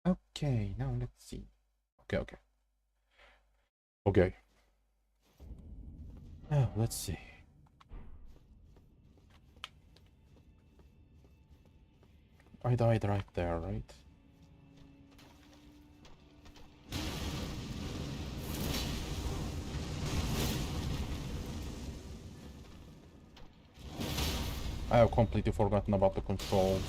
Okay, now let's see. Okay. Okay. Oh, let's see. I died right there, right? I have completely forgotten about the controls.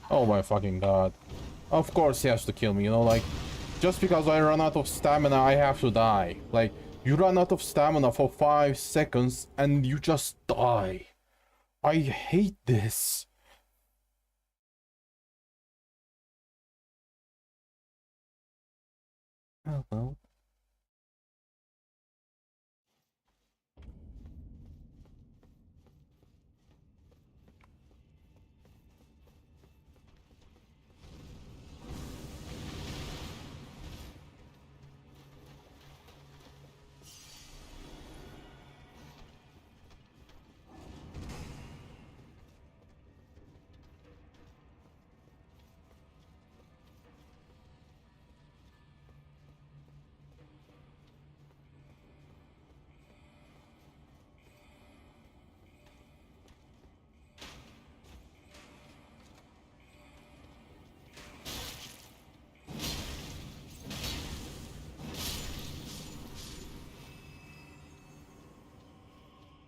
Oh my fucking god. Of course he has to kill me, you know, like, just because I run out of stamina, I have to die. Like, you run out of stamina for 5 seconds and you just die. I hate this. Oh well.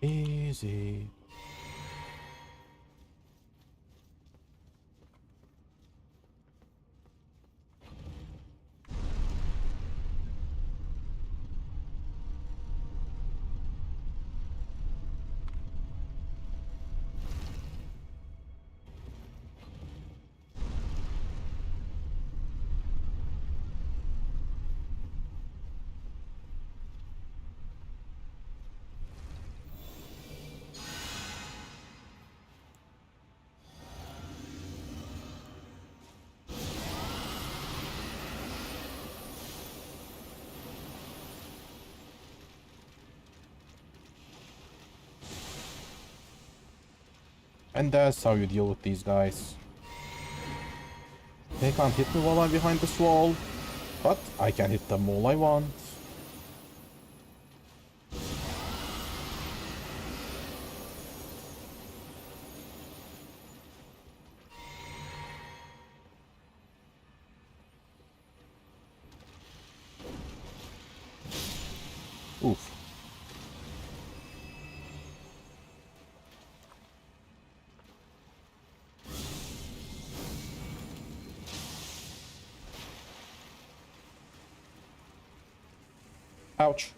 Easy. And that's how you deal with these guys. They can't hit me while I'm behind this wall, but I can hit them all I want. Oof. Ouch.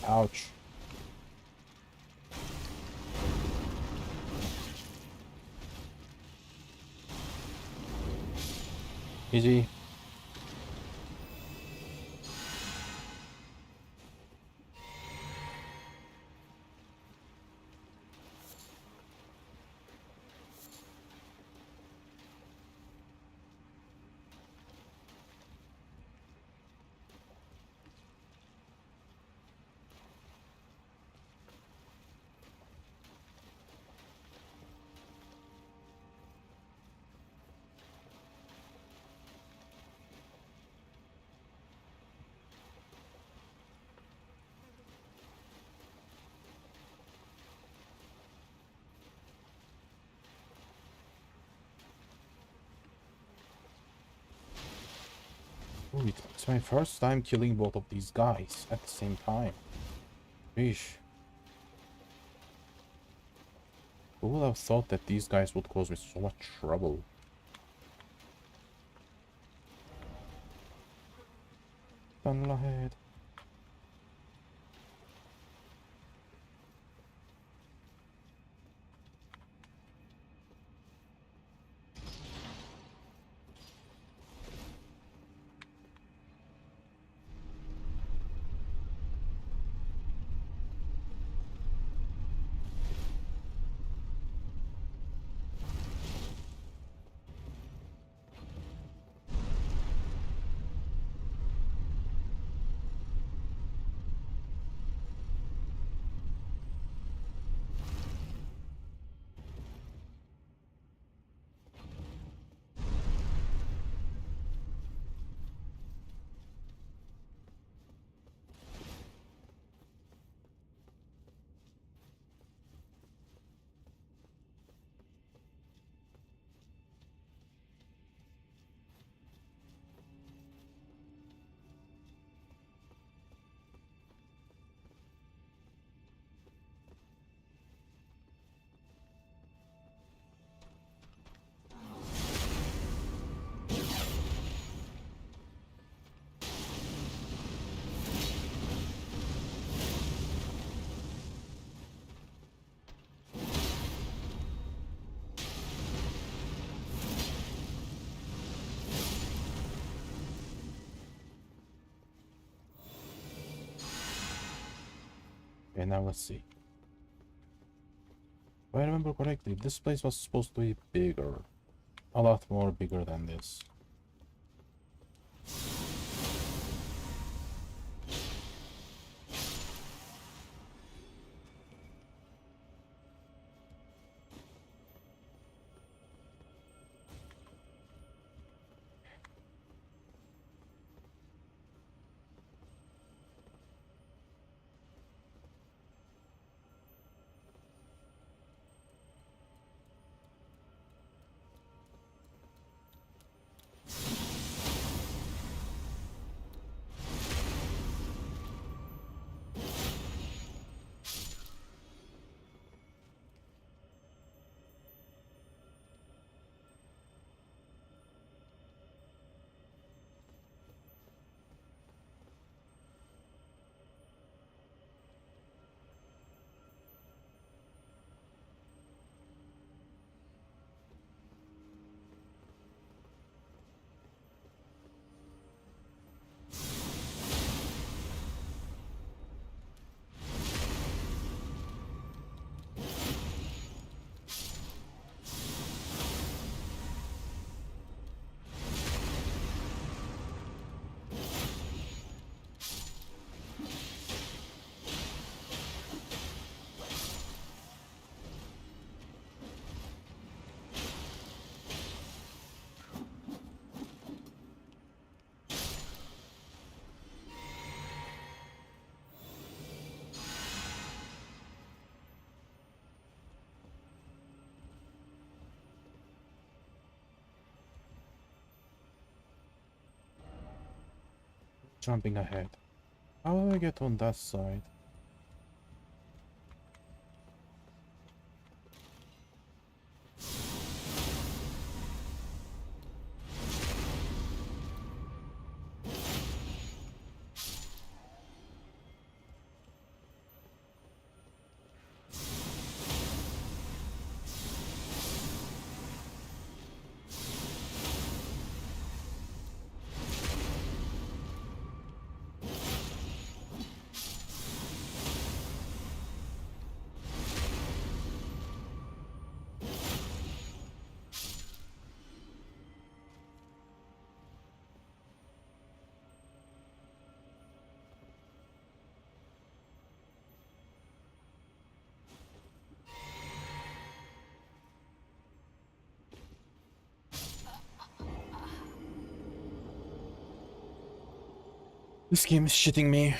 Ouch. Easy. Ooh, it's my first time killing both of these guys at the same time. Sheesh. Who would have thought that these guys would cause me so much trouble? Tunnel ahead. Okay, now let's see. If I remember correctly, this place was supposed to be bigger. A lot more bigger than this. Jumping ahead. How do I get on that side? This game is shitting me.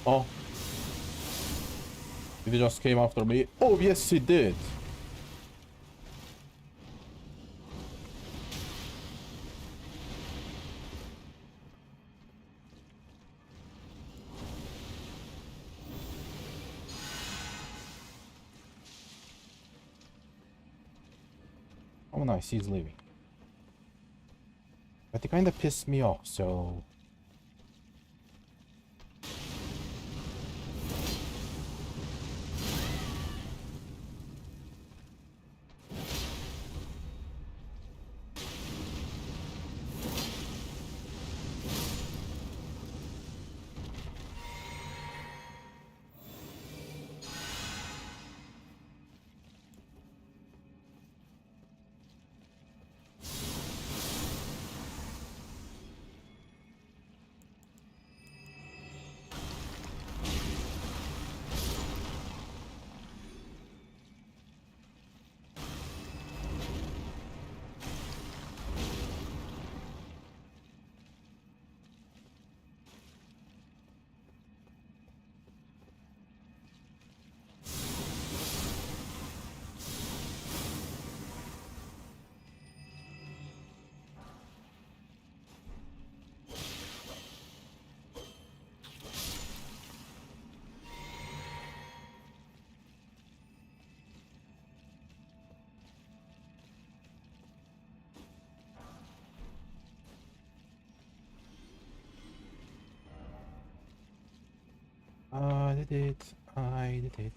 Oh. He just came after me. Oh, yes, he did. Oh, nice. He's leaving. But he kind of pissed me off, so... I did it. I did it.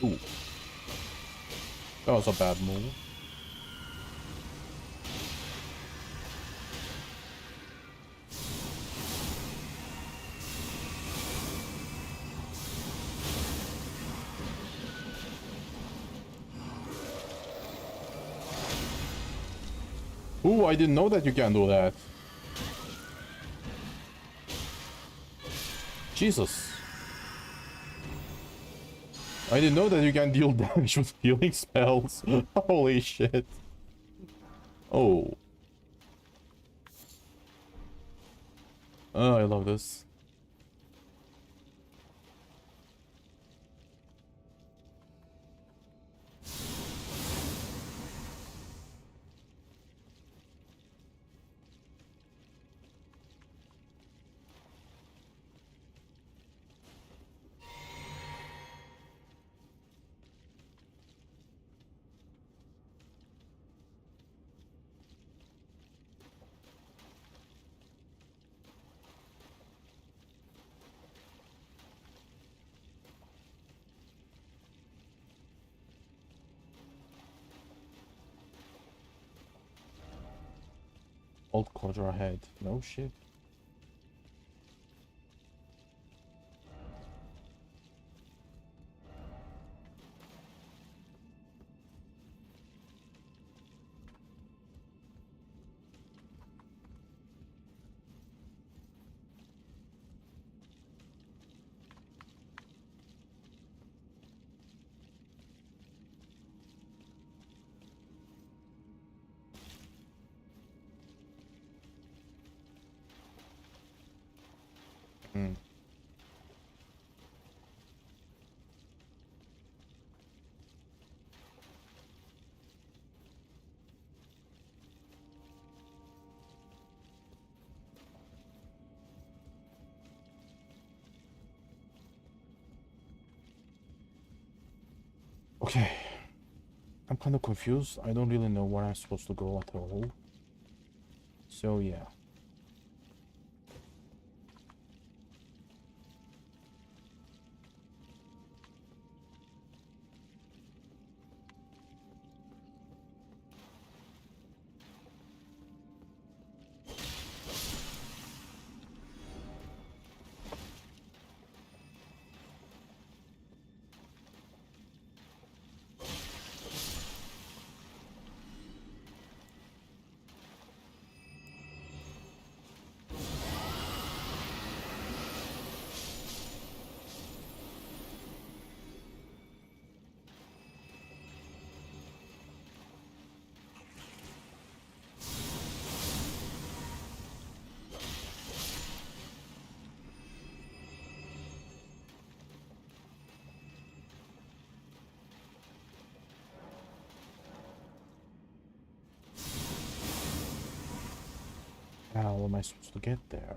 Ooh. That was a bad move. Ooh, I didn't know that you can do that. Jesus. I didn't know that you can deal damage with healing spells. Holy shit. Oh. Oh, I love this. Old quarter ahead. No shit. Hmm. Okay. I'm kind of confused. I don't really know where I'm supposed to go at all. So yeah. How am I supposed to get there?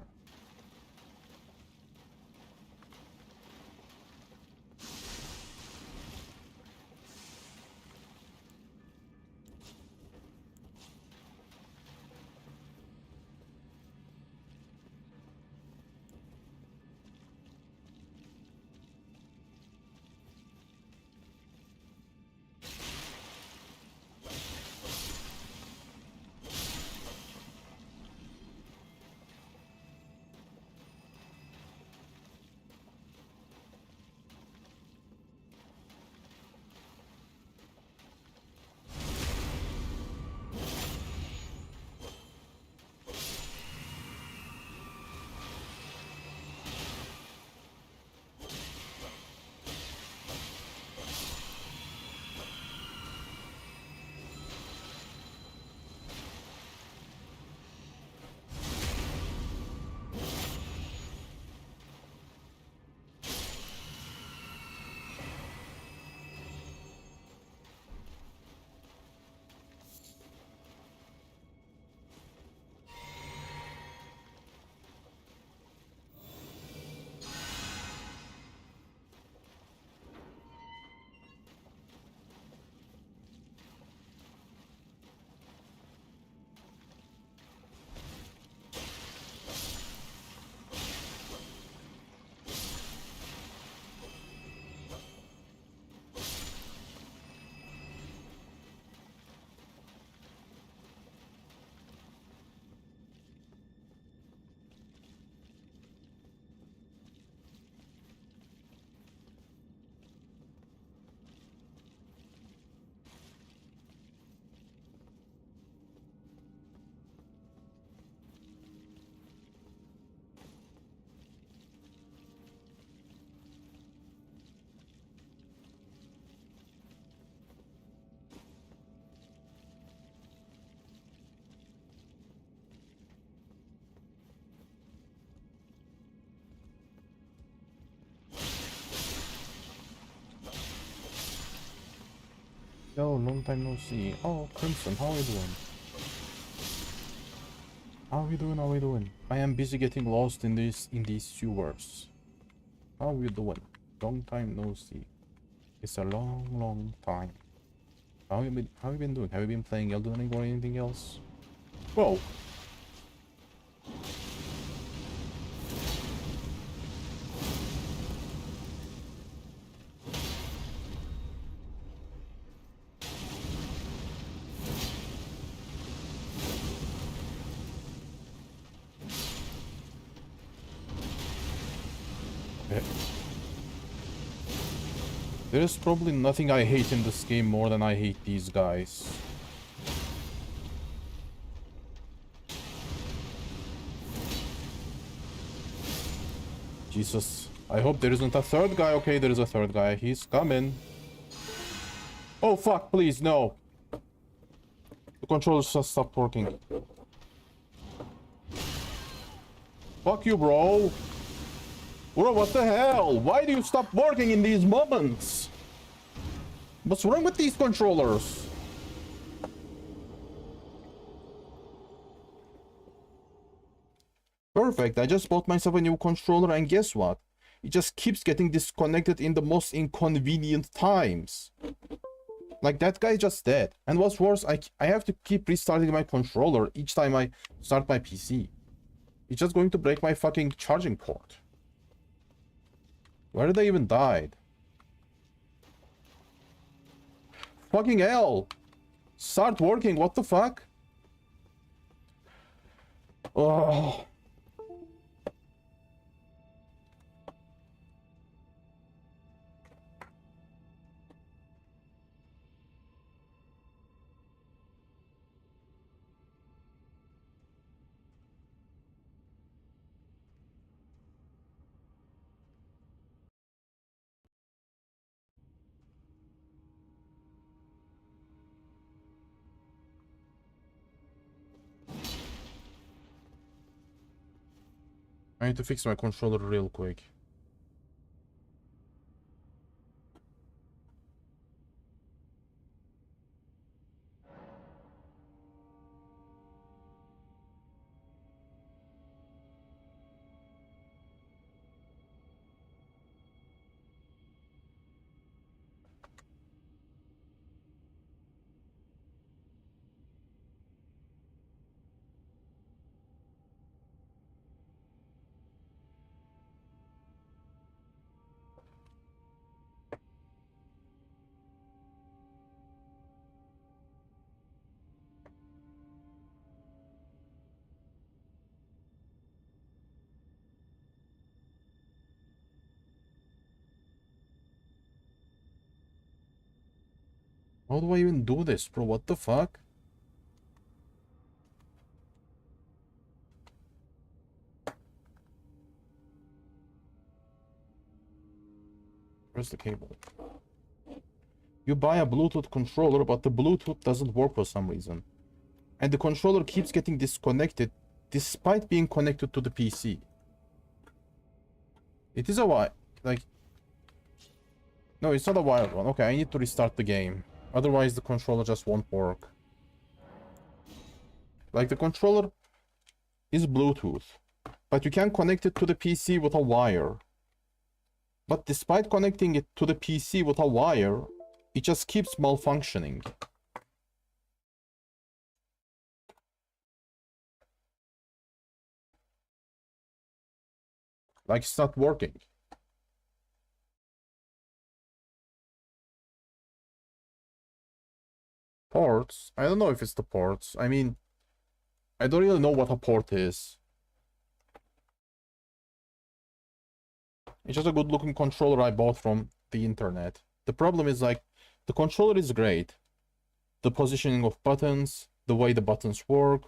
Yo, long time no see. Oh, Crimson, how are you doing? How are you doing? How are you doing? I am busy getting lost in these sewers. How are you doing? Long time no see. It's a long time. How you been doing? Have you been playing Elden Ring or anything else? Whoa. There's probably nothing I hate in this game more than I hate these guys. Jesus. I hope there isn't a third guy. Okay, there is a third guy. He's coming. Oh, fuck. Please, no. The controllers just stopped working. Fuck you, bro. Bro, what the hell? Why do you stop working in these moments? What's wrong with these controllers? Perfect. I just bought myself a new controller and guess what? It just keeps getting disconnected in the most inconvenient times. Like that guy just dead. And what's worse, I have to keep restarting my controller each time I start my PC. It's just going to break my fucking charging port. Where did I even died? Fucking hell! Start working, what the fuck? Oh. I need to fix my controller real quick. How do I even do this, bro? What the fuck? Where's the cable? You buy a Bluetooth controller, but the Bluetooth doesn't work for some reason. And the controller keeps getting disconnected despite being connected to the PC. It is a like... No, it's not a wired one. Okay, I need to restart the game. Otherwise, the controller just won't work. Like, the controller is Bluetooth, but you can connect it to the PC with a wire. But despite connecting it to the PC with a wire, it just keeps malfunctioning. Like, it's not working. Ports? I don't know if it's the ports. I mean, I don't really know what a port is. It's just a good looking controller I bought from the internet. The problem is, like, the controller is great. The positioning of buttons, the way the buttons work,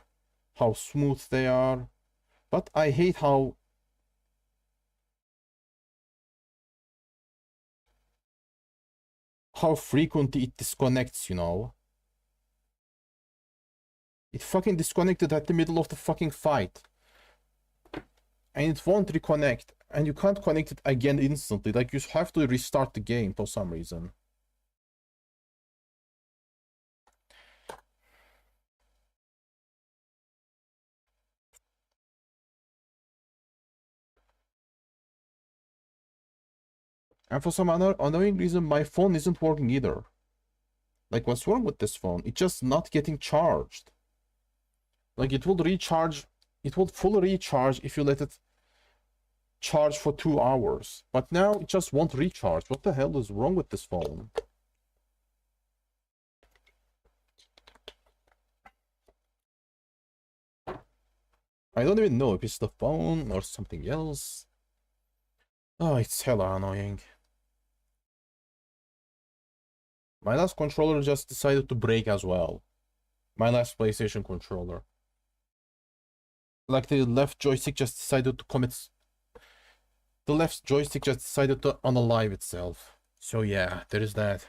how smooth they are. But I hate how frequently it disconnects, you know? It fucking disconnected at the middle of the fucking fight. And it won't reconnect. And you can't connect it again instantly. Like, you have to restart the game for some reason. And for some annoying reason, my phone isn't working either. Like, what's wrong with this phone? It's just not getting charged. Like, it will recharge. It will fully recharge if you let it charge for 2 hours. But now it just won't recharge. What the hell is wrong with this phone? I don't even know if it's the phone or something else. Oh, it's hella annoying. My last controller just decided to break as well. My last PlayStation controller. Like, the left joystick just decided to commit... The left joystick just decided to unalive itself. So yeah, there is that.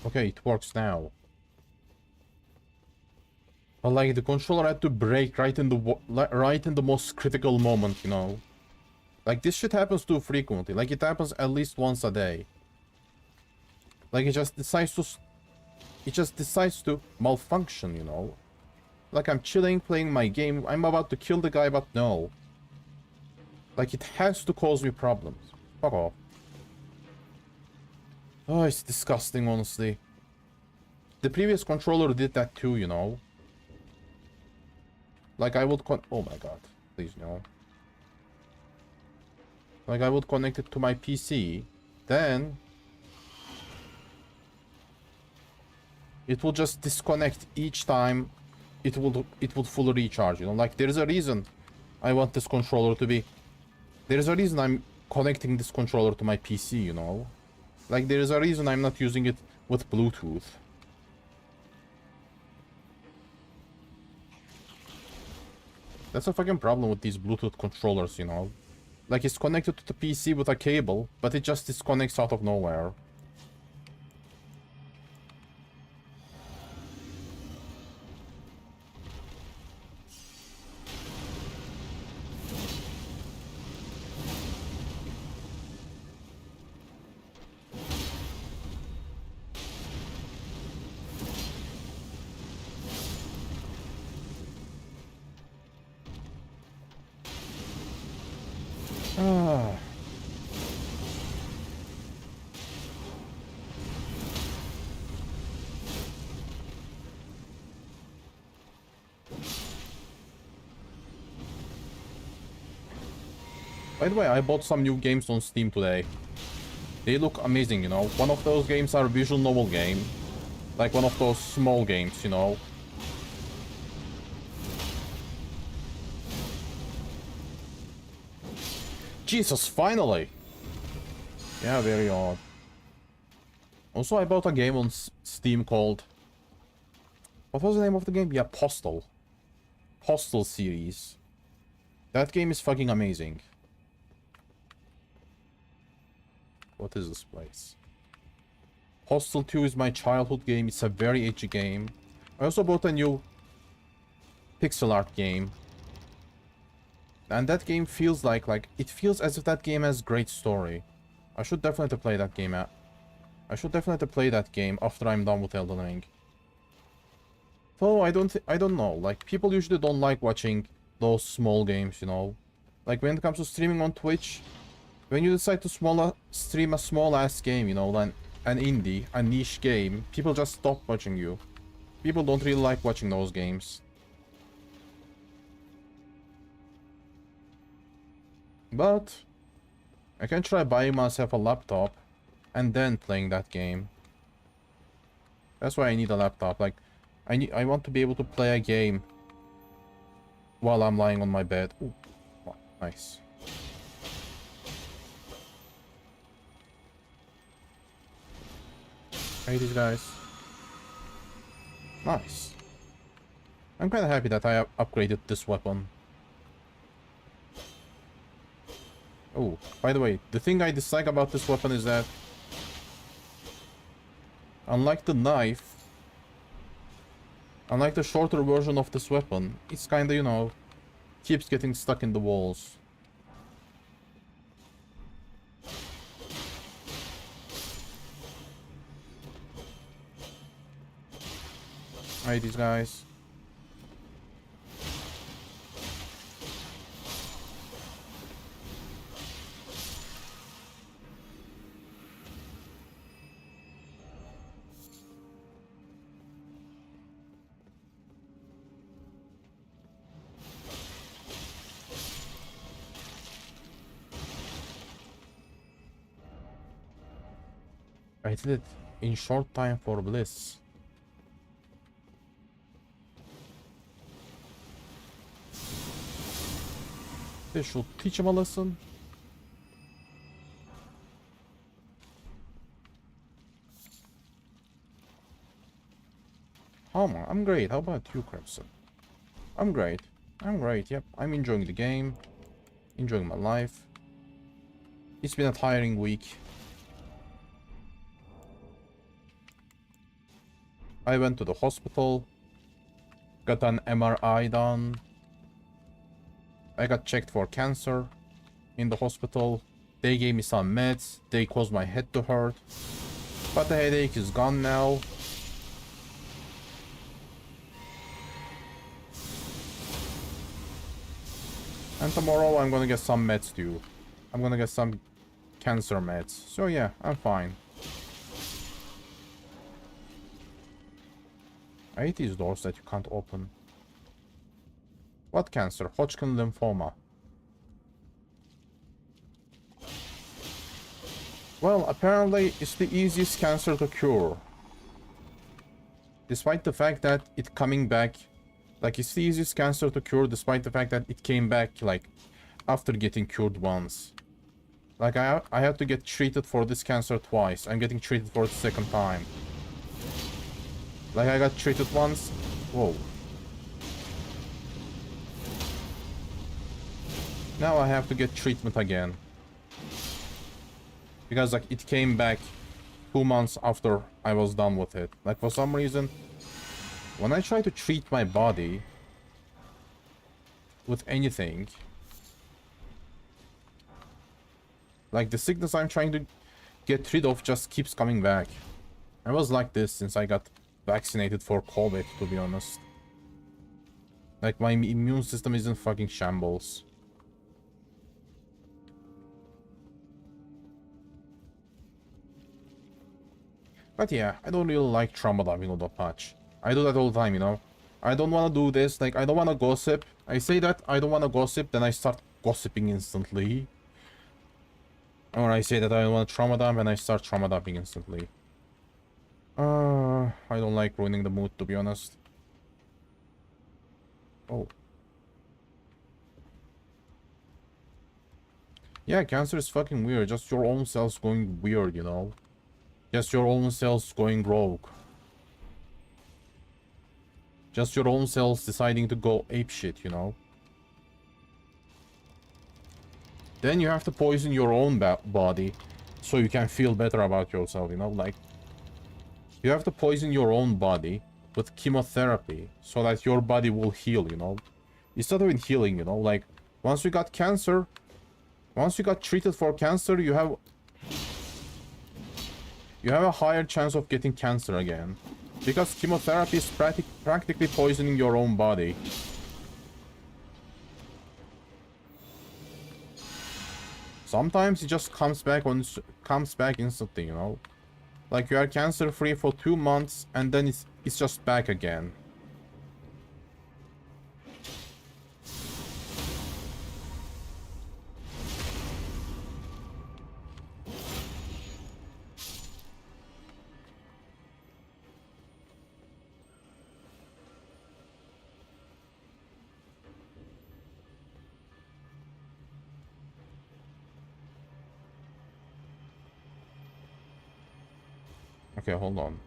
Okay, it works now. But like, the controller had to break right in the most critical moment, you know. Like, this shit happens too frequently. Like, it happens at least once a day. Like, it just decides to malfunction, you know. Like, I'm chilling, playing my game. I'm about to kill the guy, but no. Like, it has to cause me problems. Fuck off. Oh, it's disgusting, honestly. The previous controller did that too, you know. Like, I would oh my god. Please, no. Like, I would connect it to my PC. Then... it will just disconnect each time it would fully recharge, you know. Like, there's a reason I want this controller to be... There's a reason I'm connecting this controller to my PC, you know. Like, there's a reason I'm not using it with Bluetooth. That's a fucking problem with these Bluetooth controllers, you know. Like, it's connected to the PC with a cable, but it just disconnects out of nowhere. Ah. By the way, I bought some new games on Steam today. They look amazing, you know. One of those games are a visual novel game. Like one of those small games, you know. Jesus, finally! Yeah, very odd. Also, I bought a game on Steam called... What was the name of the game? Yeah, Postal. Postal series. That game is fucking amazing. What is this place? Postal 2 is my childhood game. It's a very edgy game. I also bought a new pixel art game. And that game feels like it feels as if that game has great story. I should definitely play that game out. I should definitely play that game after I'm done with Elden Ring. Though I don't know, like people usually don't like watching those small games, you know. Like when it comes to streaming on Twitch, when you decide to stream a small ass game, you know, like an indie, a niche game, people just stop watching you. People don't really like watching those games. But I can try buying myself a laptop and then playing that game. That's why I need a laptop. Like I want to be able to play a game while I'm lying on my bed. Ooh, wow, nice. Hey, these guys. Nice. I'm kind of happy that I upgraded this weapon. Oh, by the way, the thing I dislike about this weapon is that, unlike the knife, unlike the shorter version of this weapon, it's kinda, you know, keeps getting stuck in the walls. Alright, these guys. I did it in short time for bliss. This should teach him a lesson. Homer, I'm great. How about you, Crimson? I'm great. I'm great, yep. I'm enjoying the game. Enjoying my life. It's been a tiring week. I went to the hospital. Got an MRI done. I got checked for cancer in the hospital. They gave me some meds. They caused my head to hurt. But the headache is gone now. And tomorrow I'm gonna get some meds too. I'm gonna get some cancer meds. So yeah, I'm fine. I hate these doors that you can't open. What cancer? Hodgkin lymphoma. Well, apparently it's the easiest cancer to cure. Despite the fact that it's coming back. Like, it's the easiest cancer to cure despite the fact that it came back, like, after getting cured once. Like, I had to get treated for this cancer twice. I'm getting treated for the second time. Like, I got treated once. Whoa. Now I have to get treatment again. Because, like, it came back 2 months after I was done with it. Like, for some reason, when I try to treat my body with anything, like, the sickness I'm trying to get rid of just keeps coming back. I was like this since I got vaccinated for COVID, to be honest. Like, my immune system is in fucking shambles. But yeah, I don't really like trauma dumping all that much. I do that all the time, you know. I don't want to do this, like, I don't want to gossip. I say that I don't want to gossip, then I start gossiping instantly. Or I say that I want to trauma dump and I start trauma dumping instantly. I don't like ruining the mood, to be honest. Oh. Yeah, cancer is fucking weird. Just your own cells going weird, you know? Just your own cells going rogue. Just your own cells deciding to go apeshit, you know? Then you have to poison your own body so you can feel better about yourself, you know? Like, you have to poison your own body with chemotherapy so that your body will heal, you know? It's not even healing, you know? Like, once you got cancer, once you got treated for cancer, you have a higher chance of getting cancer again. Because chemotherapy is practically poisoning your own body. Sometimes it just comes back instantly, you know? Like you are cancer free for 2 months and then it's just back again. Okay, hold on.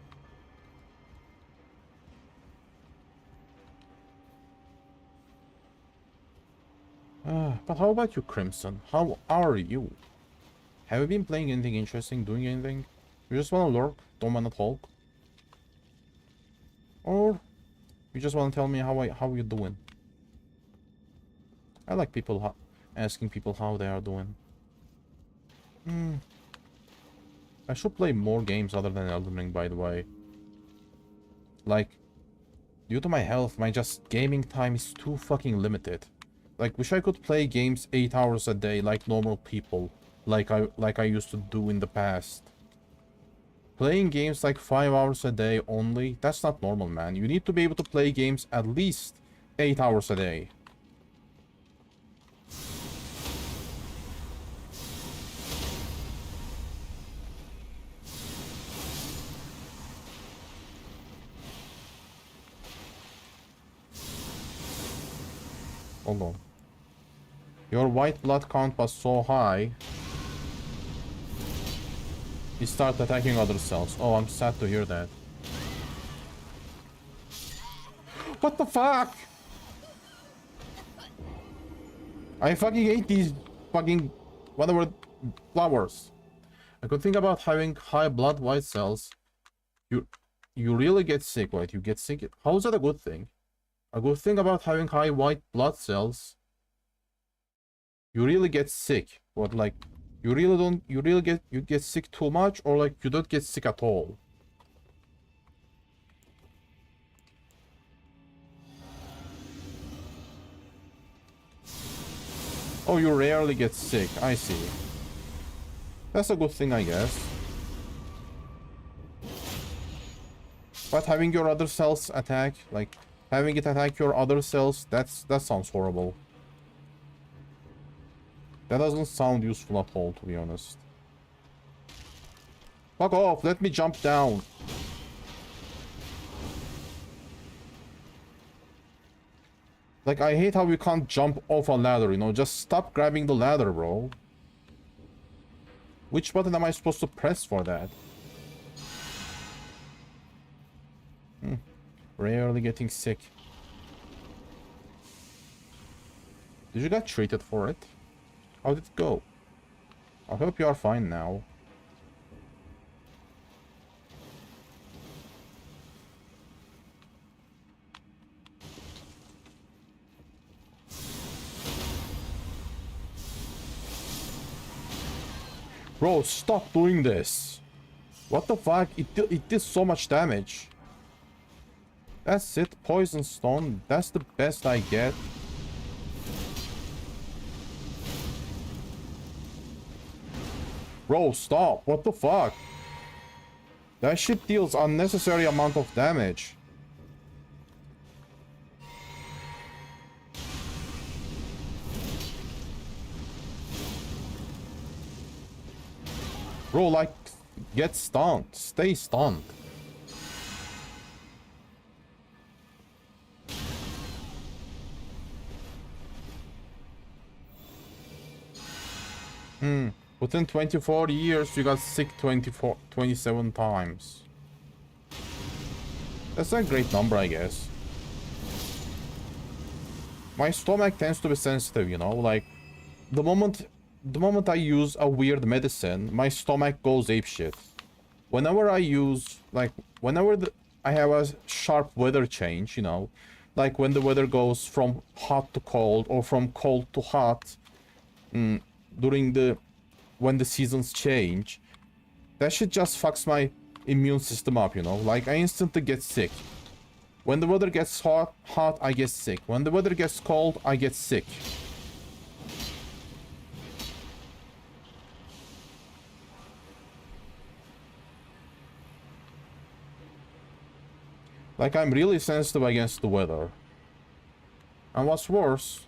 But how about you, Crimson? How are you? Have you been playing anything interesting, doing anything? You just wanna lurk, don't wanna talk? Or you just wanna tell me how you doing? I like people asking people how they are doing. I should play more games other than Elden Ring, by the way. Like, due to my health, my just gaming time is too fucking limited. Like, wish I could play games 8 hours a day like normal people, like I used to do in the past. Playing games like 5 hours a day only, that's not normal, man. You need to be able to play games at least 8 hours a day. Hold on. Your white blood count was so high. You start attacking other cells. Oh, I'm sad to hear that. What the fuck? I fucking hate these fucking whatever flowers. I could think about having high blood white cells. You really get sick, right? You get sick. How is that a good thing? A good thing about having high white blood cells. You really get sick. What, like, you get sick too much, or like you don't get sick at all? Oh, you rarely get sick. I see. That's a good thing, I guess. But having your other cells attack, like having it attack your other cells, that sounds horrible. That doesn't sound useful at all, to be honest. Fuck off, let me jump down. Like, I hate how you can't jump off a ladder, you know? Just stop grabbing the ladder, bro. Which button am I supposed to press for that? Rarely getting sick. Did you get treated for it? How did it go? I hope you are fine now. Bro, stop doing this. What the fuck? It did so much damage. That's it. Poison stone. That's the best I get. Bro, stop. What the fuck? That shit deals unnecessary amount of damage. Bro, like, get stunned. Stay stunned. Within 24 years, you got sick 27 times. That's a great number, I guess. My stomach tends to be sensitive, you know, like, the moment I use a weird medicine, my stomach goes apeshit. Whenever I use, like, I have a sharp weather change, you know, like when the weather goes from hot to cold or from cold to hot, when the seasons change, that shit just fucks my immune system up, you know? Like, I instantly get sick. When the weather gets hot, I get sick. When the weather gets cold, I get sick. Like, I'm really sensitive against the weather. And what's worse...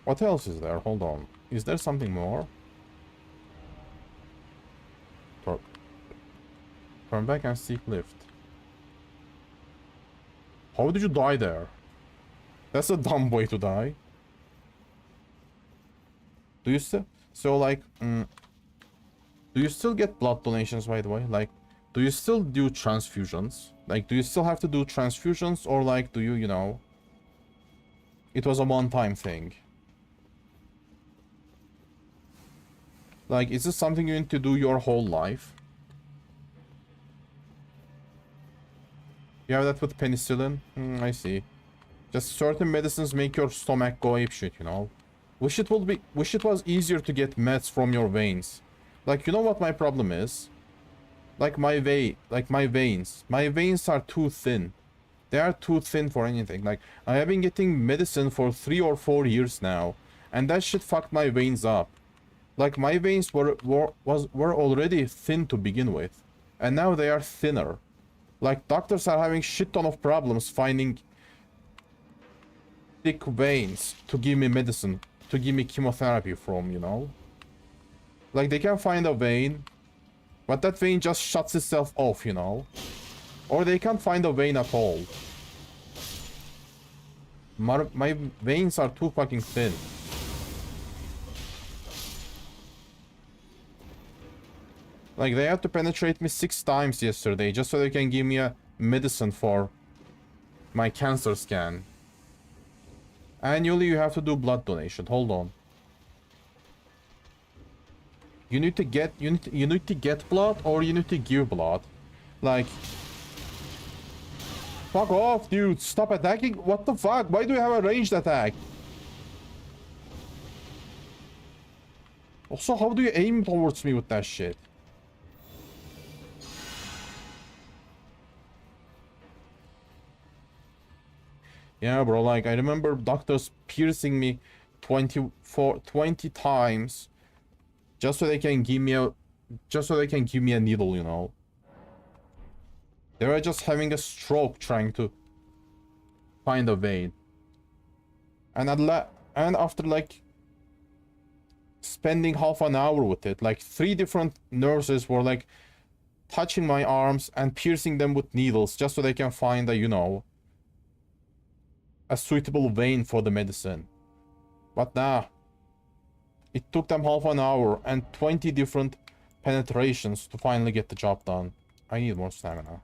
What else is there? Hold on. Is there something more? Turn back and seek lift. How did you die there? That's a dumb way to die. Do you still... So, like... do you still get blood donations, by the way? Like, do you still do transfusions? Like, do you still have to do transfusions? Or, like, do you, you know... It was a one-time thing. Like, is this something you need to do your whole life? You have that with penicillin? I see. Just certain medicines make your stomach go apeshit, you know? Wish it was easier to get meds from your veins. Like, you know what my problem is? Like my veins. My veins are too thin. They are too thin for anything. Like, I have been getting medicine for 3 or 4 years now, and that shit fucked my veins up. Like, my veins were already thin to begin with, and now they are thinner. Like, doctors are having shit ton of problems finding thick veins to give me medicine, to give me chemotherapy from, you know? Like, they can find a vein, but that vein just shuts itself off, you know? Or they can't find a vein at all. My veins are too fucking thin. Like, they had to penetrate me 6 times yesterday just so they can give me a medicine for my cancer scan. Annually, you have to do blood donation. Hold on. You need to get blood, or you need to give blood. Like, fuck off, dude. Stop attacking. What the fuck? Why do you have a ranged attack? Also, how do you aim towards me with that shit? Yeah, bro, like, I remember doctors piercing me 20 times just so they can give me a needle, you know. They were just having a stroke trying to find a vein. And after, like, spending half an hour with it, like, 3 different nurses were, like, touching my arms and piercing them with needles just so they can find a, you know, a suitable vein for the medicine. But nah. It took them half an hour and 20 different penetrations to finally get the job done. I need more stamina.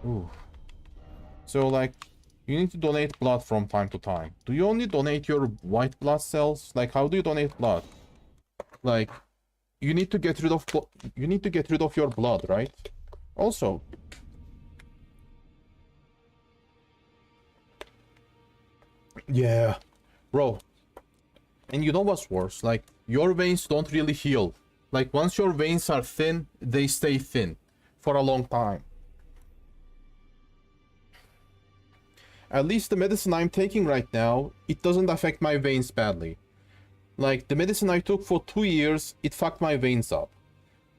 Ooh. So, like, you need to donate blood from time to time. Do you only donate your white blood cells? Like, how do you donate blood? Like, you need to get rid of your blood, right? Also, yeah, bro. And you know what's worse? Like, your veins don't really heal. Like, once your veins are thin, they stay thin for a long time. At least the medicine I'm taking right now, it doesn't affect my veins badly. Like, the medicine I took for 2 years, it fucked my veins up.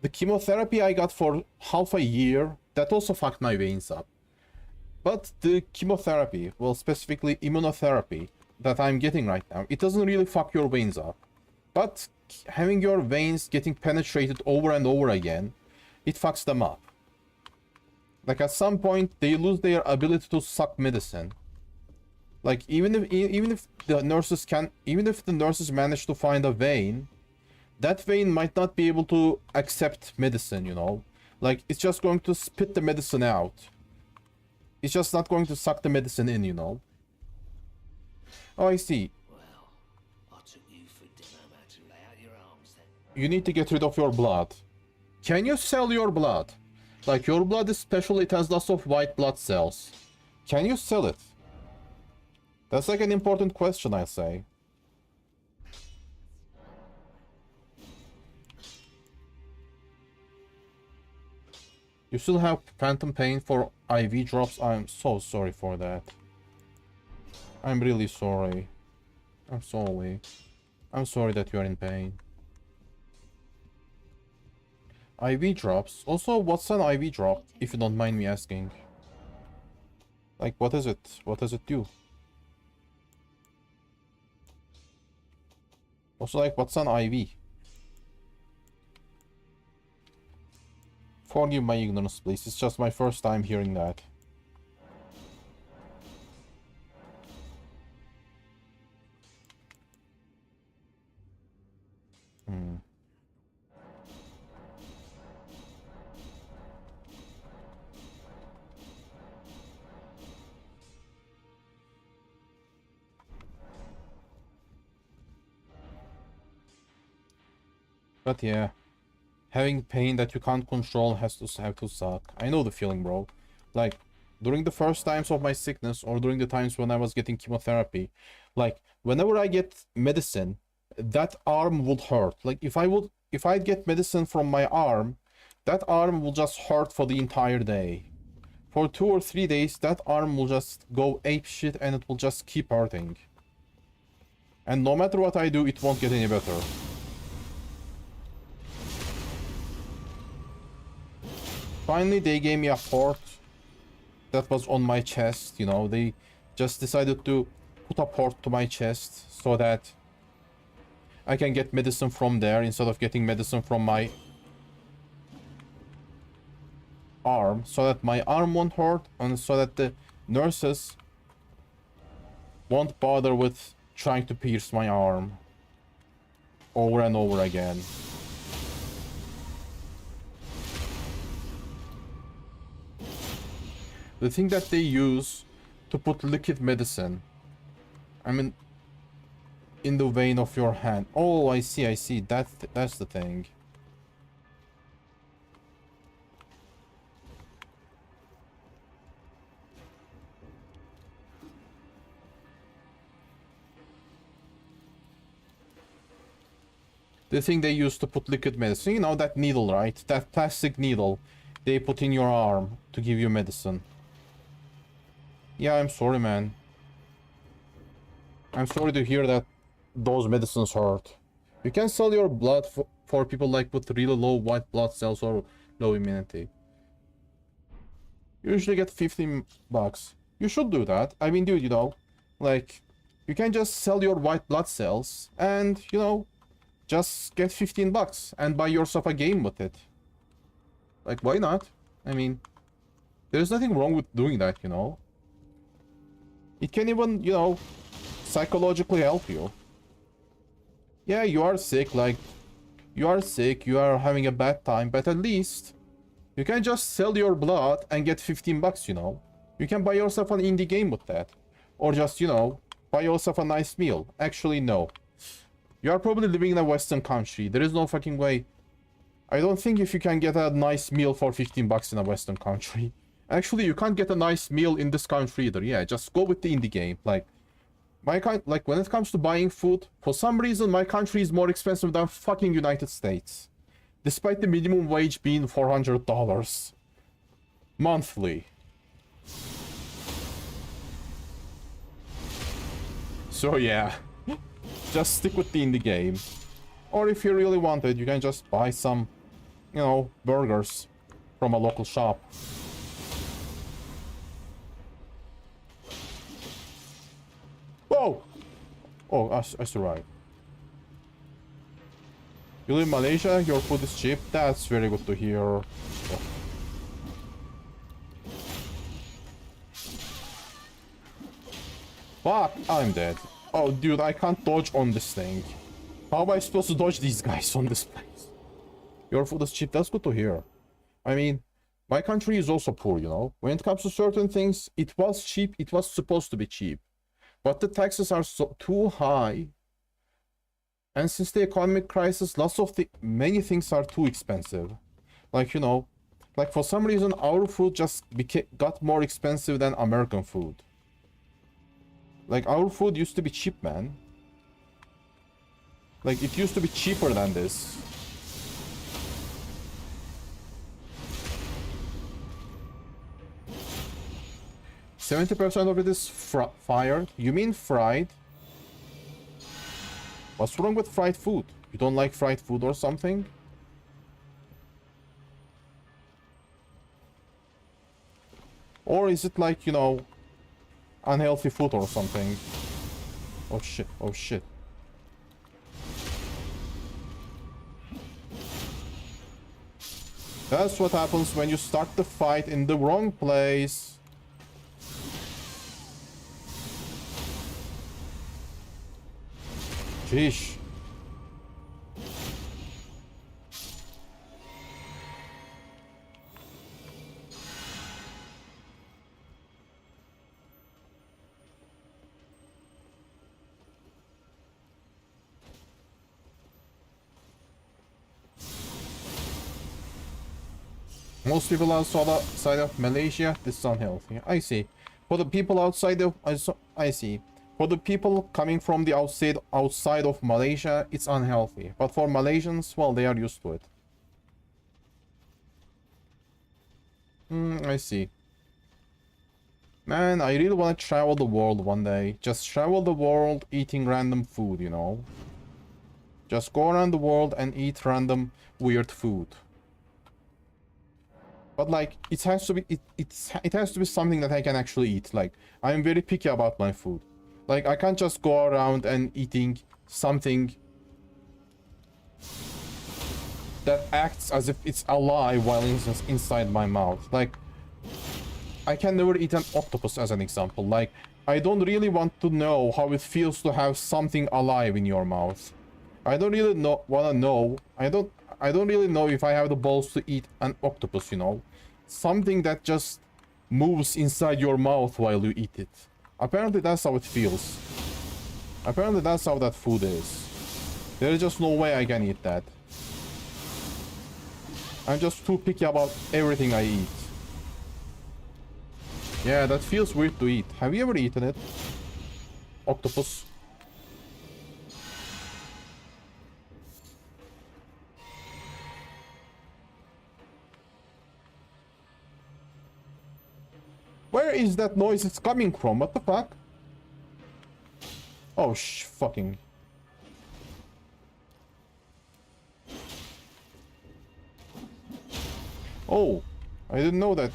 The chemotherapy I got for half a year, that also fucked my veins up. But the chemotherapy, well, specifically immunotherapy that I'm getting right now, it doesn't really fuck your veins up. But having your veins getting penetrated over and over again, it fucks them up. Like at some point, they lose their ability to suck medicine. Like even if the nurses manage to find a vein, that vein might not be able to accept medicine, you know? Like it's just going to spit the medicine out. It's just not going to suck the medicine in, you know? Oh, I see. Well, I took you for dinner, man, to lay out your arms then. You need to get rid of your blood. Can you sell your blood? Like your blood is special, it has lots of white blood cells. Can you sell it? That's like an important question, I say. You still have phantom pain for IV drops? I'm so sorry for that. I'm really sorry. I'm sorry. I'm sorry that you're in pain. IV drops? Also, what's an IV drop, if you don't mind me asking? Like, what is it? What does it do? Also, like, what's an IV? Forgive my ignorance, please. It's just my first time hearing that. But yeah, having pain that you can't control have to suck. I know the feeling, bro. Like, during the first times of my sickness, or during the times when I was getting chemotherapy, like, whenever I get medicine, that arm would hurt. Like, if I'd get medicine from my arm, that arm will just hurt for the entire day. For 2 or 3 days, that arm will just go apeshit and it will just keep hurting. And no matter what I do, it won't get any better. Finally, they gave me a port that was on my chest, you know. They just decided to put a port to my chest so that I can get medicine from there instead of getting medicine from my arm, so that my arm won't hurt and so that the nurses won't bother with trying to pierce my arm over and over again. The thing that they use to put liquid medicine, I mean, in the vein of your hand. Oh, I see. That's the thing. The thing they use to put liquid medicine, you know, that needle, right? That plastic needle they put in your arm to give you medicine. Yeah, I'm sorry, man. I'm sorry to hear that those medicines hurt. You can sell your blood for people like with really low white blood cells or low immunity. You usually get 15 bucks. You should do that. I mean, dude, you know, like, you can just sell your white blood cells and, you know, just get 15 bucks and buy yourself a game with it. Like, why not? I mean, there's nothing wrong with doing that, you know. It can even, you know, psychologically help you. Yeah, you are sick, like, you are having a bad time, but at least you can just sell your blood and get 15 bucks, you know. You can buy yourself an indie game with that. Or just, you know, buy yourself a nice meal. Actually, no. You are probably living in a Western country. There is no fucking way. I don't think if you can get a nice meal for 15 bucks in a Western country. Actually, you can't get a nice meal in this country either. Yeah, just go with the indie game. Like, like when it comes to buying food, for some reason my country is more expensive than fucking United States. Despite the minimum wage being $400 monthly. So yeah, just stick with the indie game. Or if you really want it, you can just buy some, you know, burgers from a local shop. No! Oh, I survived. You live in Malaysia, your food is cheap. That's very good to hear. Oh. Fuck, I'm dead. Oh, dude, I can't dodge on this thing. How am I supposed to dodge these guys on this place? Your food is cheap. That's good to hear. I mean, my country is also poor, you know. When it comes to certain things, it was cheap. It was supposed to be cheap. But the taxes are too high. And since the economic crisis, many things are too expensive. Like, you know, like for some reason, our food just got more expensive than American food. Like, our food used to be cheap, man. Like, it used to be cheaper than this. %70 of it is fired. You mean fried? What's wrong with fried food? You don't like fried food or something? Or is it like, you know, unhealthy food or something? Oh shit, oh shit. That's what happens when you start the fight in the wrong place. Sheesh. Most people outside of Malaysia, this is unhealthy. I see. For the people outside of... I see. For the people coming from the outside of Malaysia, it's unhealthy. But for Malaysians, well, they are used to it. I see. Man, I really want to travel the world one day. Just travel the world eating random food, you know? Just go around the world and eat random weird food. But like, it has to be it has to be something that I can actually eat. Like, I'm very picky about my food. Like, I can't just go around and eating something that acts as if it's alive while it's inside my mouth. Like, I can never eat an octopus as an example. Like, I don't really want to know how it feels to have something alive in your mouth. I don't really wanna know. I don't really know if I have the balls to eat an octopus, you know. Something that just moves inside your mouth while you eat it. Apparently that's how it feels. Apparently that's how that food is. There is just no way I can eat that. I'm just too picky about everything I eat. Yeah, that feels weird to eat. Have you ever eaten it? Octopus. Where is that noise it's coming from? What the fuck? Oh, fucking. Oh, I didn't know that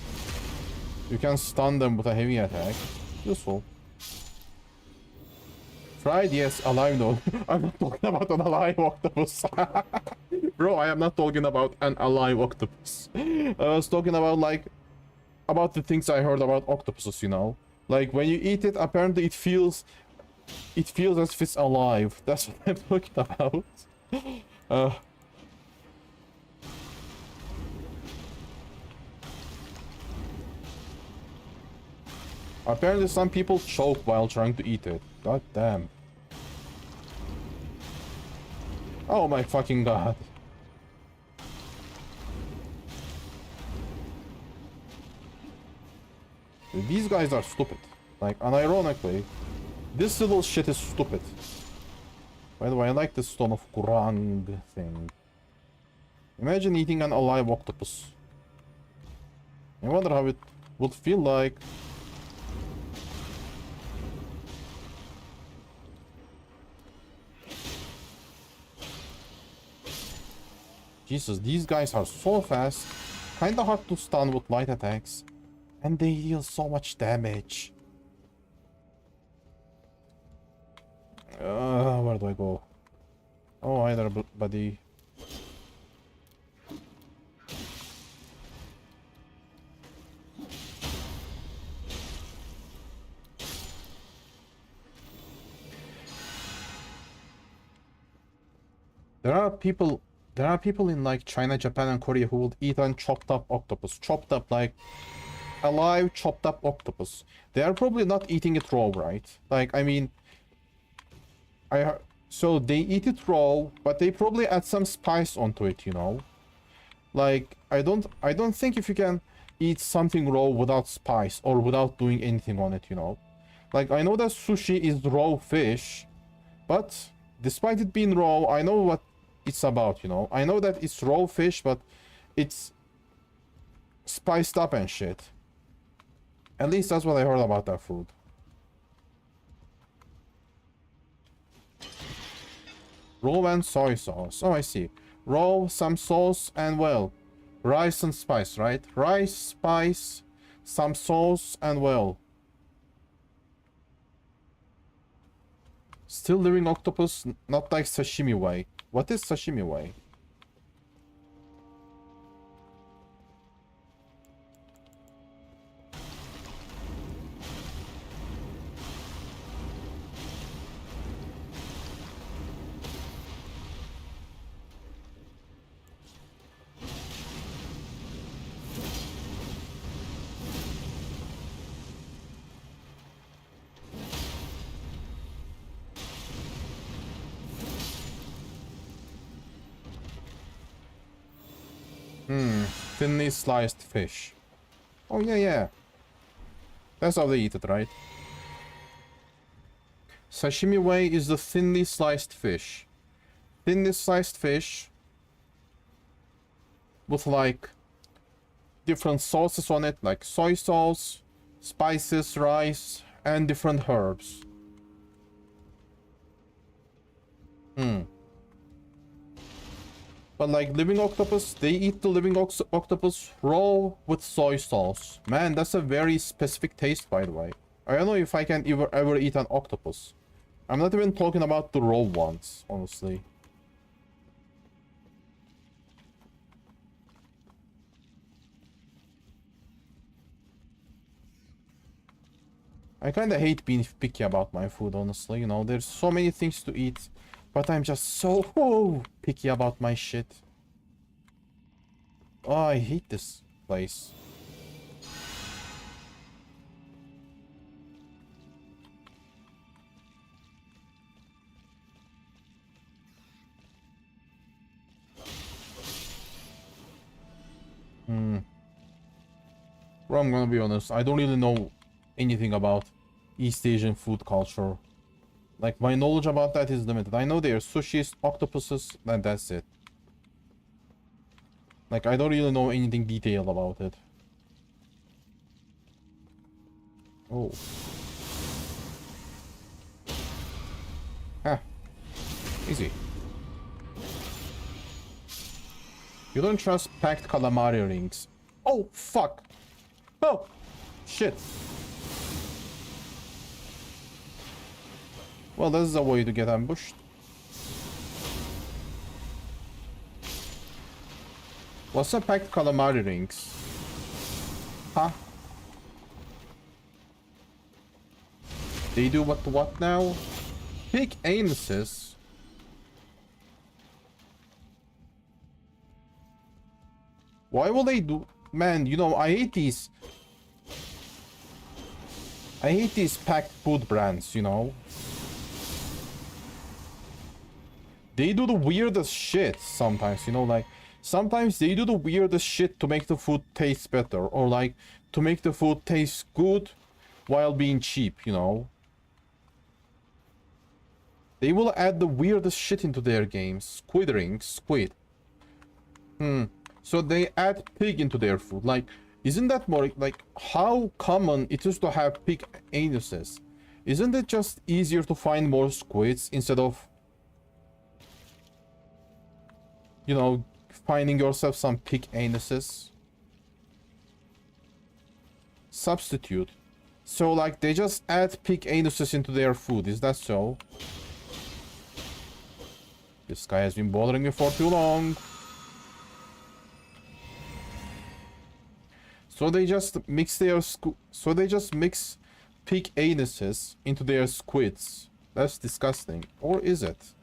you can stun them with a heavy attack. Useful. Fried, yes. Alive, no. I'm not talking about an alive octopus. Bro, I am not talking about an alive octopus. I was talking about, like, about the things I heard about octopuses, you know? Like, when you eat it, apparently it feels as if it's alive. That's what I'm talking about. Apparently some people choke while trying to eat it. God damn. Oh my fucking god. These guys are stupid. Like, unironically, this little shit is stupid. By the way, I like the Stone of Kurang thing. Imagine eating an alive octopus. I wonder how it would feel like. Jesus, these guys are so fast. Kinda hard to stun with light attacks. And they deal so much damage. Where do I go? Oh, hi there, buddy. There are people in like China, Japan, and Korea who will eat on chopped up octopus. Chopped up, like alive chopped up octopus. They are probably not eating it raw, right? Like, I mean, so they eat it raw, but they probably add some spice onto it, you know? Like, I don't think if you can eat something raw without spice or without doing anything on it, you know? Like, I know that sushi is raw fish, but despite it being raw, I know what it's about, you know? I know that it's raw fish, but it's spiced up and shit. At least that's what I heard about that food. Raw and soy sauce. Oh, I see. Raw, some sauce, and well, rice and spice, right? Rice, spice, some sauce, and well. Still living octopus, not like sashimi way. What is sashimi way? Thinly sliced fish. Oh, yeah. That's how they eat it, right? Sashimi way is the thinly sliced fish. Thinly sliced fish with like different sauces on it, like soy sauce, spices, rice, and different herbs. But like living octopus, they eat the living octopus raw with soy sauce. Man, that's a very specific taste, by the way. I don't know if I can ever eat an octopus. I'm not even talking about the raw ones, honestly. I kinda hate being picky about my food, honestly. You know, there's so many things to eat, but I'm just so picky about my shit. Oh, I hate this place. Bro, I'm gonna be honest, I don't really know anything about East Asian food culture. Like, my knowledge about that is limited. I know there are sushis, octopuses, and that's it. Like, I don't really know anything detailed about it. Oh. Huh. Easy. You don't trust packed calamari rings. Oh, fuck. Oh, shit. Well, this is a way to get ambushed. What's a packed calamari rings? Huh? They do what now? Pick anuses. Why will they do... Man, you know, I hate these packed food brands, you know? They do the weirdest shit sometimes, you know, like... Sometimes they do the weirdest shit to make the food taste better. Or, like, to make the food taste good while being cheap, you know? They will add the weirdest shit into their games. Squid rings. Squid. So they add pig into their food. Like, isn't that more... Like, how common it is to have pig anuses? Isn't it just easier to find more squids instead of... You know, finding yourself some pig anuses? Substitute. So, like, they just add pig anuses into their food. Is that so? This guy has been bothering me for too long. So they just mix pig anuses into their squids. That's disgusting. Or is it?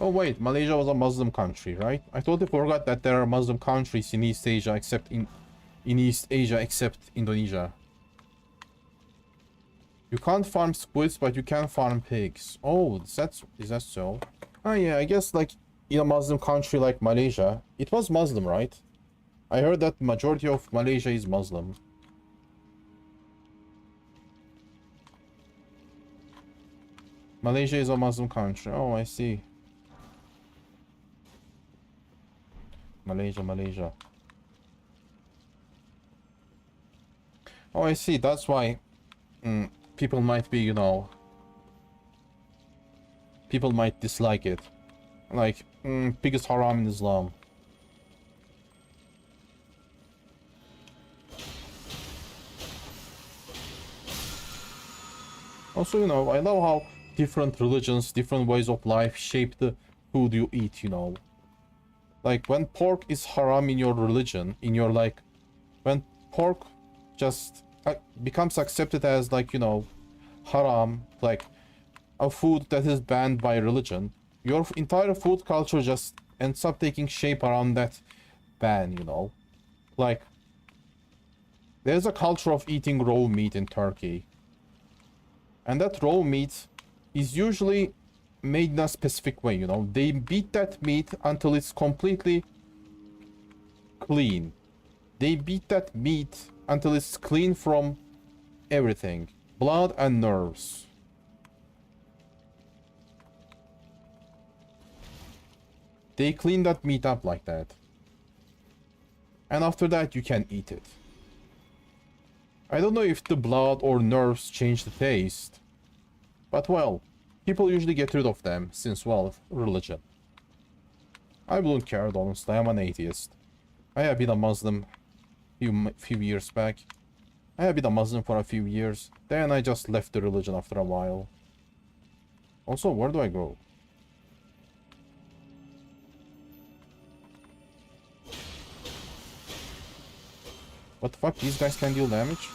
Oh wait, Malaysia was a Muslim country, right? I totally forgot that there are Muslim countries in East Asia except in East Asia except Indonesia. You can't farm squids, but you can farm pigs. Oh, is that so? Oh yeah, I guess like in a Muslim country like Malaysia, it was Muslim, right? I heard that majority of Malaysia is Muslim. Malaysia is a Muslim country. Oh, I see. Malaysia. Oh, I see. That's why people might be, people might dislike it. Like, pig is haram in Islam. Also, I love how different religions, different ways of life shape the food you eat, Like, when pork is haram in your religion, when pork just becomes accepted as, like, haram, like, a food that is banned by religion, your entire food culture just ends up taking shape around that ban, Like, there's a culture of eating raw meat in Turkey. And that raw meat is usually made in a specific way, They beat that meat until it's completely clean. They beat that meat until it's clean from everything. Blood and nerves. They clean that meat up like that. And after that, you can eat it. I don't know if the blood or nerves change the taste. But well, people usually get rid of them since, well, religion. I wouldn't care, honestly. I'm an atheist. I have been a Muslim few years back. I have been a Muslim for a few years. Then I just left the religion after a while. Also, where do I go? What the fuck? These guys can deal damage?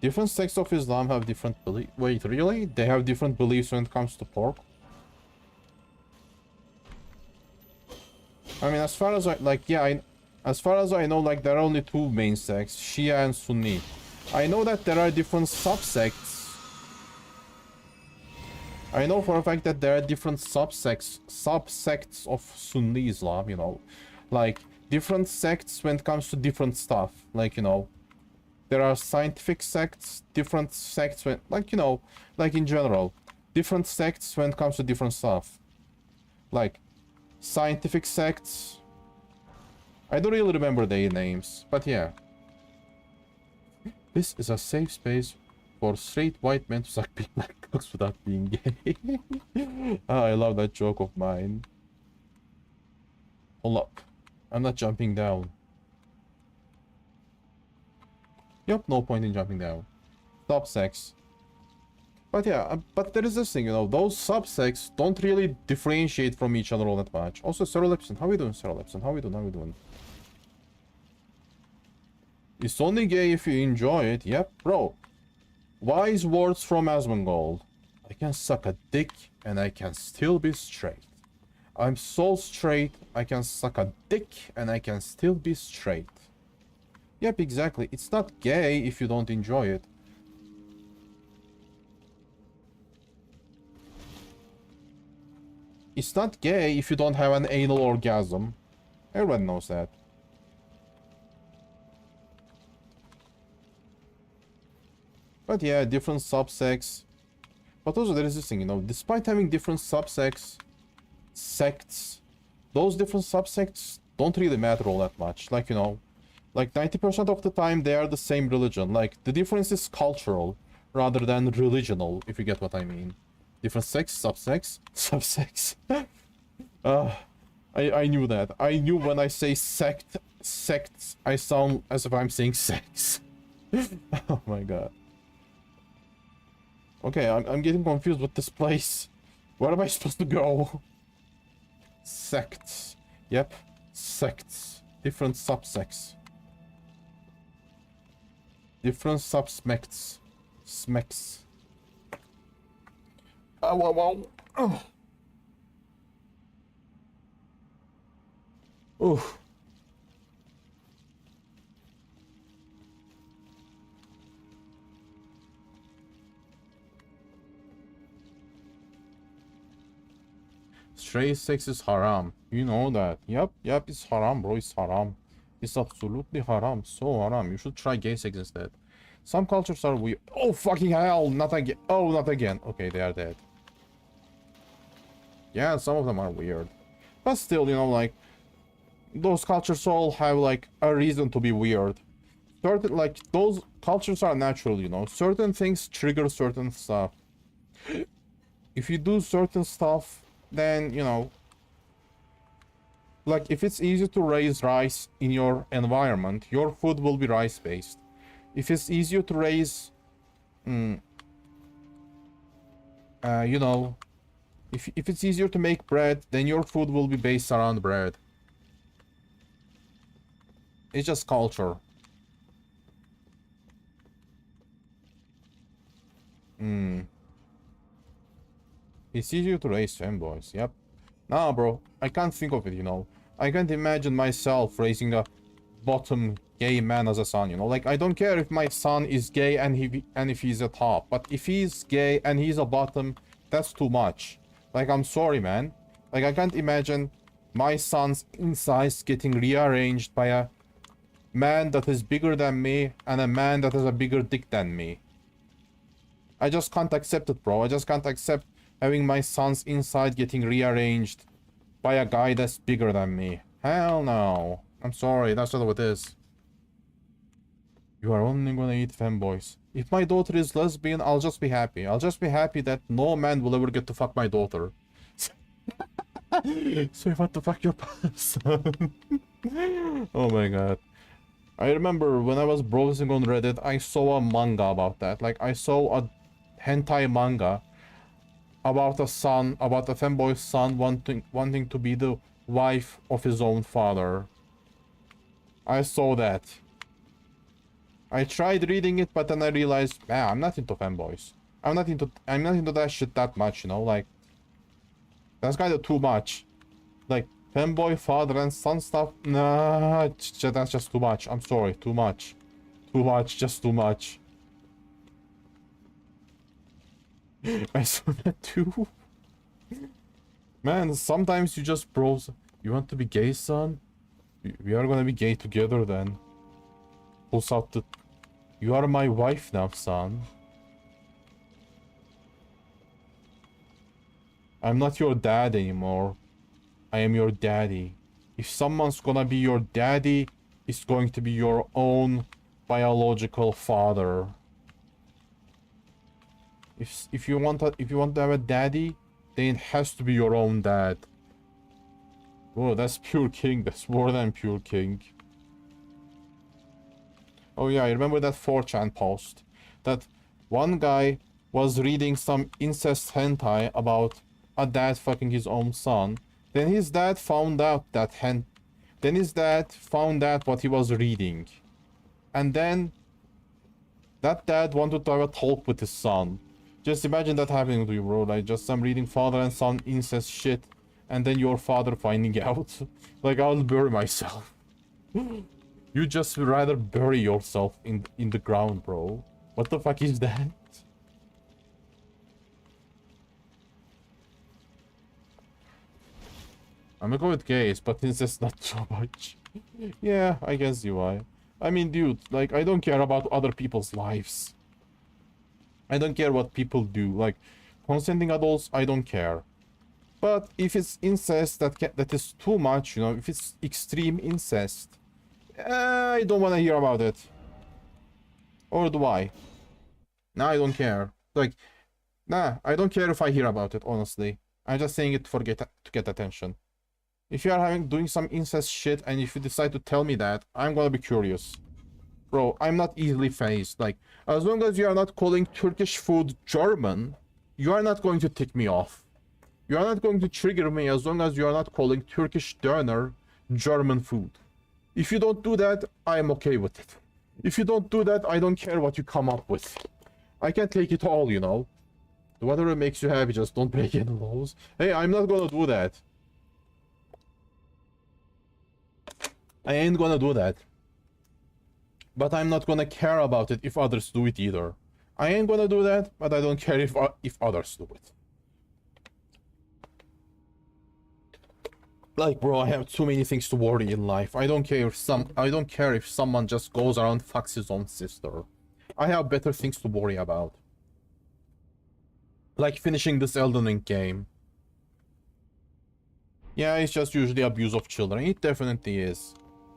Different sects of Islam have different beliefs. Wait, really? They have different beliefs when it comes to pork? I mean, as far as as far as I know, like, there are only two main sects, Shia and Sunni. I know that there are different subsects. I know for a fact that there are different subsects of Sunni Islam, Like, different sects when it comes to different stuff. Like, there are scientific sects, different sects when, like in general, different sects when it comes to different stuff. Like, scientific sects. I don't really remember their names, but yeah. This is a safe space for straight white men to suck big black cocks without being gay. Ah, I love that joke of mine. Hold up. I'm not jumping down. Yep, no point in jumping down. Subsects. But yeah, but there is this thing, those subsects don't really differentiate from each other all that much. Also, Cyril Epson, how we doing, Cyril Epson? How we doing? It's only gay if you enjoy it. Yep, bro. Wise words from Asmongold. I can suck a dick and I can still be straight. I'm so straight, I can suck a dick and I can still be straight. Yep, exactly. It's not gay if you don't enjoy it. It's not gay if you don't have an anal orgasm. Everyone knows that. But yeah, different subsects. But also there is this thing, despite having different sects, those different subsects don't really matter all that much. Like, like 90% of the time they are the same religion. Like, the difference is cultural rather than religional, if you get what I mean. Different sects, subsects. I knew that. I knew when I say sects, I sound as if I'm saying sex. Oh my god. Okay, I'm getting confused with this place. Where am I supposed to go? Sects. Yep, sects. Different subsects. Different subsmects. Smects. Oh, wow, wow. Oh. Oof. Stray sex is haram. You know that. Yep, it's haram, bro. It's haram. It's absolutely haram. So haram. You should try gay sex instead. Some cultures are weird. Oh, fucking hell. Not again. Oh, not again. Okay, they are dead. Yeah, some of them are weird. But still, you know, like, those cultures all have, like, a reason to be weird. Certain, like, those cultures are natural, you know. Certain things trigger certain stuff. If you do certain stuff, then, you know, like, if it's easy to raise rice in your environment, your food will be rice-based. If it's easier to raise, you know, if it's easier to make bread, then your food will be based around bread. It's just culture. It's easier to raise femboys, yep. Nah, bro, I can't think of it, you know. I can't imagine myself raising a bottom gay man as a son, you know. Like, I don't care if my son is gay and if he's a top, but if he's gay and he's a bottom, that's too much. Like, I'm sorry, man. Like, I can't imagine my son's insides getting rearranged by a man that is bigger than me and a man that has a bigger dick than me. I just can't accept it, bro. I just can't accept having my son's inside getting rearranged by a guy that's bigger than me. Hell no. I'm sorry, that's not what it is. You are only gonna eat femboys. If my daughter is lesbian, I'll just be happy. I'll just be happy that no man will ever get to fuck my daughter. So you want to fuck your son? Oh my god. I remember when I was browsing on Reddit, I saw a manga about that. Like, I saw a hentai manga about a son, about a femboy son wanting to be the wife of his own father. I saw that. I tried reading it, but then I realized, man, I'm not into femboys. I'm not into that shit that much, you know, like, that's kind of too much. Like, femboy father and son stuff, nah, that's just too much. I'm sorry, too much. Too much, just too much. I saw that too. Man, sometimes you just bros. You want to be gay, son? We are gonna be gay together then. Pulls out the... You are my wife now, son. I'm not your dad anymore. I am your daddy. If someone's gonna be your daddy, it's going to be your own biological father. If you want to have a daddy, then it has to be your own dad. Whoa, that's pure king. That's more than pure king. Oh yeah, I remember that 4chan post. That one guy was reading some incest hentai about a dad fucking his own son. Then his dad found out that Then his dad found out what he was reading. And then that dad wanted to have a talk with his son. Just imagine that happening to you, bro. Like, just some reading father and son incest shit, and then your father finding out. Like, I'll bury myself. You just rather bury yourself in the ground, bro. What the fuck is that? I'm gonna go with gays, but incest not so much. Yeah, I guess you are. I mean, dude, like, I don't care about other people's lives. I don't care what people do. Like, consenting adults, I don't care. But if it's incest that is too much, you know, if it's extreme incest, I don't want to hear about it. Or do I? Nah, I don't care. Like, nah, I don't care if I hear about it, honestly. I'm just saying it to get attention. If you are doing some incest shit and if you decide to tell me that, I'm gonna be curious. Bro, I'm not easily phased. Like, as long as you are not calling Turkish food German, you are not going to tick me off. You are not going to trigger me as long as you are not calling Turkish döner German food. If you don't do that, I am okay with it. If you don't do that, I don't care what you come up with. I can take it all, you know. Whatever makes you happy, just don't break any laws. Hey, I'm not gonna do that. I ain't gonna do that. But I'm not gonna care about it if others do it either. I ain't gonna do that, but I don't care if others do it. Like, bro, I have too many things to worry in life. I don't care if someone just goes around fucks his own sister. I have better things to worry about. Like finishing this Elden Ring game. Yeah, it's just usually abuse of children. It definitely is.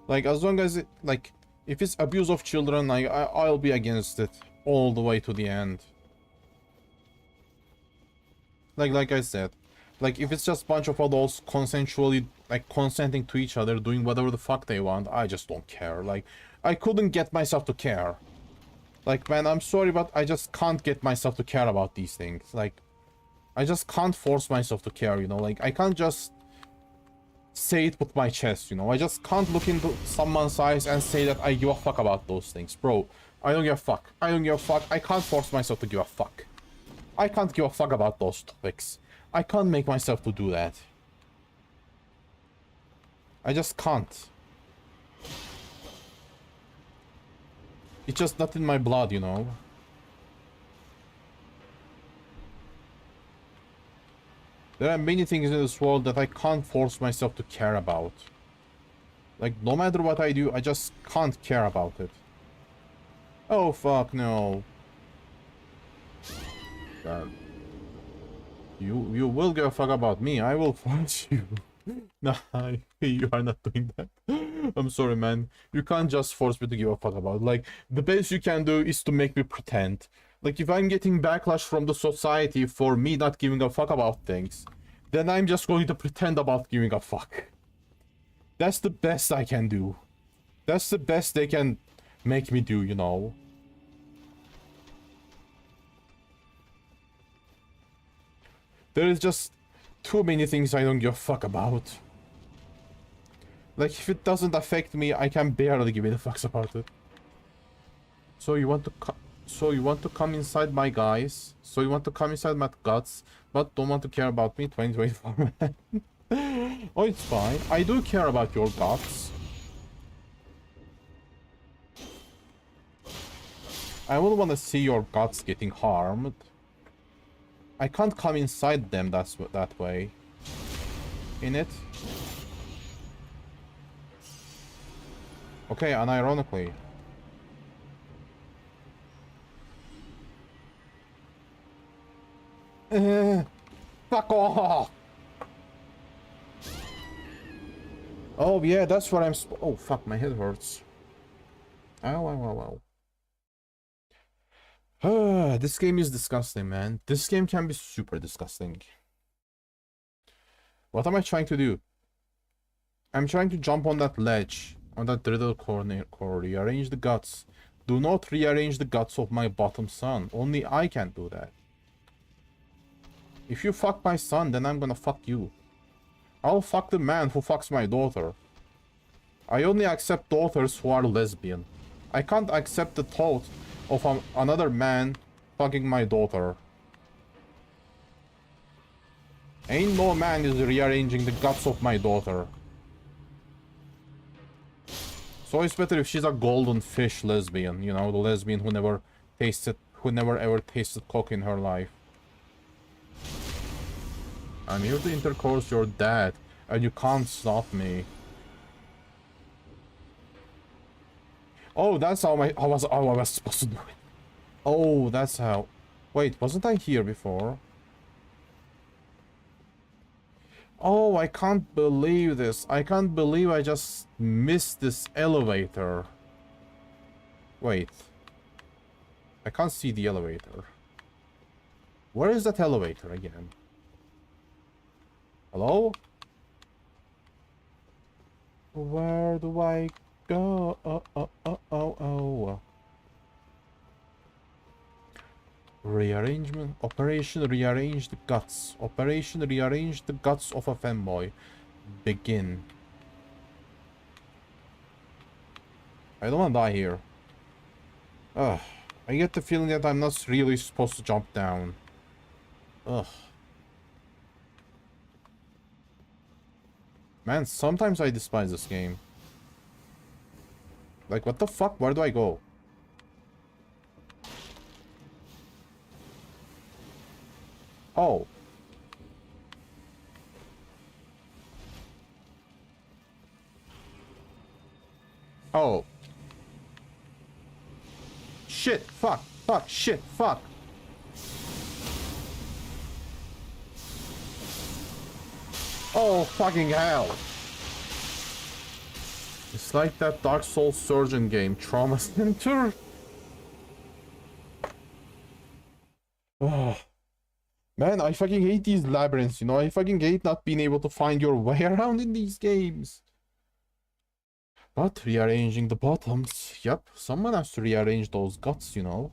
Like, as long as it, like, if it's abuse of children, I'll be against it all the way to the end. Like I said, like, if it's just a bunch of adults consensually, like, consenting to each other, doing whatever the fuck they want, I just don't care. Like, I couldn't get myself to care. Like, man, I'm sorry, but I just can't get myself to care about these things. Like, I just can't force myself to care, you know? Like, I can't just say it with my chest, you know? I just can't look into someone's eyes and say that I give a fuck about those things. Bro, I don't give a fuck. I don't give a fuck. I can't force myself to give a fuck. I can't give a fuck about those topics. I can't make myself to do that. I just can't. It's just not in my blood, you know? There are many things in this world that I can't force myself to care about. Like, no matter what I do, I just can't care about it. Oh, fuck, no. God. You will give a fuck about me. I will force you. Nah, you are not doing that. I'm sorry, man. You can't just force me to give a fuck about it. Like, the best you can do is to make me pretend. Like, if I'm getting backlash from the society for me not giving a fuck about things, then I'm just going to pretend about giving a fuck. That's the best I can do. That's the best they can make me do, you know? There is just too many things I don't give a fuck about. Like, if it doesn't affect me, I can barely give any fucks about it. So you want to come inside my guys? So you want to come inside my guts, but don't want to care about me? 2024, man. Oh, it's fine. I do care about your guts. I wouldn't want to see your guts getting harmed. I can't come inside them that way. In it. Okay, unironically. Fuck off! Oh yeah, that's what I'm oh fuck, my head hurts. Ow, ow, ow, ow. This game is disgusting, man. This game can be super disgusting. What am I trying to do? I'm trying to jump on that ledge, on that little corner, rearrange the guts. Do not rearrange the guts of my bottom son. Only I can do that. If you fuck my son, then I'm gonna fuck you. I'll fuck the man who fucks my daughter. I only accept daughters who are lesbian. I can't accept the thought of another man fucking my daughter. Ain't no man is rearranging the guts of my daughter. So it's better if she's a golden fish lesbian, you know, the lesbian who never ever tasted cock in her life. I'm here to intercourse your dad, and you can't stop me. Oh, that's how I was supposed to do it. Oh, that's how. Wait, wasn't I here before? Oh, I can't believe this. I can't believe I just missed this elevator. Wait. I can't see the elevator. Where is that elevator again? Hello? Where do I go? Oh. Rearrangement. Operation Rearrange the Guts. Operation Rearrange the Guts of a Fanboy. Begin. I don't wanna die here. Ugh. I get the feeling that I'm not really supposed to jump down. Ugh. Man, sometimes I despise this game. Like, what the fuck? Where do I go? Oh. Oh. Shit, fuck, shit, fuck. Oh, fucking hell. It's like that Dark Souls Surgeon game, Trauma Center. Oh. Man, I fucking hate these labyrinths, you know? I fucking hate not being able to find your way around in these games. But rearranging the bottoms. Yep, someone has to rearrange those guts, you know?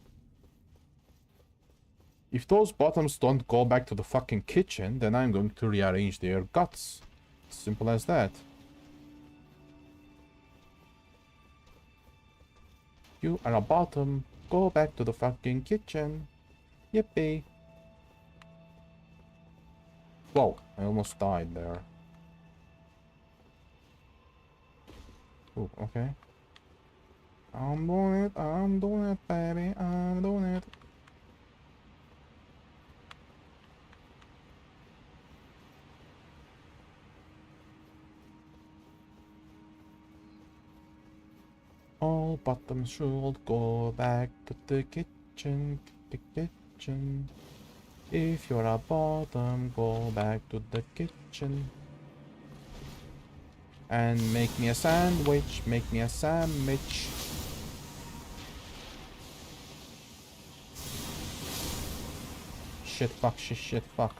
If those bottoms don't go back to the fucking kitchen, then I'm going to rearrange their guts. Simple as that. You are a bottom. Go back to the fucking kitchen. Yippee. Whoa, I almost died there. Ooh, okay. I'm doing it, baby, I'm doing it. All bottoms should go back to the kitchen, kitchen. If you're a bottom, go back to the kitchen. And make me a sandwich, make me a sandwich. Shit, fuck, shit, fuck.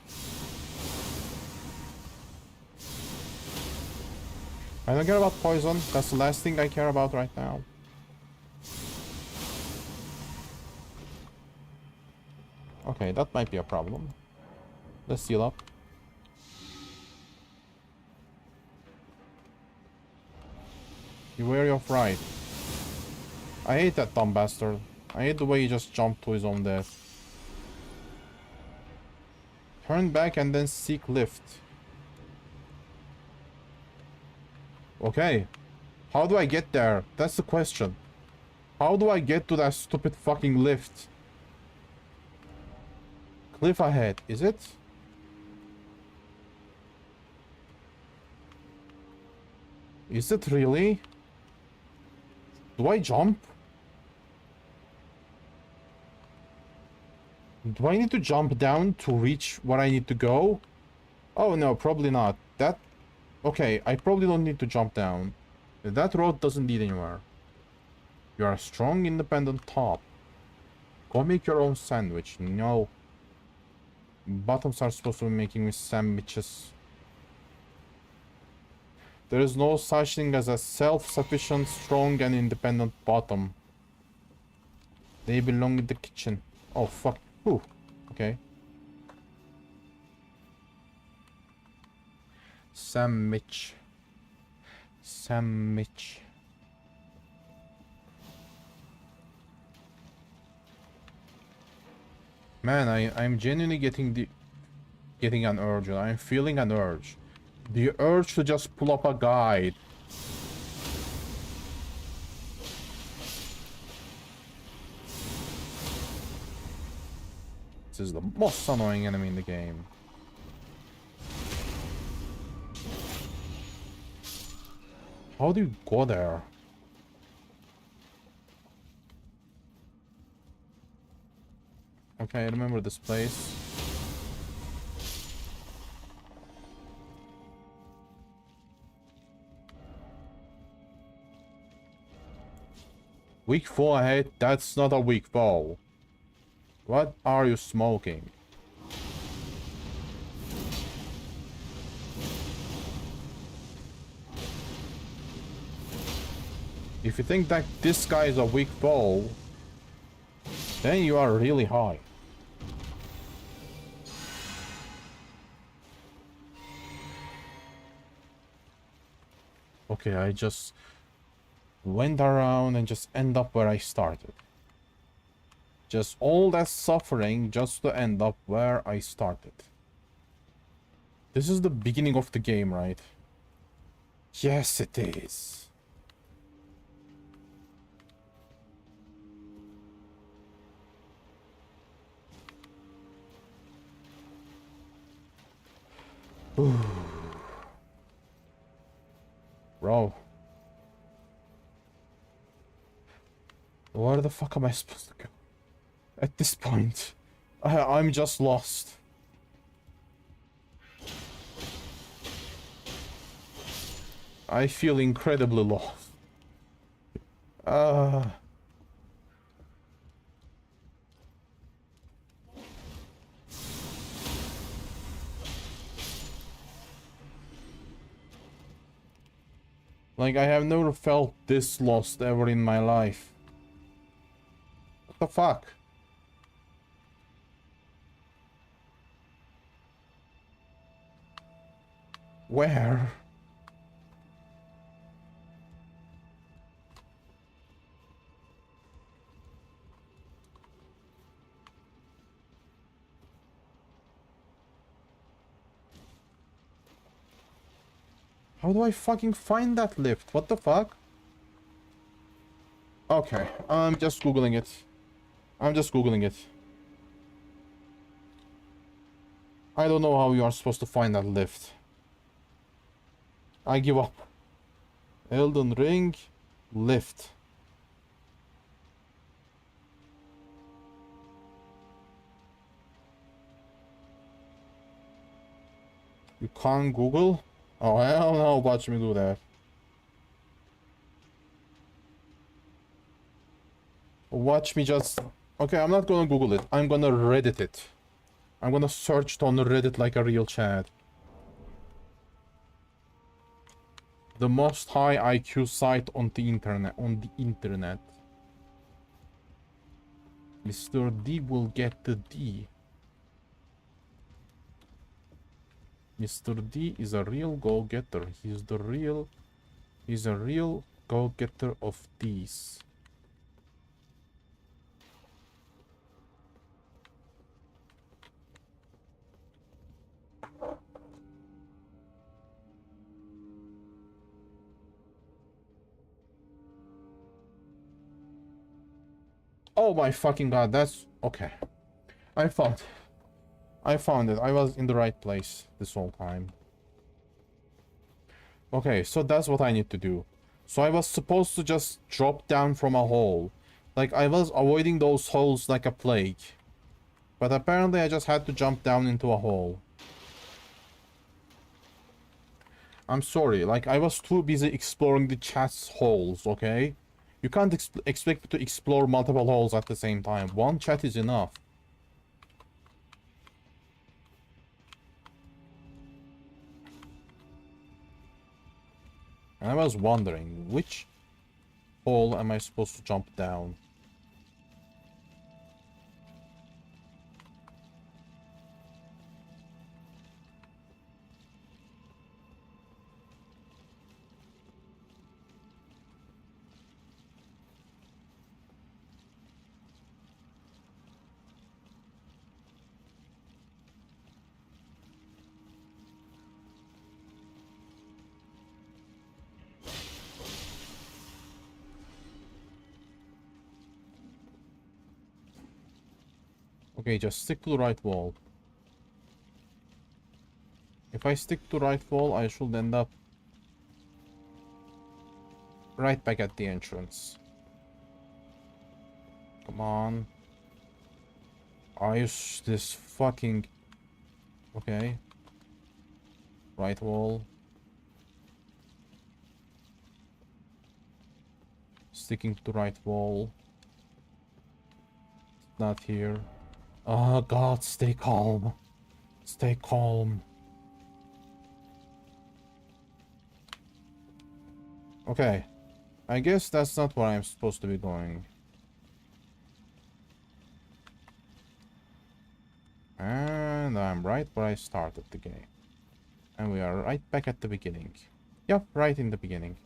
I don't care about poison, that's the last thing I care about right now. Okay, that might be a problem. Let's heal up. Beware of right. I hate that dumb bastard. I hate the way he just jumped to his own death. Turn back and then seek lift. Okay. How do I get there? That's the question. How do I get to that stupid fucking lift? Cliff ahead, is it? Is it really? Do I jump? Do I need to jump down to reach where I need to go? Oh no, probably not. That... Okay, I probably don't need to jump down. That road doesn't lead anywhere. You are a strong, independent top. Go make your own sandwich. No. Bottoms are supposed to be making me sandwiches. There is no such thing as a self-sufficient, strong, and independent bottom. They belong in the kitchen. Oh, fuck. Ooh. Okay. Sandwich. Sandwich. Man, I'm genuinely getting an urge. I'm feeling an urge. The urge to just pull up a guide. This is the most annoying enemy in the game. How do you go there? Okay, I remember this place. Weak foe ahead? That's not a weak foe. What are you smoking? If you think that this guy is a weak foe, then you are really high. Okay, I just went around and just end up where I started. Just all that suffering just to end up where I started. This is the beginning of the game, right? Yes, it is. Bro. Where the fuck am I supposed to go? At this point, I'm just lost. I feel incredibly lost. Like, I have never felt this lost ever in my life. What the fuck? Where? How do I fucking find that lift? What the fuck? Okay, I'm just googling it. I'm just googling it. I don't know how you are supposed to find that lift. I give up. Elden Ring lift. You can't Google? Oh, hell no, watch me do that. Watch me just... Okay, I'm not gonna Google it. I'm gonna Reddit it. I'm gonna search it on Reddit like a real Chad. The most high IQ site on the internet. Mr. D will get the D. Mr. D is a real go-getter. He's a real go-getter of these. Oh my fucking god, that's... Okay. I found it. I was in the right place this whole time. Okay, so that's what I need to do. So I was supposed to just drop down from a hole. Like, I was avoiding those holes like a plague. But apparently I just had to jump down into a hole. I'm sorry, like, I was too busy exploring the chat's holes, okay? You can't expect to explore multiple holes at the same time. One chat is enough. And I was wondering, which hole am I supposed to jump down? Okay, just stick to the right wall. If I stick to the right wall, I should end up right back at the entrance. Come on. I use this fucking... Okay. Right wall. Sticking to the right wall. Not here. Oh god, stay calm. Stay calm. Okay. I guess that's not where I'm supposed to be going. And I'm right where I started the game. And we are right back at the beginning. Yep, right in the beginning.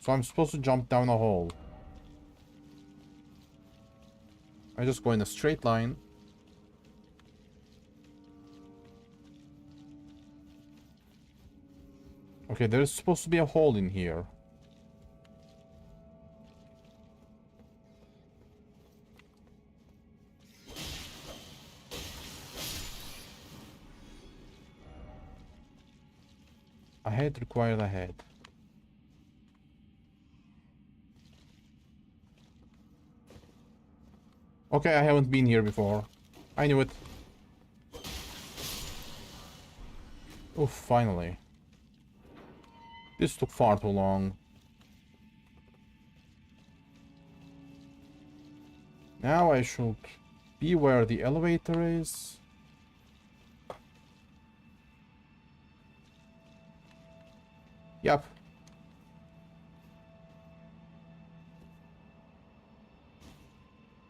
So I'm supposed to jump down a hole. I just go in a straight line. Okay, there's supposed to be a hole in here. A head required a head. Okay, I haven't been here before. I knew it. Oh, finally. This took far too long. Now I should be where the elevator is. Yep.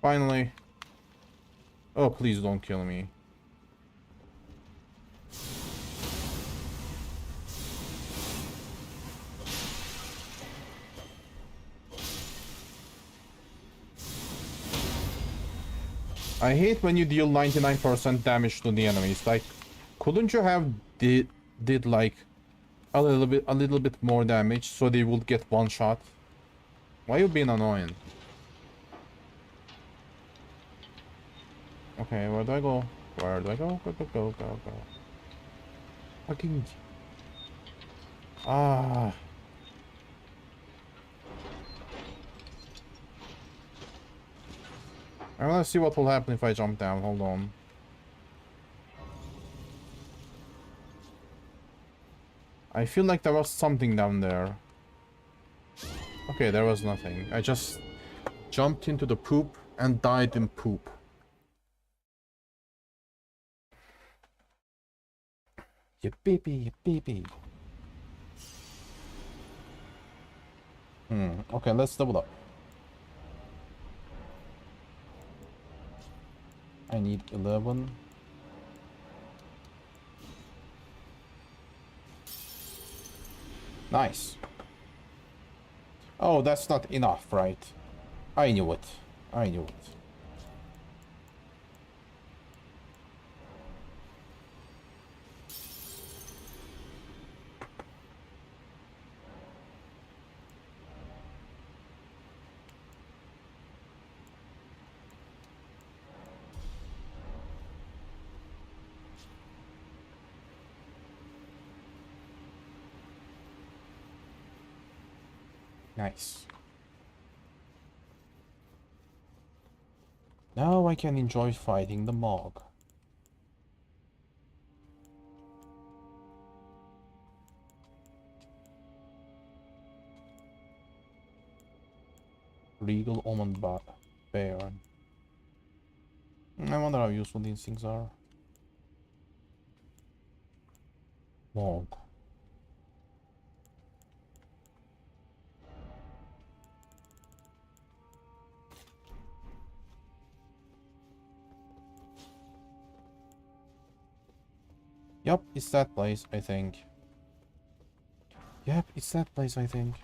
Finally. Oh, please don't kill me. I hate when you deal 99% damage to the enemies. Like, couldn't you have did like a little bit more damage so they would get one shot? Why you being annoying? Okay, where do I go? Where do I go? Go. Fucking... Ah... I wanna see what will happen if I jump down. Hold on. I feel like there was something down there. Okay, there was nothing. I just jumped into the poop and died in poop. Yippee. Okay, let's double up. I need 11. Nice. Oh, that's not enough, right? I knew it. Nice. Now I can enjoy fighting the Mog. Regal Almond Bear. I wonder how useful these things are. Mog. Yep, it's that place, I think. Yep, it's that place, I think.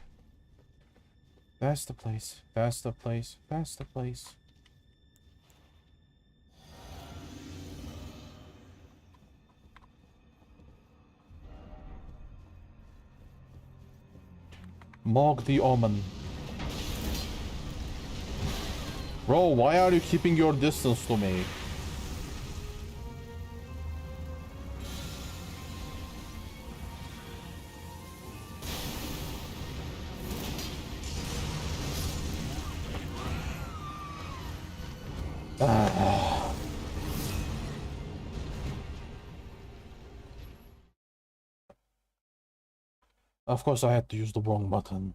That's the place. That's the place. That's the place. Mog the Omen. Bro, why are you keeping your distance to me? Of course I had to use the wrong button.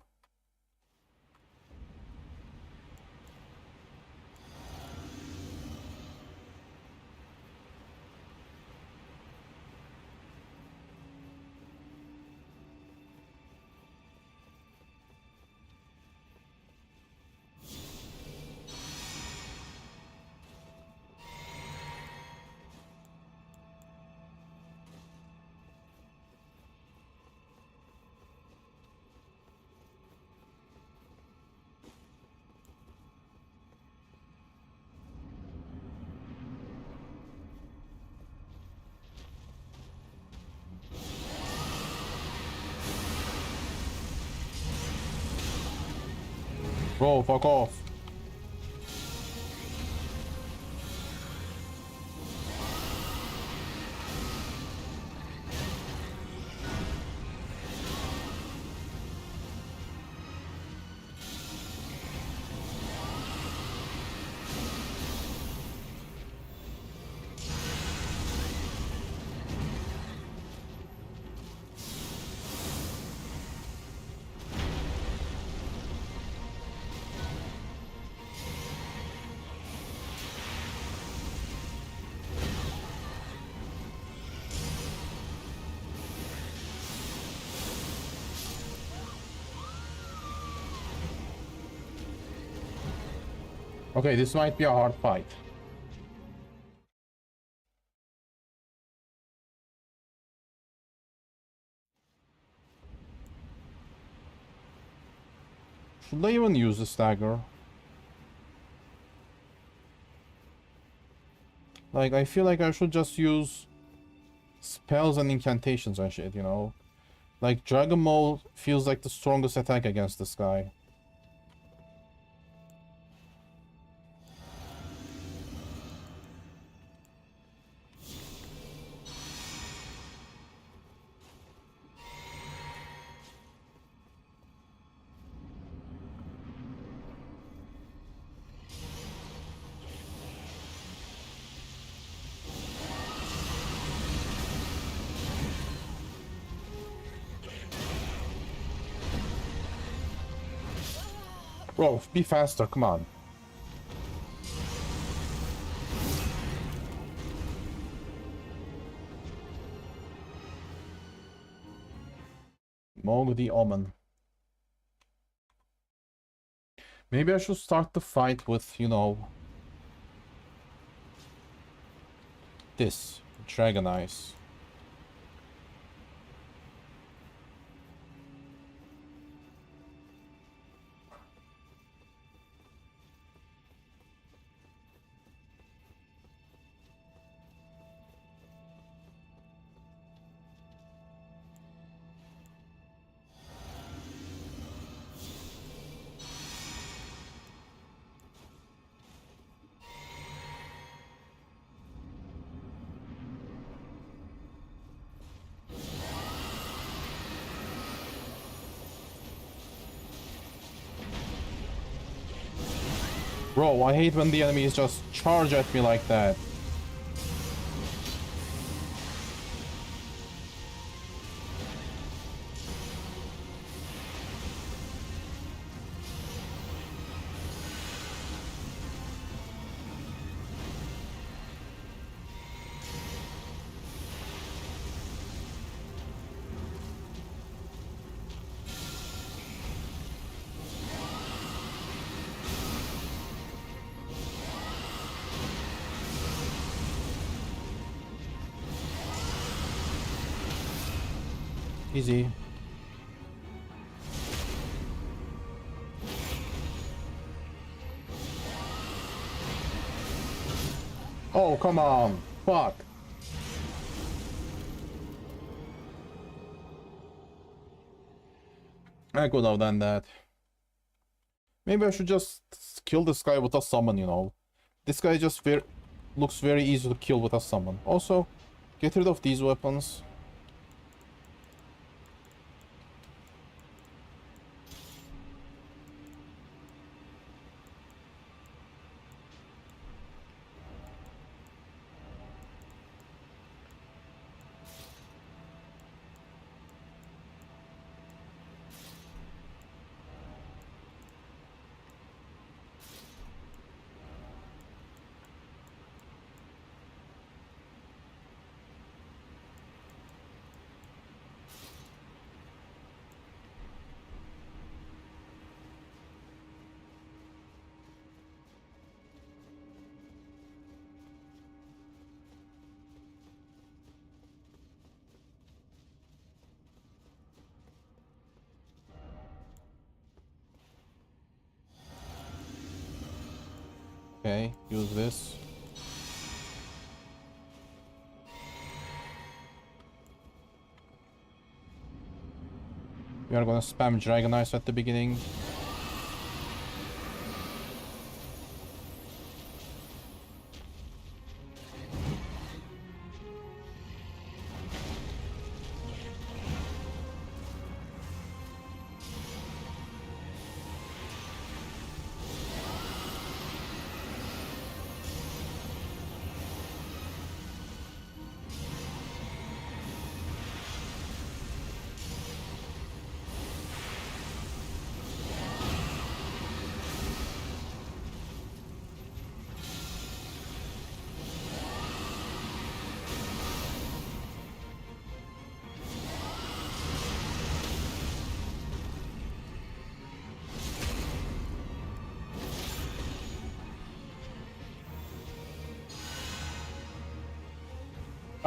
Bro, fuck off. Okay, this might be a hard fight. Should I even use the stagger? Like, I feel like I should just use spells and incantations and shit, you know? Like, Dragon Maul feels like the strongest attack against this guy. Bro, be faster, come on. Mog the Omen. Maybe I should start the fight with, you know, this. Dragon Eyes. Bro, I hate when the enemies just charge at me like that. Easy. Oh, come on. Fuck. I could have done that. Maybe I should just kill this guy with a summon, you know. This guy just looks very easy to kill with a summon. Also, get rid of these weapons. Okay, use this. We are gonna spam Dragon Eyes at the beginning.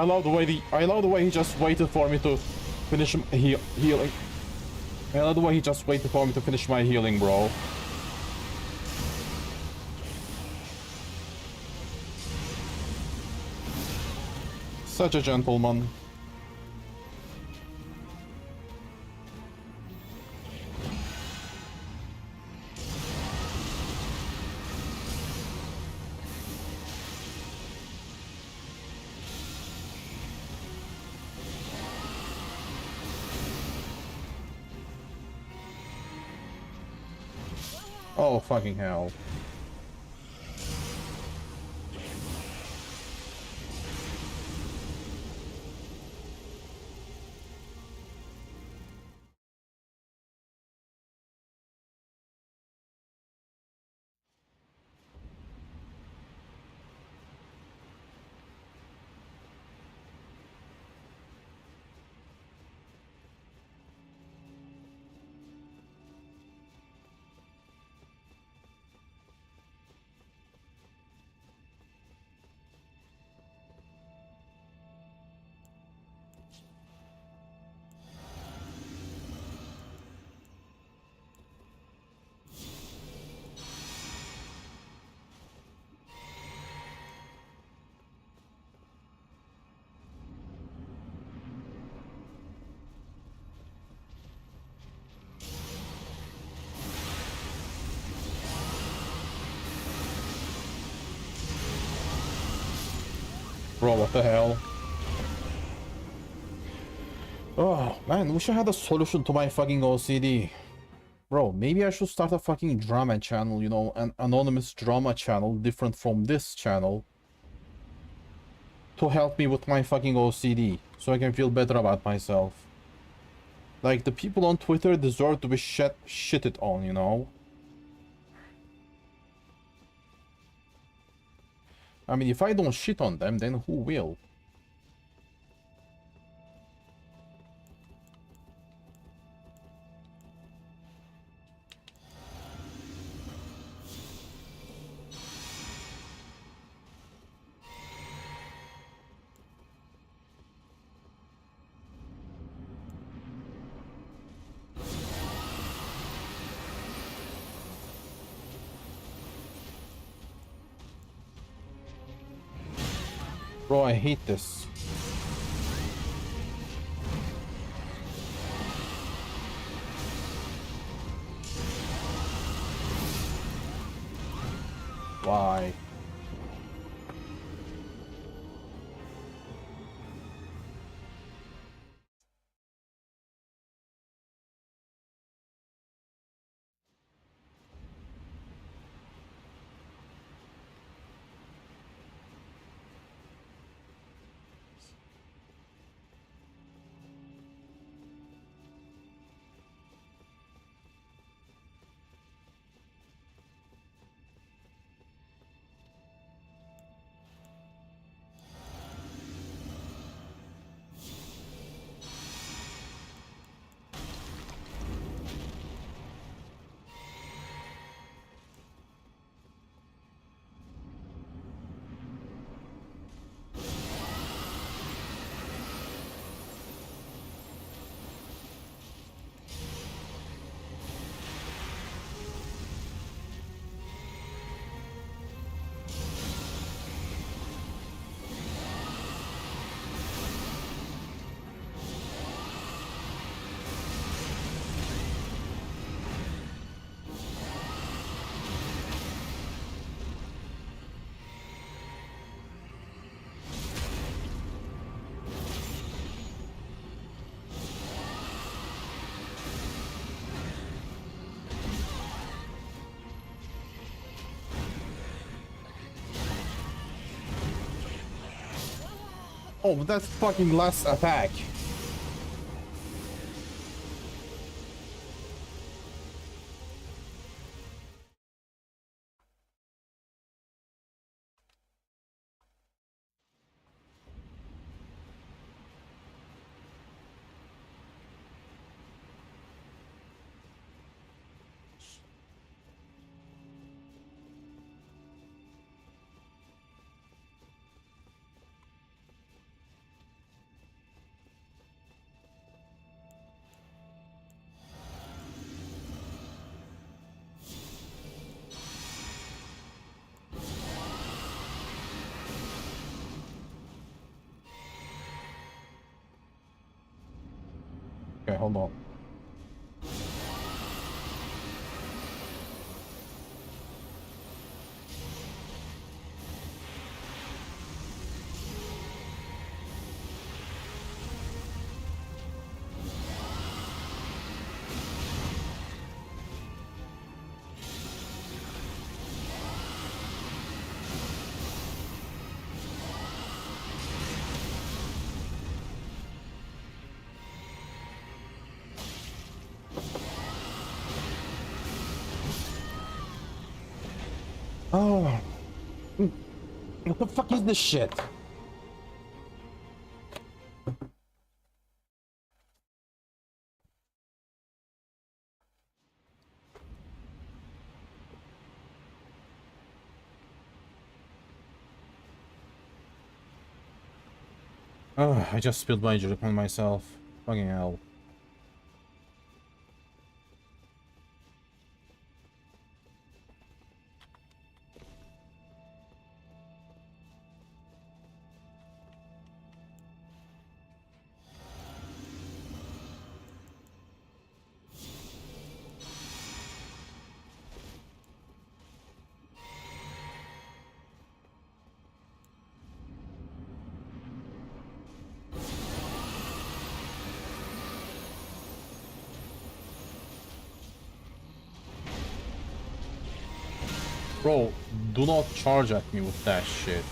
I love the way he just waited for me to finish healing. I love the way he just waited for me to finish my healing, bro. Such a gentleman. Oh, fucking hell. Bro, what the hell? Oh, man, wish I had a solution to my fucking OCD. Bro, maybe I should start a fucking drama channel, you know, an anonymous drama channel different from this channel. To help me with my fucking OCD, so I can feel better about myself. Like, the people on Twitter deserve to be shitted on, you know? I mean, if I don't shit on them, then who will? Bro, I hate this. Why? Oh, but that's fucking last attack. Okay, hold on. Oh, what the fuck is this shit? Oh, I just spilled my drink on myself. Fucking hell. Bro, do not charge at me with that shit.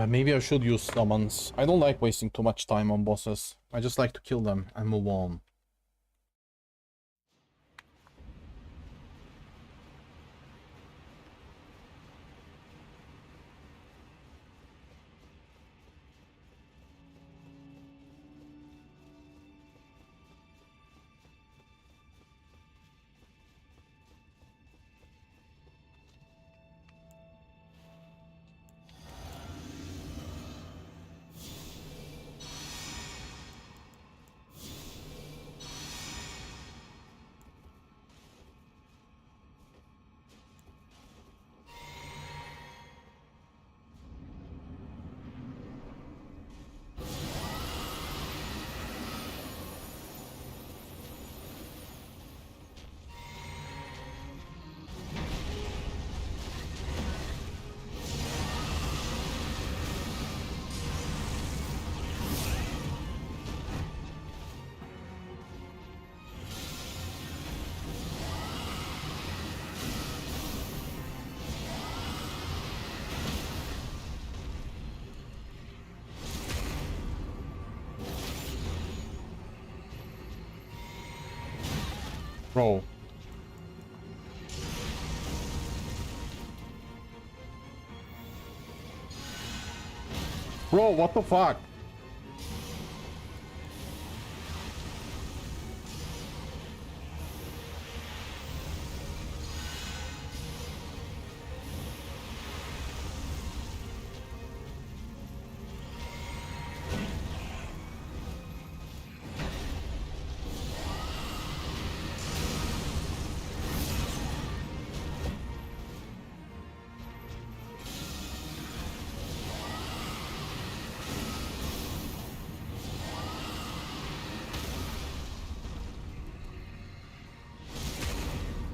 Maybe I should use summons. I don't like wasting too much time on bosses. I just like to kill them and move on. Bro. Bro, what the fuck?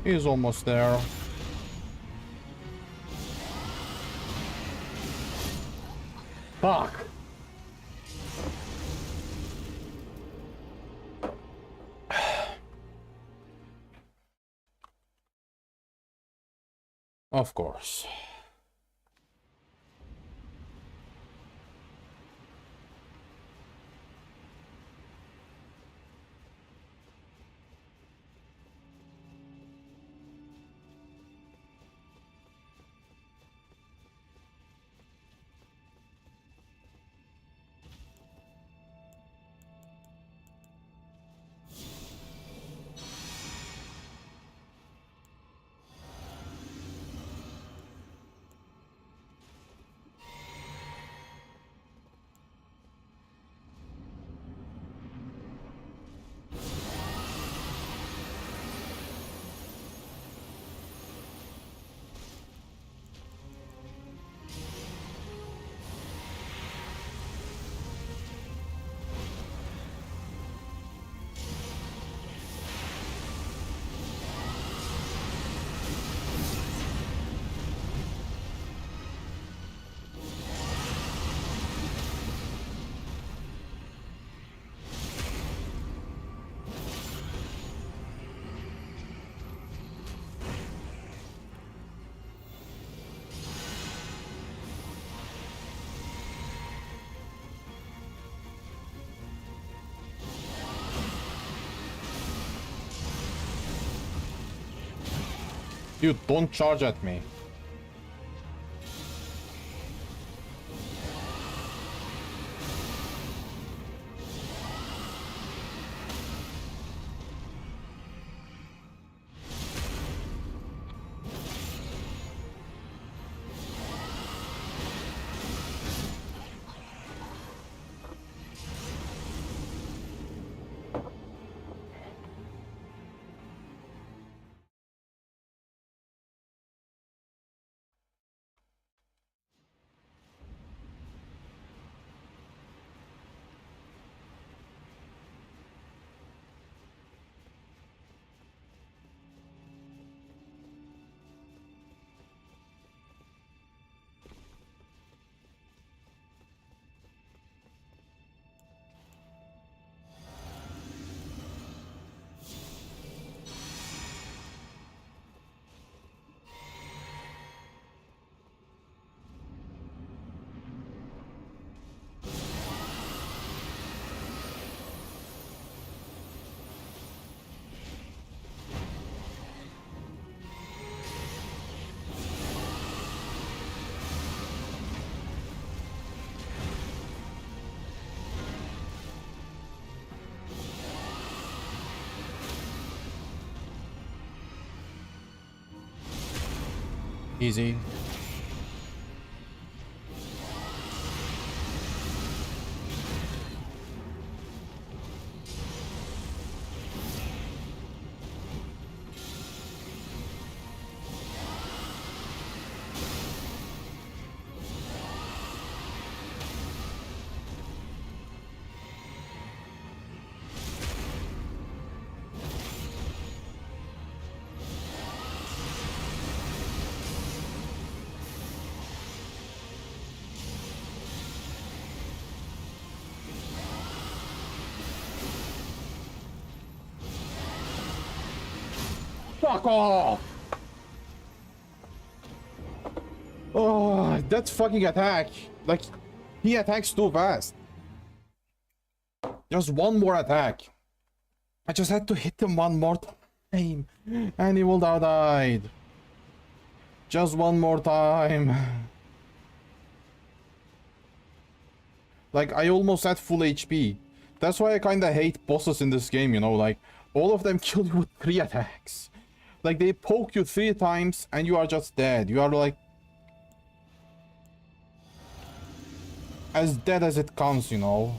He's almost there. Fuck. Of course. Dude, don't charge at me. Easy. Fuck off! Oh, that fucking attack. Like, he attacks too fast. Just one more attack. I just had to hit him one more time. And he would have died. Just one more time. Like, I almost had full HP. That's why I kinda hate bosses in this game, you know, like, all of them kill you with 3 attacks. Like, they poke you 3 times and you are just dead. You are like... as dead as it comes, you know.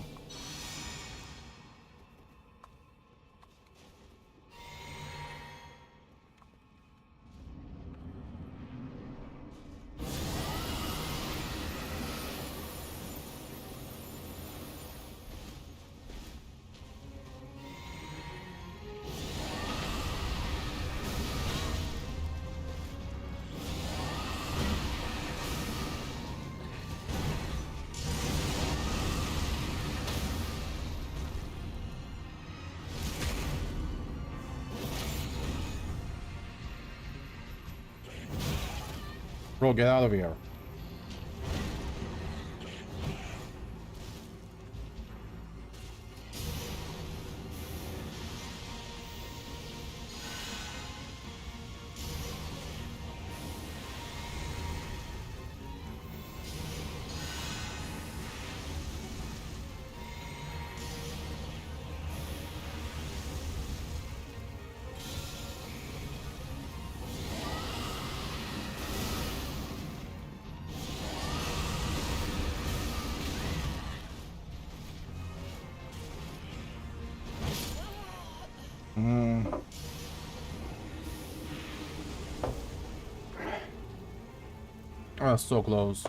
Bro, get out of here. Oh, so close.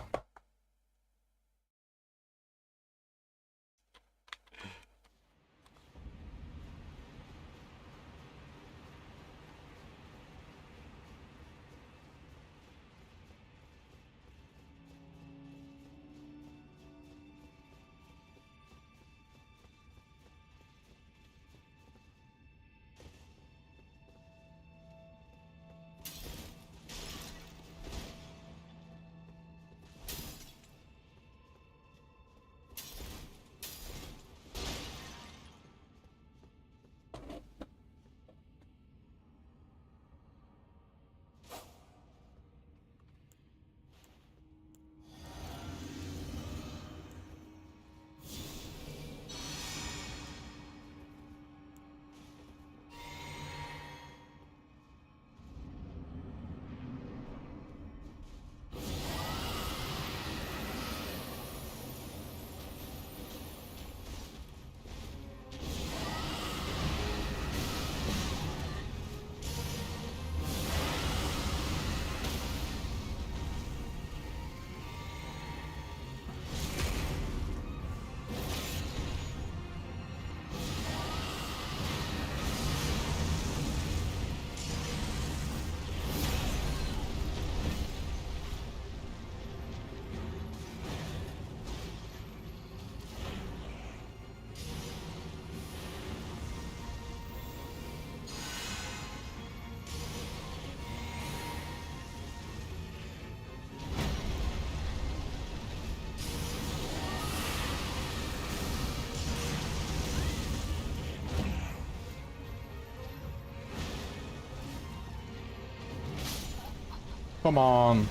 Come on.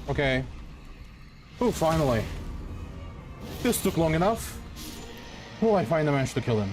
Okay. Oh, finally. This took long enough. Oh, I finally managed to kill him.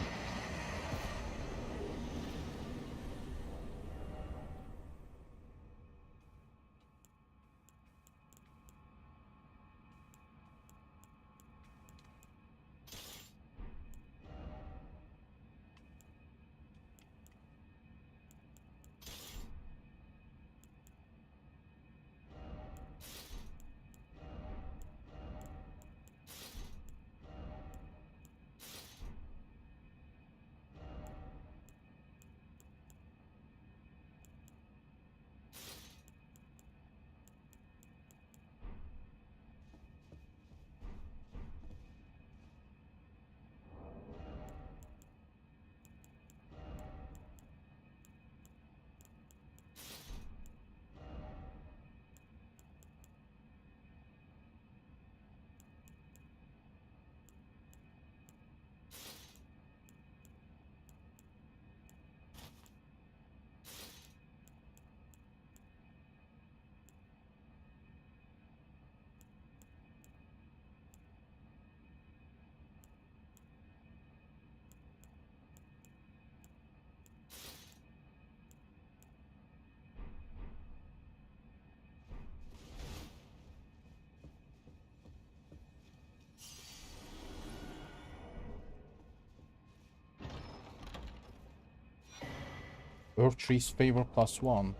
Earth Tree's favor +1.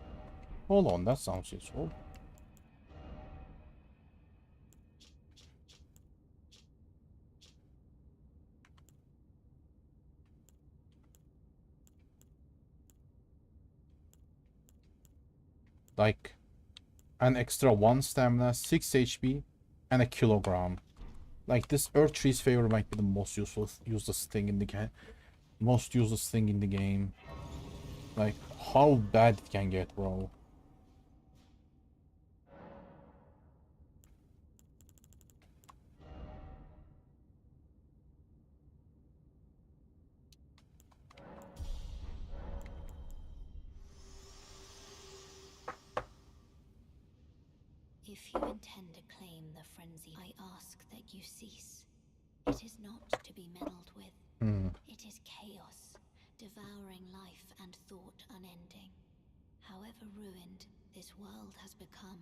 Hold on, that sounds useful. Like, an extra 1 stamina, 6 HP, and a kilogram. Like, this Earth Tree's favor might be the most useless thing in the game. Most useless thing in the game. Like, how bad it can get, bro. If you intend to claim the frenzy, I ask that you cease. It is not to be meddled with. It is chaos, devouring life and thought unending. However ruined this world has become,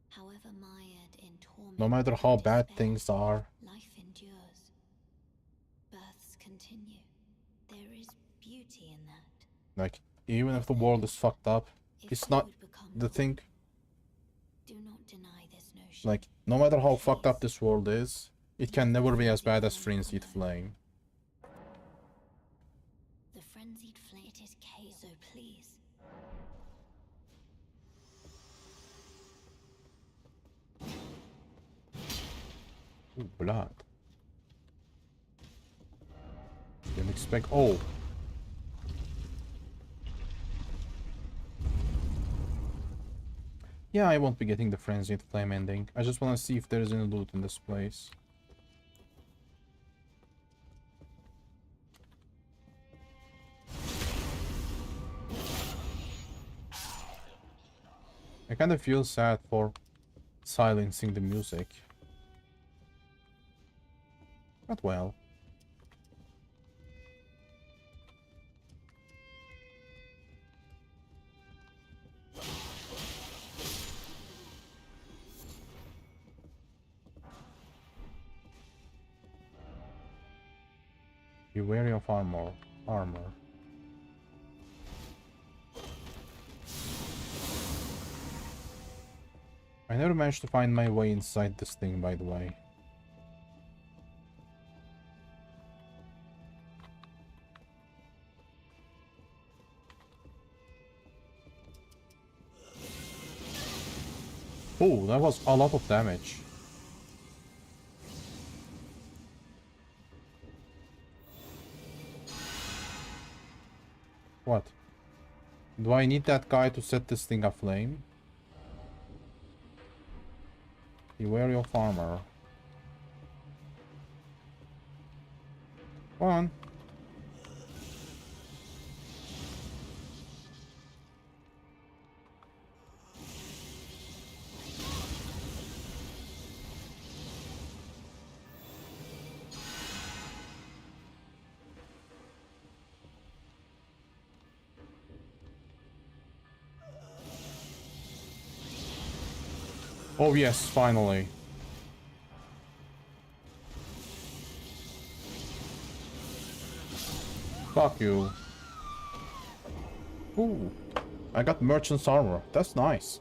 however mired in torment, No matter how and bad despair, things are. life endures. Births continue. There is beauty in that. Like, even if the world is fucked up, If it's you not would become the thing. do not deny this notion. Like, no matter how fucked up this world is, it can never be as bad as Frenzied Flame. The frenzied chaos, so please. Ooh, blood. Didn't expect. Oh. Yeah, I won't be getting the Frenzied Flame ending. I just want to see if there is any loot in this place. I kind of feel sad for silencing the music. But well. Be wary of armor. I never managed to find my way inside this thing, by the way. Oh, that was a lot of damage. What? Do I need that guy to set this thing aflame? Be wary of armor. Come on. Oh yes, finally. Fuck you. Ooh. I got merchant's armor. That's nice.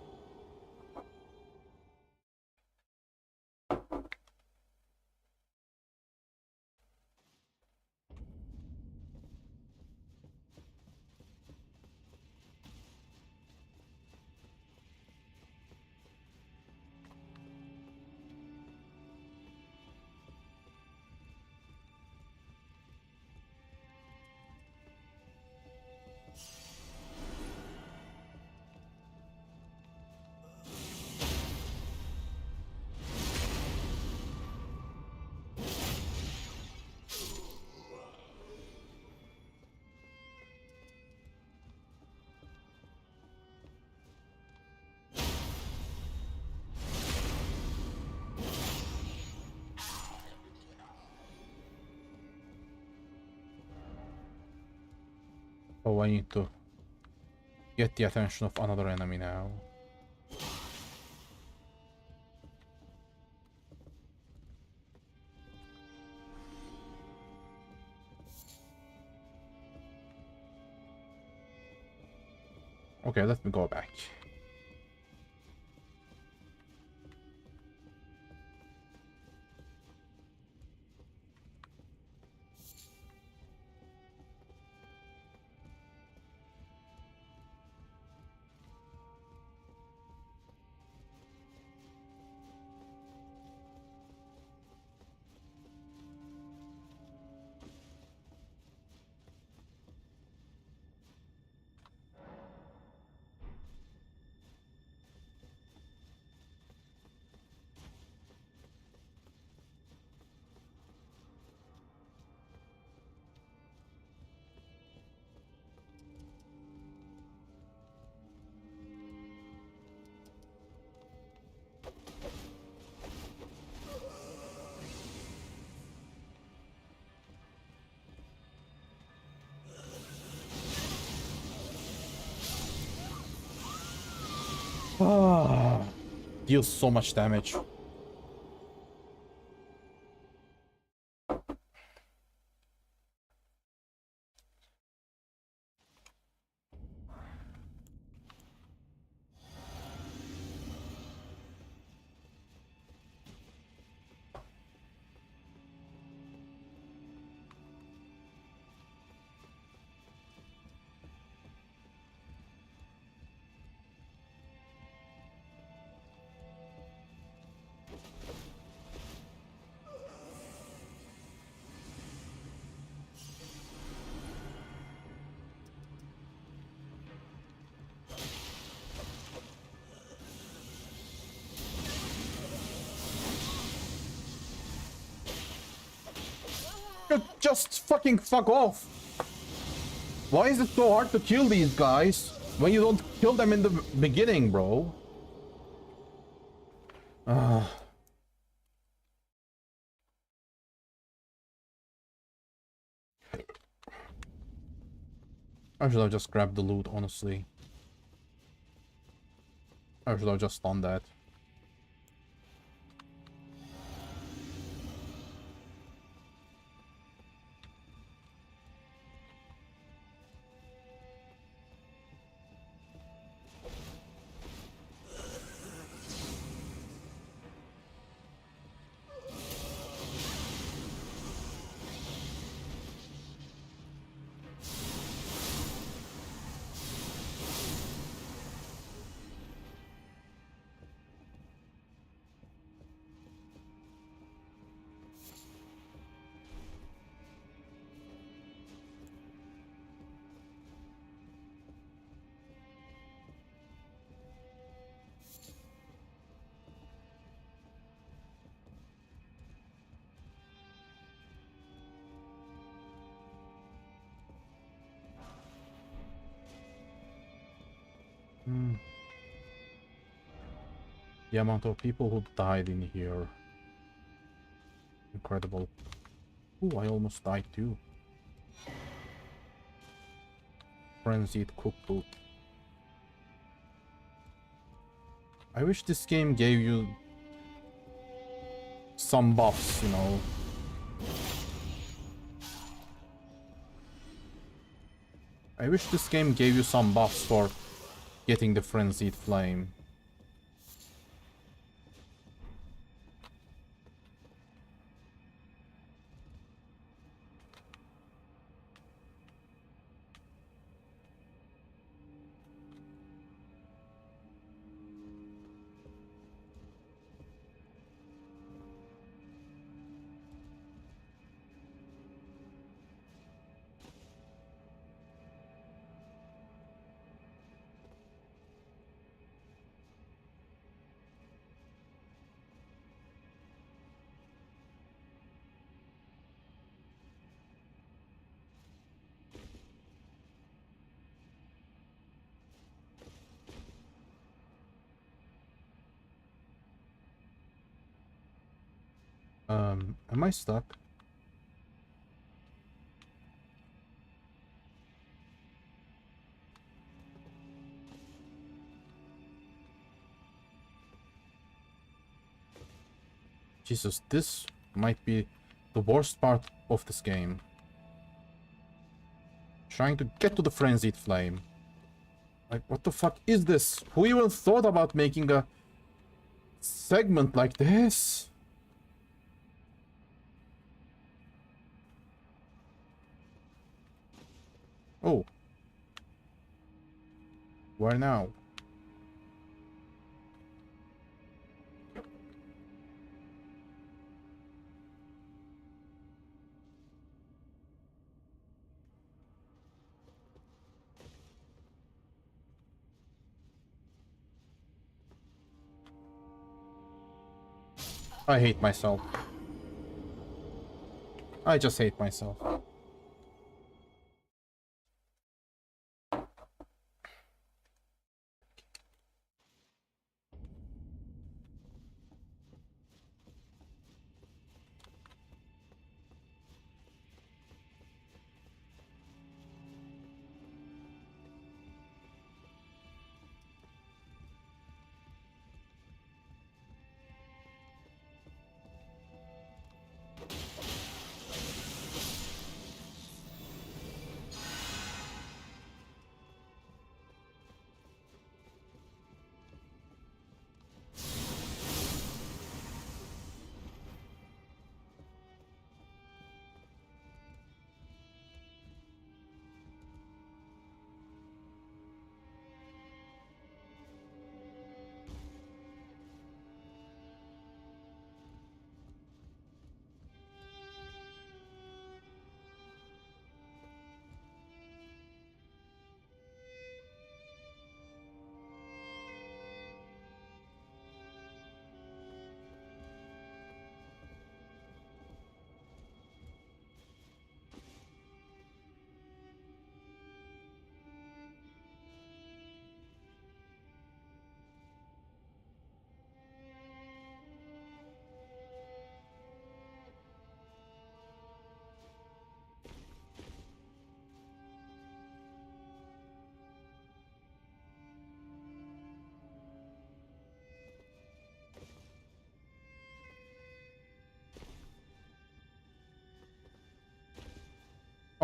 Oh, I need to get the attention of another enemy now. Okay, let me go back. Ah, deals so much damage. just fucking fuck off. Why is it so hard to kill these guys when you don't kill them in the beginning, bro? I should have just grabbed the loot, honestly. I should have just done that. The amount of people who died in here. Incredible. Ooh, I almost died too. Frenzied cookbook. I wish this game gave you some buffs, you know. I wish this game gave you some buffs for getting the Frenzied Flame. Am I stuck? Jesus, this might be the worst part of this game. Trying to get to the Frenzied Flame. Like, what the fuck is this? Who even thought about making a segment like this? Oh. Where now? I hate myself. I just hate myself.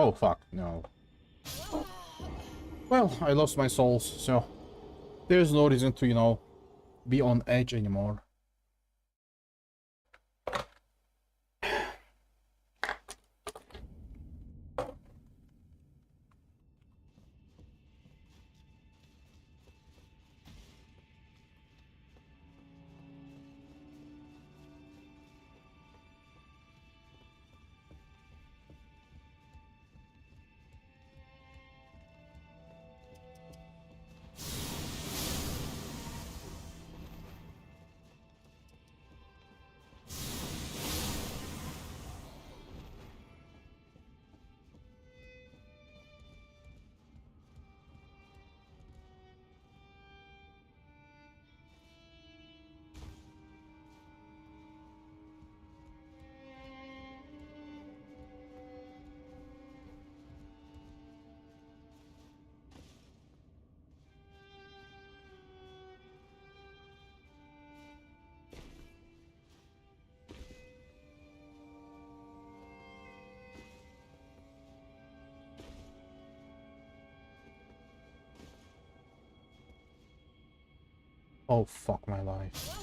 Oh fuck, no. Well, I lost my souls, so there's no reason to, you know, be on edge anymore. Oh fuck my life.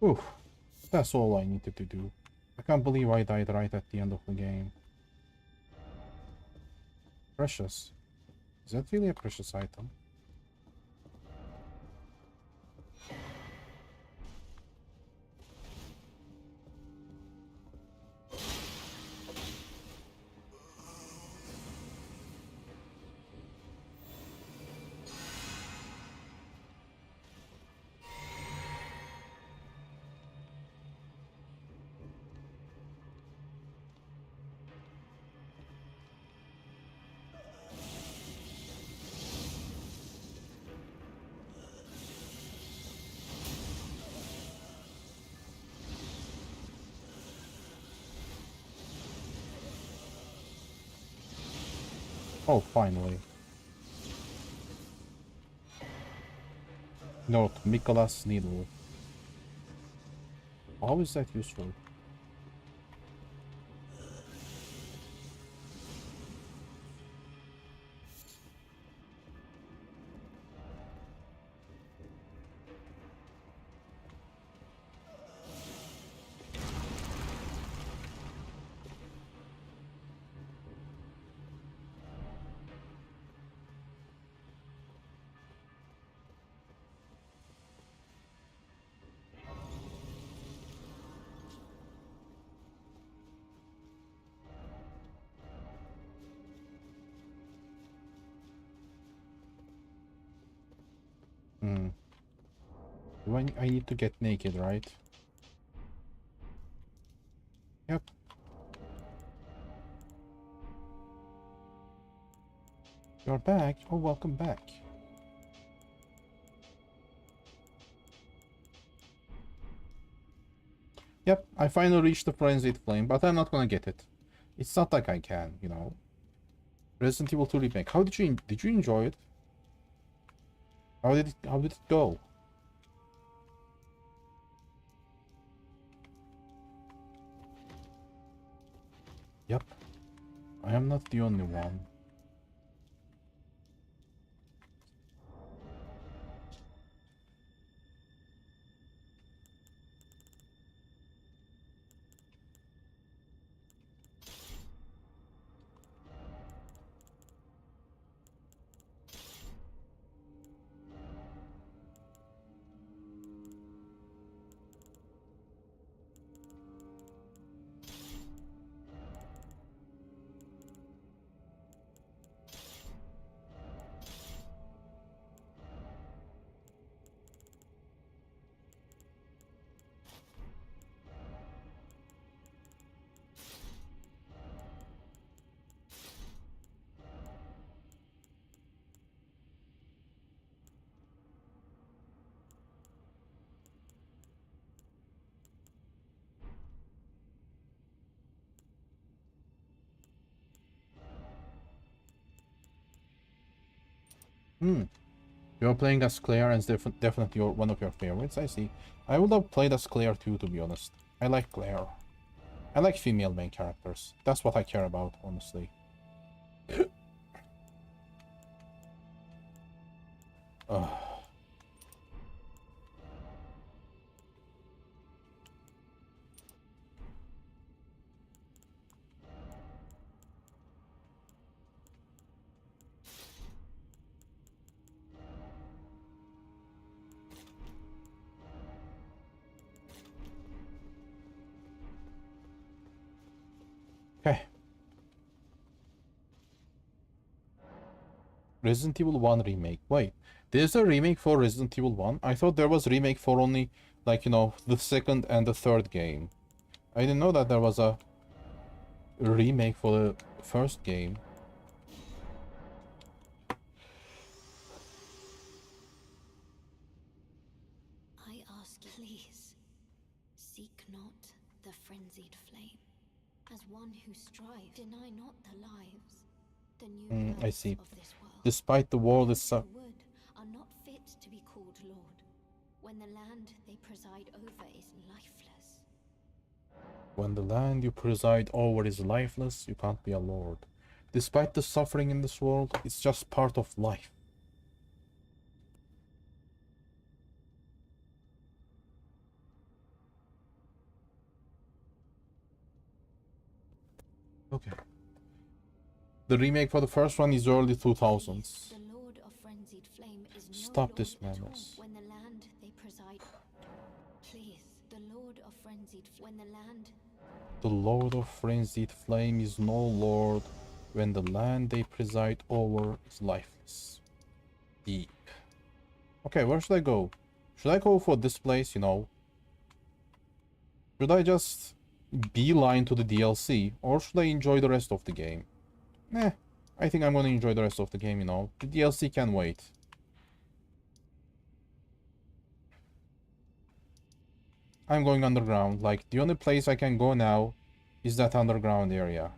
Oof. That's all I needed to do. I can't believe I died right at the end of the game. Precious. Is that really a precious item? Oh, finally. Note, Mikola's needle. How is that useful? Hmm. I need to get naked, right? Yep. You're back? Oh, welcome back. Yep, I finally reached the Frenzied Flame, but I'm not gonna get it. It's not like I can, you know. Resident Evil 2 Remake. How did you enjoy it? How did it go? Yep. I am not the only one. Hmm. You're playing as Claire and it's definitely one of your favorites, I see. I would have played as Claire too, to be honest. I like Claire. I like female main characters. That's what I care about, honestly. Ugh. Okay. Resident Evil 1 remake. Wait, there's a remake for Resident Evil 1? I thought there was a remake for only, like, you know, the second and the third game. I didn't know that there was a remake for the first game. I ask, please, seek not the frenzied flame. As one who strives, deny not the lives, the new I births see. of this world. Despite the world is Those who would are not fit to be called lord, when the land they preside over is lifeless. when the land you preside over is lifeless, you can't be a lord. Despite the suffering in this world, it's just part of life. Okay. The remake for the first one is early 2000s. The Lord of Frenzied Flame is Stop no this lord at all madness. when the land they preside. Please, the Lord of Frenzied when the land. The Lord of Frenzied Flame is no lord when the land they preside over is lifeless. Deep. Okay, where should I go? Should I go for this place, you know? Should I just beeline to the DLC? Or should I enjoy the rest of the game? I think I'm gonna enjoy the rest of the game, you know. The DLC can wait. I'm going underground. Like, the only place I can go now is that underground area.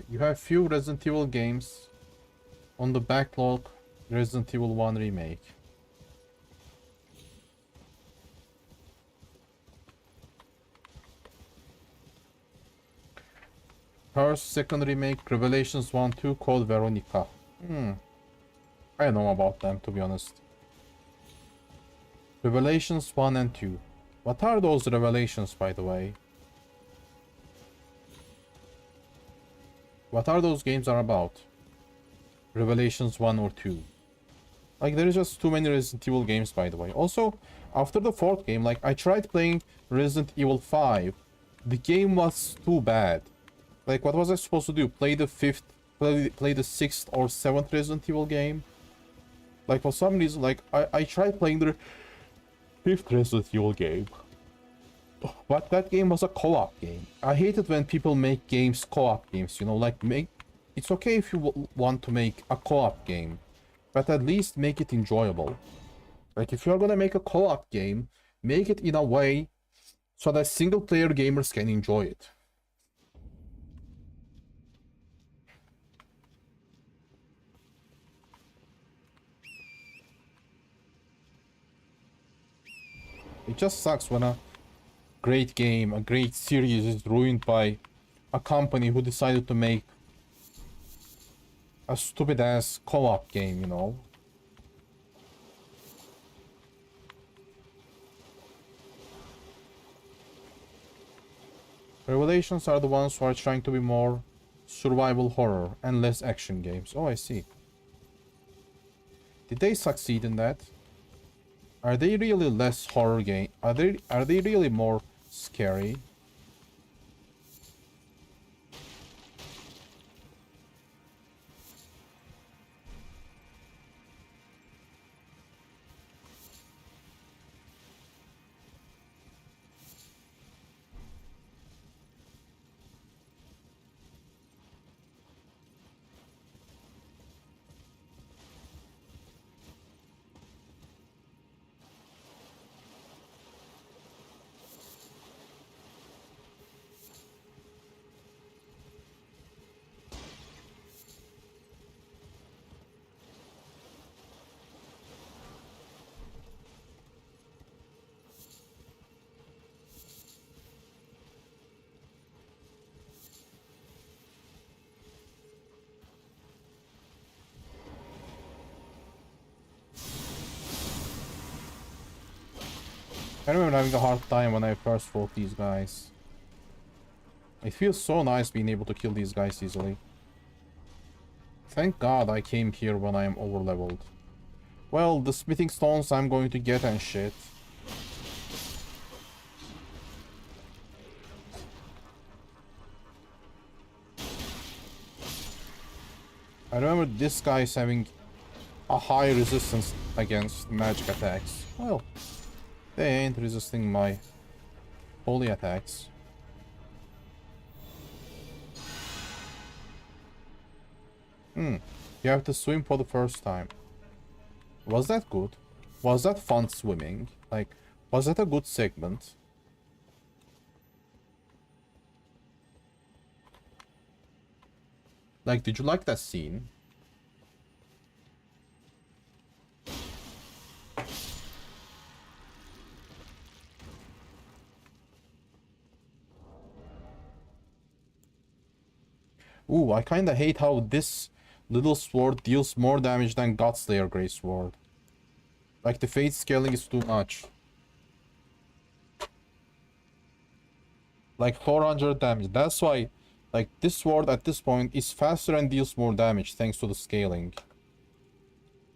You have few Resident Evil games on the backlog. Resident Evil 1 remake. First, second remake, Revelations 1, 2, Code Veronica. I don't know about them, to be honest. Revelations 1 and 2. What are those revelations, by the way? What are those games are about? Revelations 1 or 2? Like, there is just too many Resident Evil games, by the way. Also, after the 4th game, like, I tried playing Resident Evil 5. The game was too bad. Like, what was I supposed to do? Play the 5th, play the 6th or 7th Resident Evil game? Like, for some reason, like, I tried playing the 5th Resident Evil game. But that game was a co-op game. I hate it when people make games co-op games, you know, like, it's okay if you want to make a co-op game, but at least make it enjoyable. Like, if you're gonna make a co-op game, make it in a way so that single-player gamers can enjoy it. It just sucks when a great game, a great series is ruined by a company who decided to make a stupid-ass co-op game, you know? Revelations are the ones who are trying to be more survival horror and less action games. Oh, I see. Did they succeed in that? Are they really less horror game? Are they really more scary? I remember having a hard time when I first fought these guys. It feels so nice being able to kill these guys easily. Thank God I came here when I am overleveled. Well, the smithing stones I'm going to get and shit. I remember this guy is having a high resistance against magic attacks. Well, they ain't resisting my holy attacks. You have to swim for the first time. Was that good? Was that fun swimming? Like, was that a good segment? Like, did you like that scene? Ooh, I kinda hate how this little sword deals more damage than Godslayer Grey Sword. Like, the fate scaling is too much. Like, 400 damage. That's why, like, this sword at this point is faster and deals more damage thanks to the scaling.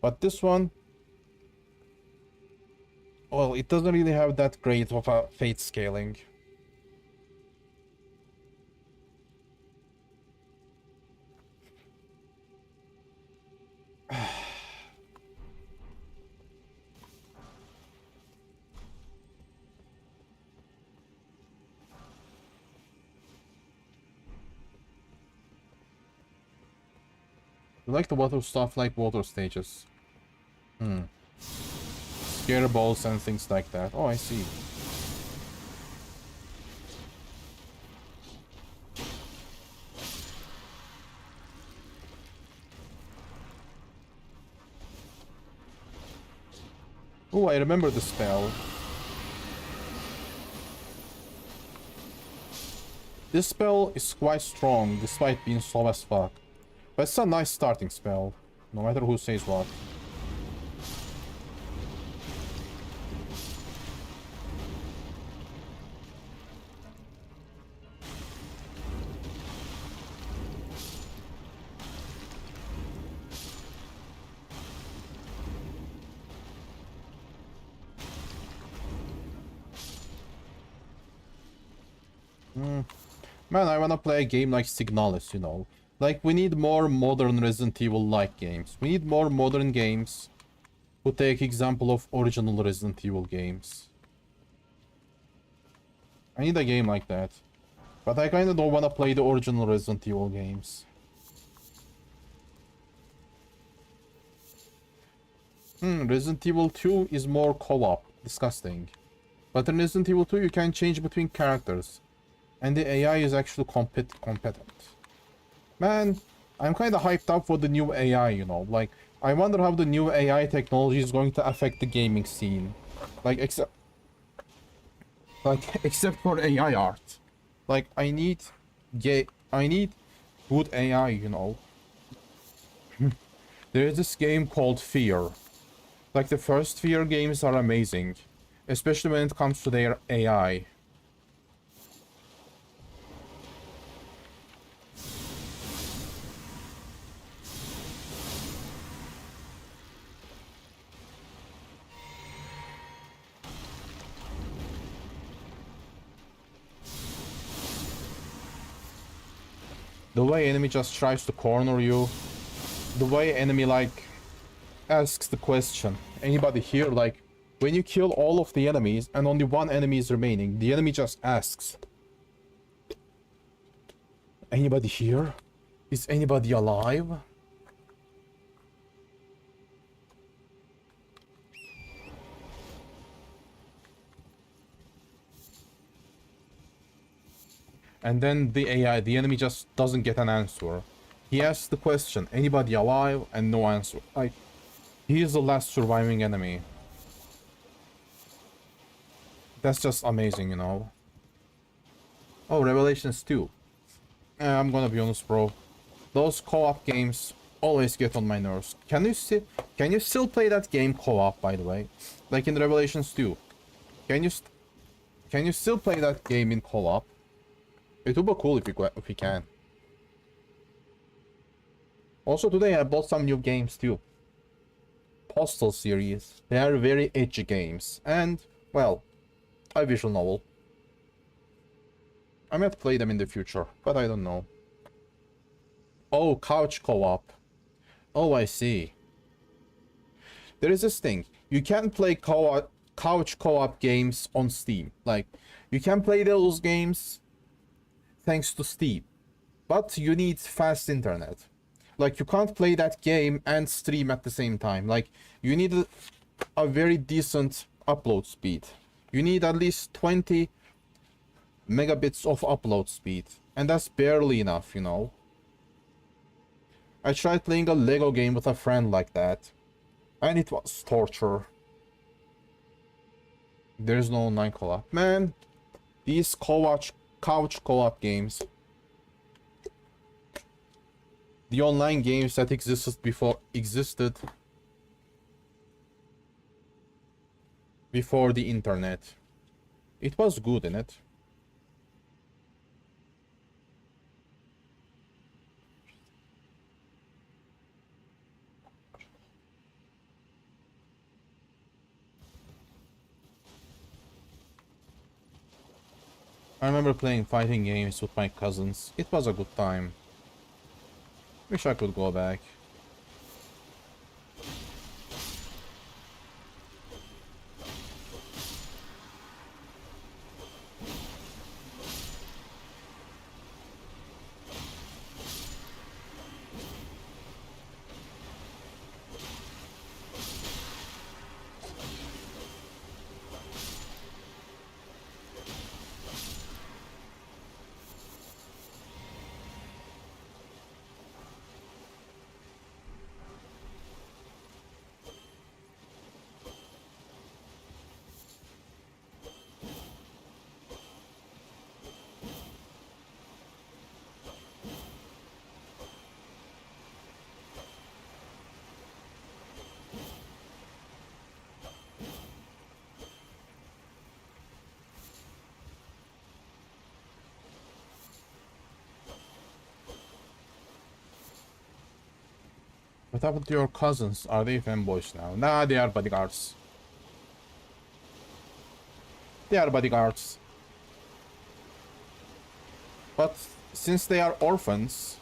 But this one, well, it doesn't really have that great of a fate scaling. You like the water stuff, like water stages. Scare balls and things like that. Oh, I see. Oh, I remember the spell. This spell is quite strong, despite being slow as fuck. But it's a nice starting spell, no matter who says what. Man, I wanna play a game like Signalis, you know. Like, we need more modern Resident Evil-like games. We need more modern games who take example of original Resident Evil games. I need a game like that. But I kinda don't wanna play the original Resident Evil games. Resident Evil 2 is more co-op. Disgusting. But in Resident Evil 2 you can change between characters. And the AI is actually competent. Man, I'm kinda hyped up for the new AI, you know. Like, I wonder how the new AI technology is going to affect the gaming scene. Like, except for AI art. Like, I need good AI, you know. There is this game called Fear. Like, the first Fear games are amazing. Especially when it comes to their AI. The way enemy just tries to corner you. The way enemy, like, asks the question. Anybody here? Like, when you kill all of the enemies and only one enemy is remaining, the enemy just asks, anybody here? Is anybody alive? And then the AI, the enemy just doesn't get an answer. He asks the question, anybody alive? And no answer. Like, he is the last surviving enemy. That's just amazing, you know. Oh, Revelations 2. I'm gonna be honest, bro. Those co-op games always get on my nerves. Can you still play that game co-op, by the way? Like in Revelations 2. Can you still play that game in co-op? It would be cool if you can. Also today I bought some new games too. Postal series. They are very edgy games. And, well, a visual novel. I might play them in the future, but I don't know. Oh, couch co-op. Oh, I see. There is this thing. You can play couch co-op games on Steam. Like, you can play those games thanks to Steam. But you need fast internet. Like, you can't play that game and stream at the same time. Like, you need a very decent upload speed. You need at least 20 megabits of upload speed. And that's barely enough, you know. I tried playing a Lego game with a friend like that. And it was torture. There's no online co-op. Man, these couch co-op games. The online games that existed before the internet. It was good, innit? I remember playing fighting games with my cousins. It was a good time. Wish I could go back. What happened to your cousins? Are they fanboys now? Nah, they are bodyguards. They are bodyguards. But since they are orphans,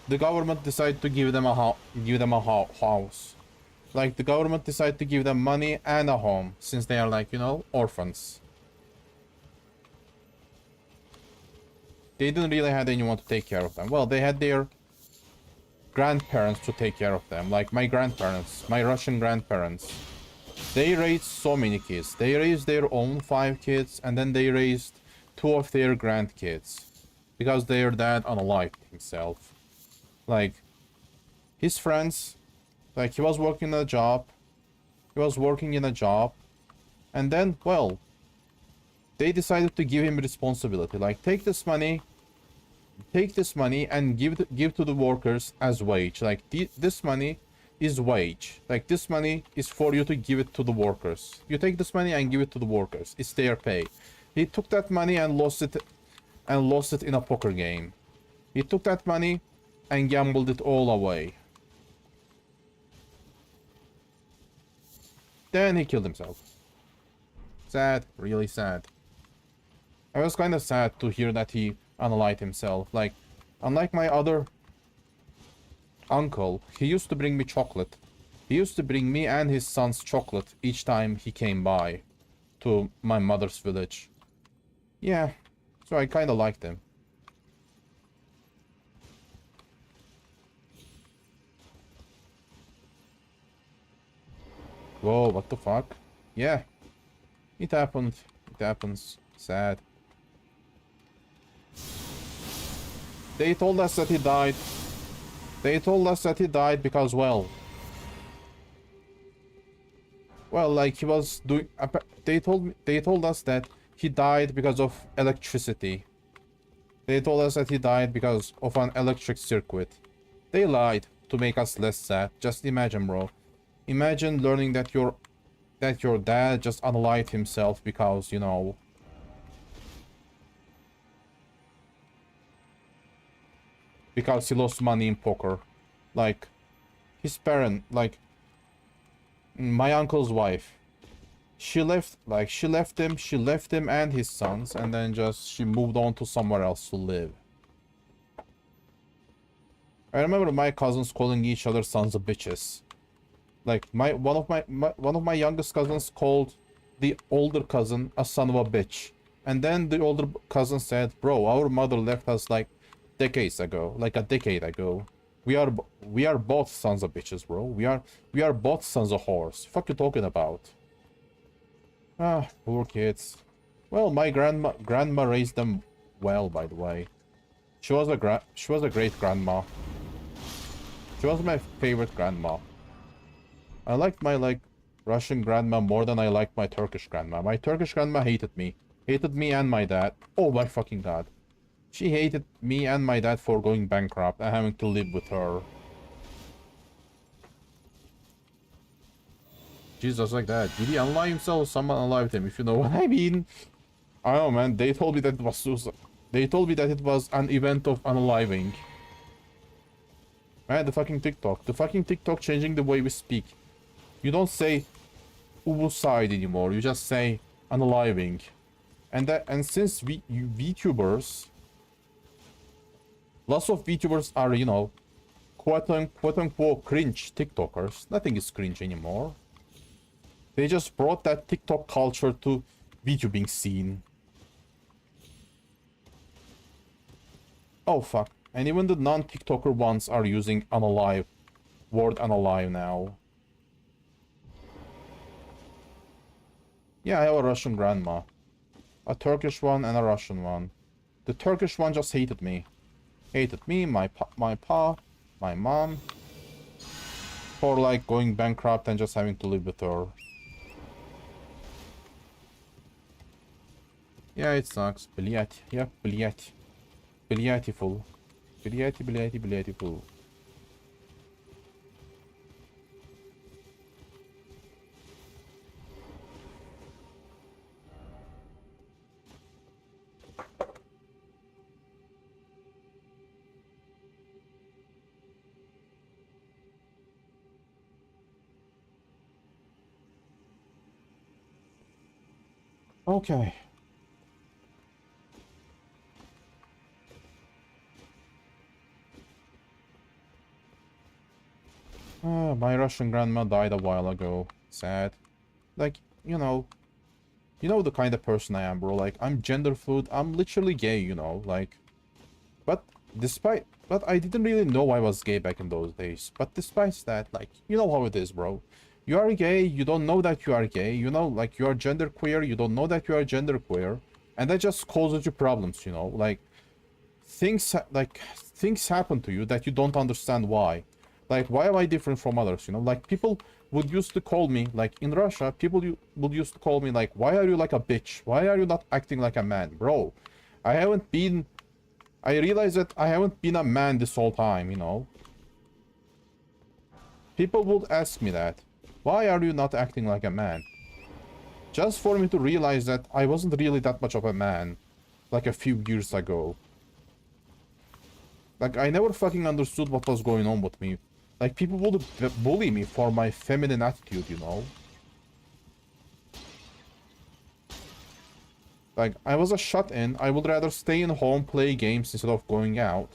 the government decided to give them a house. Like, the government decided to give them money and a home, since they are, like, you know, orphans. They didn't really have anyone to take care of them. Well, they had their grandparents to take care of them. Like, my grandparents, my Russian grandparents. They raised so many kids. They raised their own 5 kids, and then they raised 2 of their grandkids. Because their dad unalived himself. Like, his friends, like, he was working in a job. And then, well, they decided to give him responsibility. Like, take this money and give to the workers as wage. Like, this money is wage. Like, this money is for you to give it to the workers. You take this money and give it to the workers. It's their pay. He took that money and lost it in a poker game. He took that money and gambled it all away. Then he killed himself. Sad, really sad. I was kind of sad to hear that he unalived himself. Like, unlike my other uncle, he used to bring me chocolate. He used to bring me and his sons chocolate each time he came by to my mother's village. Yeah, so I kind of liked him. Whoa, what the fuck? Yeah, it happened. It happens. Sad. They told us that he died. They told us that he died because, well, like, he was doing. They told us that he died because of electricity. They told us that he died because of an electric circuit. They lied to make us less sad. Just imagine, bro. Imagine learning that your dad just unalived himself because, you know, because he lost money in poker. Like, his parent, like, my uncle's wife, she left him and his sons, and then she moved on to somewhere else to live. I remember my cousins calling each other sons of bitches. Like, one of my youngest cousins called the older cousin a son of a bitch. And then the older cousin said, "Bro, our mother left us like decades ago, like a decade ago. We are both sons of bitches, bro. We are both sons of whores. Fuck you talking about?" Ah, poor kids. Well, my grandma raised them well, by the way. She was a great grandma. She was my favorite grandma. I liked my, like, Russian grandma more than I liked my Turkish grandma. My Turkish grandma hated me. Hated me and my dad. Oh my fucking god. She hated me and my dad for going bankrupt and having to live with her. Jesus, like that. Did he unalive himself or someone unalived him, if you know what I mean? I don't know, man. They told me that it was suicide. They told me that it was an event of unaliving. Man, the fucking TikTok. The fucking TikTok changing the way we speak. You don't say side anymore. You just say unaliving. And since VTubers, lots of VTubers are, you know, quote unquote cringe TikTokers. Nothing is cringe anymore. They just brought that TikTok culture to VTubing scene. Oh fuck. And even the non-TikToker ones are using unalive, word unalive now. Yeah, I have a Russian grandma. A Turkish one and a Russian one. The Turkish one just hated me. Hated me, my pa, my mom. For, like, going bankrupt and just having to live with her. Yeah, it sucks. Блять. Yeah, блять. Blyattiful. Blyattiful. Okay. My Russian grandma died a while ago. Sad. Like, you know the kind of person I am, bro. Like, I'm gender fluid. I'm literally gay, you know. Like, but I didn't really know I was gay back in those days. But despite that, like, you know how it is, bro. You are gay, you don't know that you are gay. You know, like, you are genderqueer, you don't know that you are genderqueer. And that just causes you problems, you know. Like, things happen to you that you don't understand why. Like, why am I different from others, you know? Like, people would used to call me, like, in Russia, would used to call me, like, why are you like a bitch? Why are you not acting like a man? Bro, I realize that I haven't been a man this whole time, you know? People would ask me that. Why are you not acting like a man? Just for me to realize that I wasn't really that much of a man, like a few years ago. Like, I never fucking understood what was going on with me. Like, people would bully me for my feminine attitude, you know? Like, I was a shut-in. I would rather stay in home, play games instead of going out.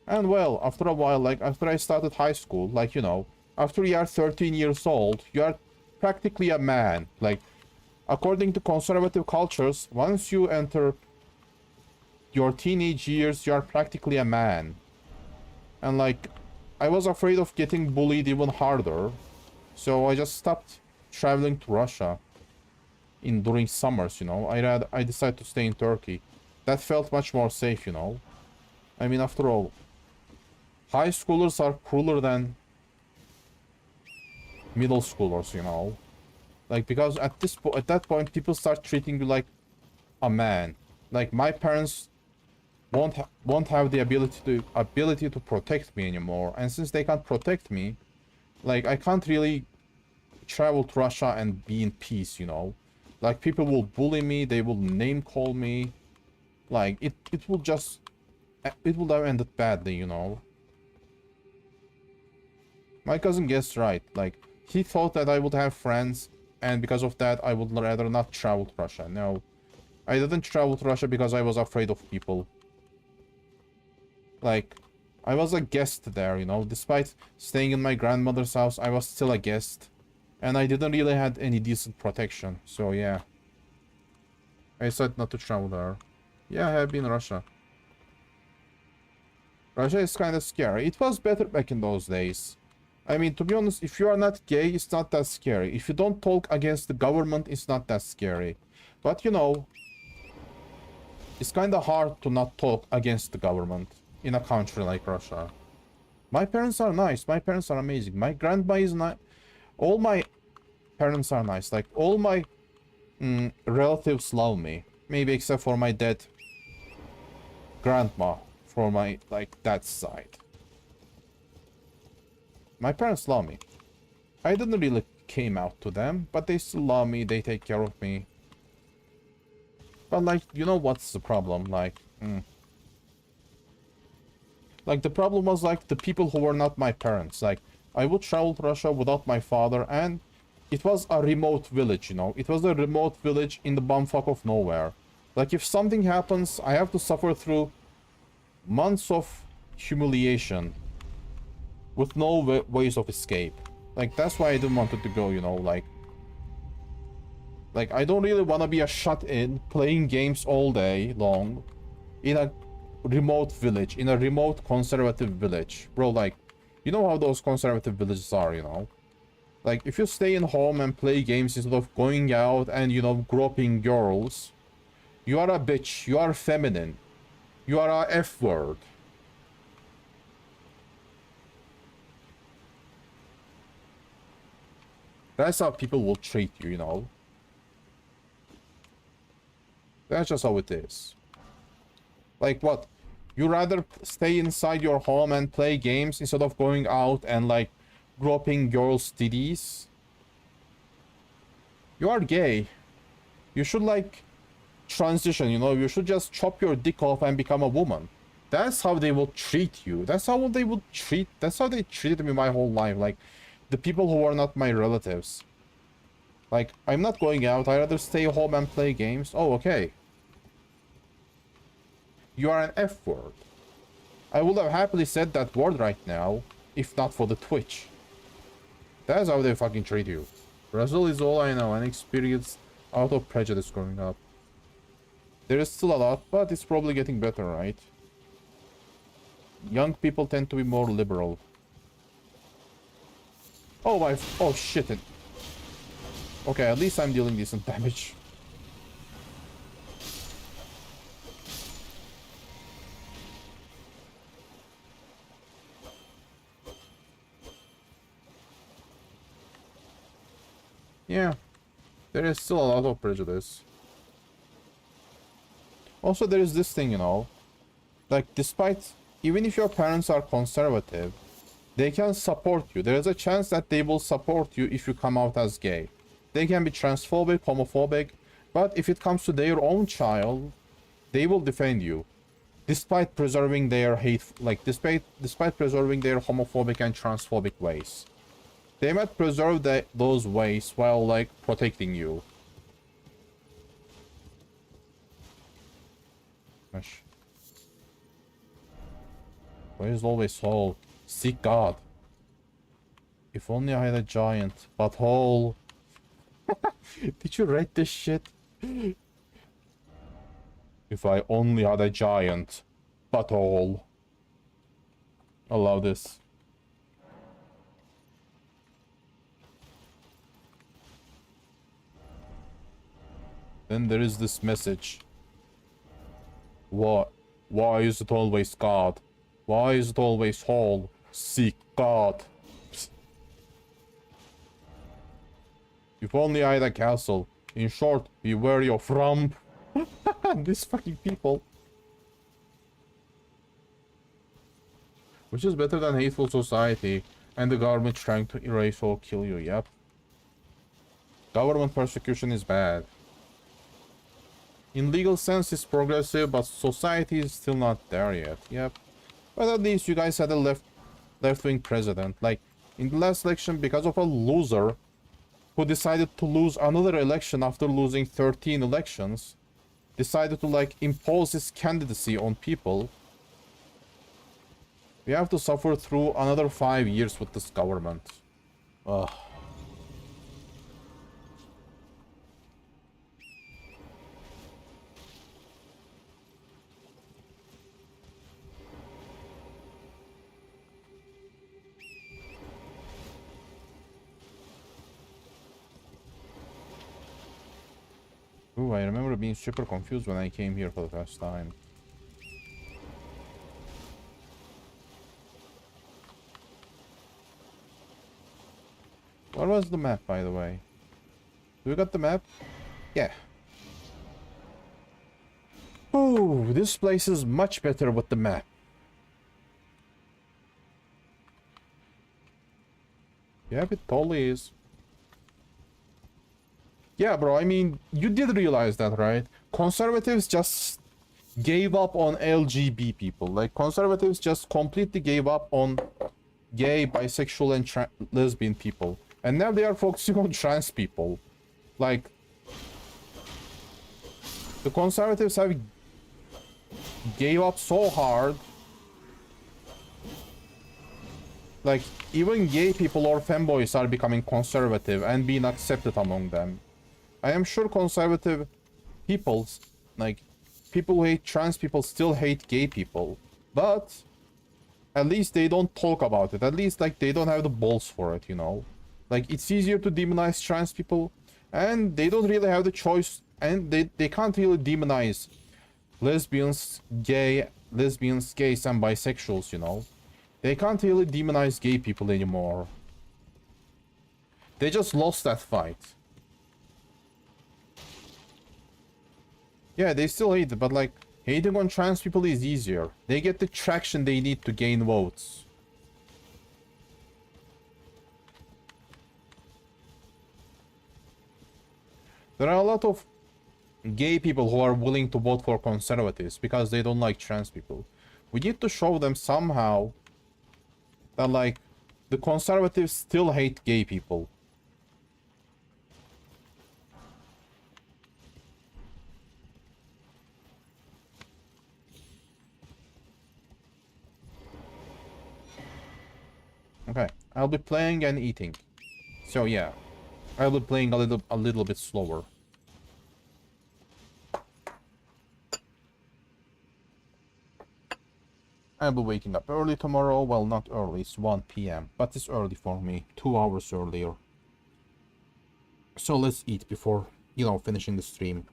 And well, after a while, like, after I started high school, like, you know, after you are 13 years old, you are practically a man. Like, according to conservative cultures, once you enter your teenage years, you are practically a man. And, like, I was afraid of getting bullied even harder, so I just stopped traveling to Russia during summers, you know. I decided to stay in Turkey. That felt much more safe, you know. I mean, after all, high schoolers are cooler than middle schoolers, you know. Like, because at that point, people start treating you like a man. Like, my parents won't have the ability to protect me anymore, and since they can't protect me, like, I can't really travel to Russia and be in peace, you know. Like, people will bully me, they will name call me. Like, it will have ended badly, you know. My cousin guessed right. Like, he thought that I would have friends, and because of that, I would rather not travel to Russia. No, I didn't travel to Russia because I was afraid of people. Like, I was a guest there, you know. Despite staying in my grandmother's house, I was still a guest. And I didn't really have any decent protection. So, yeah. I decided not to travel there. Yeah, I have been in Russia. Russia is kind of scary. It was better back in those days. I mean, to be honest, if you are not gay, it's not that scary. If you don't talk against the government, it's not that scary. But, you know, it's kind of hard to not talk against the government in a country like Russia. My parents are nice. My parents are amazing. My grandma is nice. All my parents are nice. Like, all my relatives love me. Maybe except for my dead grandma for my, like, dad's side. My parents love me. I didn't really came out to them, but they still love me. They take care of me. But, like, you know what's the problem? Like, like, the problem was, like, the people who were not my parents. Like, I would travel to Russia without my father, and it was a remote village, you know. It was a remote village in the bumfuck of nowhere. Like, if something happens, I have to suffer through months of humiliation with no ways of escape. Like, that's why I didn't want to go, you know, like, I don't really want to be a shut-in playing games all day long in a remote village, in a remote conservative village. Bro, like, you know how those conservative villages are, you know? Like, if you stay in home and play games instead of going out and, you know, groping girls, you are a bitch, you are feminine, you are a F-word. That's how people will treat you, you know? That's just how it is. Like, what? You rather stay inside your home and play games instead of going out and, like, groping girls' titties? You are gay. You should, like, transition, you know? You should just chop your dick off and become a woman. That's how they will treat you. That's how they treated me my whole life. Like, the people who are not my relatives. Like, I'm not going out. I'd rather stay home and play games. Oh, okay. You are an F-word. I would have happily said that word right now, if not for the Twitch. That's how they fucking treat you. Brazil is all I know and experienced out of prejudice growing up. There is still a lot, but it's probably getting better, right? Young people tend to be more liberal. Oh my... Oh shit. Okay, at least I'm dealing decent damage. Yeah, there is still a lot of prejudice. Also, there is this thing, you know, like, even if your parents are conservative, they can support you. There is a chance that they will support you if you come out as gay. They can be transphobic, homophobic, but if it comes to their own child, they will defend you, despite preserving their despite preserving their homophobic and transphobic ways. They might preserve those ways while, like, protecting you. Gosh. Where is always soul? Seek God. If only I had a giant butthole. Did you read this shit? If I only had a giant butthole. I love this. Then there is this message. What? Why is it always God? Why is it always whole? Seek God. If only I had a castle. In short, be wary of rump. These fucking people. Which is better than hateful society and the government trying to erase or kill you, yep. Government persecution is bad. In legal sense, it's progressive, but society is still not there yet. Yep. But at least you guys had a left-wing president. Like, in the last election, because of a loser who decided to lose another election after losing 13 elections, decided to, like, impose his candidacy on people. We have to suffer through another 5 years with this government. Ugh. Ooh, I remember being super confused when I came here for the first time. Where was the map, by the way? Do we got the map? Yeah. Oh, this place is much better with the map. Yep, it totally is. Yeah, bro, I mean, you did realize that, right? Conservatives just gave up on LGB people. Like, conservatives just completely gave up on gay, bisexual, and lesbian people. And now they are focusing on trans people. Like, the conservatives have gave up so hard. Like, even gay people or femboys are becoming conservative and being accepted among them. I am sure conservative people, like, people who hate trans people still hate gay people. But at least they don't talk about it. At least, like, they don't have the balls for it, you know? Like, it's easier to demonize trans people, and they don't really have the choice, and they can't really demonize lesbians, gays, and bisexuals, you know? They can't really demonize gay people anymore. They just lost that fight. Yeah, they still hate it, but, like, hating on trans people is easier. They get the traction they need to gain votes. There are a lot of gay people who are willing to vote for conservatives because they don't like trans people. We need to show them somehow that, like, the conservatives still hate gay people. Okay, I'll be playing and eating. So yeah, I'll be playing a little bit slower. I'll be waking up early tomorrow. Well, not early, it's 1 p.m. But it's early for me, 2 hours earlier. So let's eat before, you know, finishing the stream.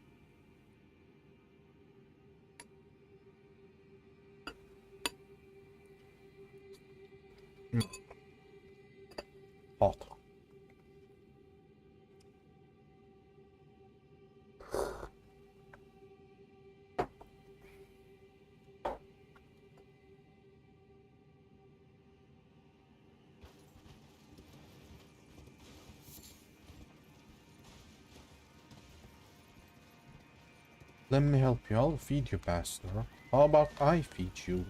Hot. Let me help you. I'll feed you, Pastor. How about I feed you?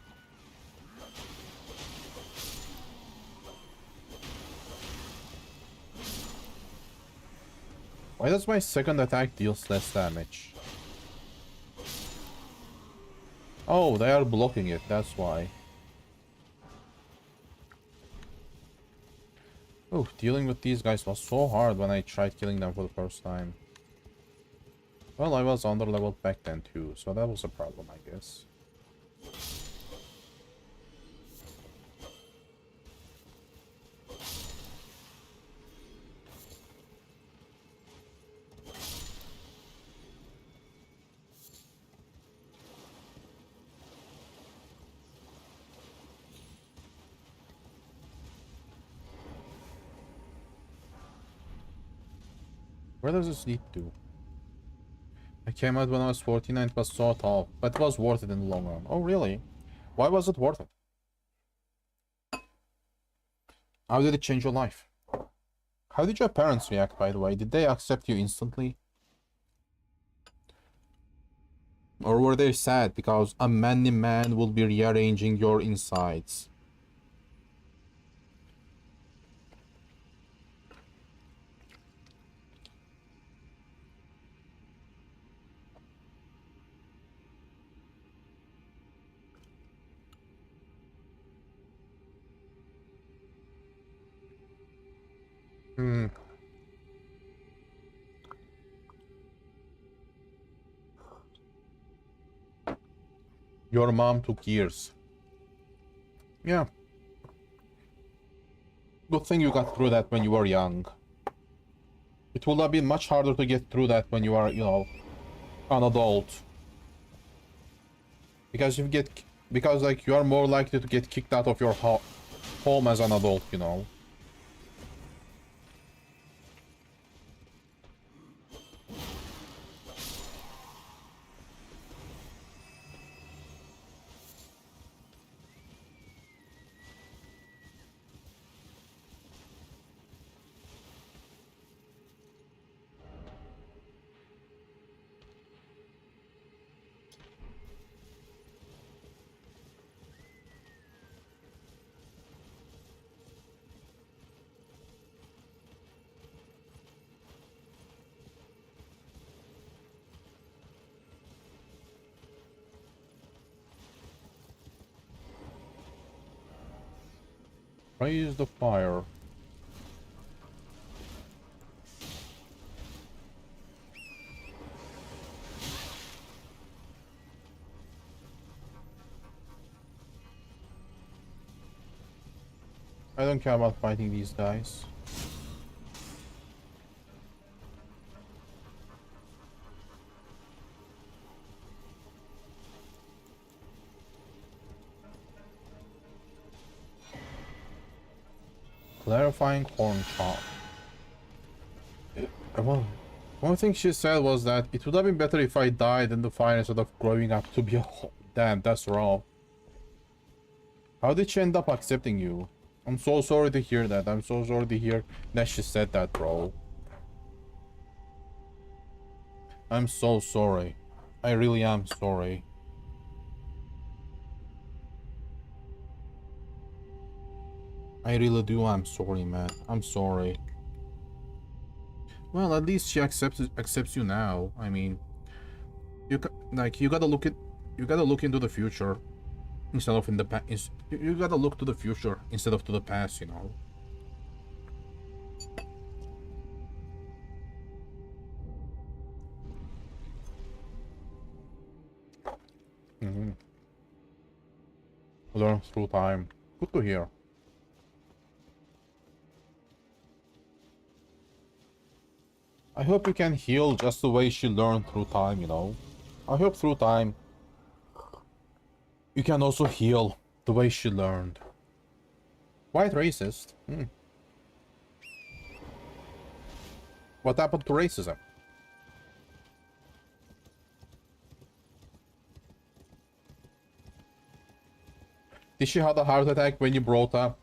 Why does my second attack deals less damage? Oh, they are blocking it, that's why. Oh, dealing with these guys was so hard when I tried killing them for the first time. Well, I was under-leveled back then too, so that was a problem, I guess. Where does this lead to? I came out when I was 14 and it was so tough, but it was worth it in the long run. Oh, really? Why was it worth it? How did it change your life? How did your parents react, by the way? Did they accept you instantly? Or were they sad because a manly man will be rearranging your insides? Hmm. Your mom took years. Yeah. Good thing you got through that when you were young. It would have been much harder to get through that when you are, you know, an adult. Because like you are more likely to get kicked out of your home as an adult, you know. Raise the fire. I don't care about fighting these guys. Clarifying corn chop. Well, one thing she said was that it would have been better if I died in the fire instead of growing up to be a damn, that's raw. How did she end up accepting you? I'm so sorry to hear that. I'm so sorry to hear that she said that, bro. I'm so sorry. I really am sorry. I really do. I'm sorry, man. I'm sorry. Well, at least she accepts you now. I mean, you gotta look into the future instead of in the past. You gotta look to the future instead of to the past, you know. Learn through time. Good to hear. I hope you can heal just the way she learned through time, you know. I hope through time you can also heal the way she learned. Quite racist. What happened to racism? Did she have a heart attack when you brought a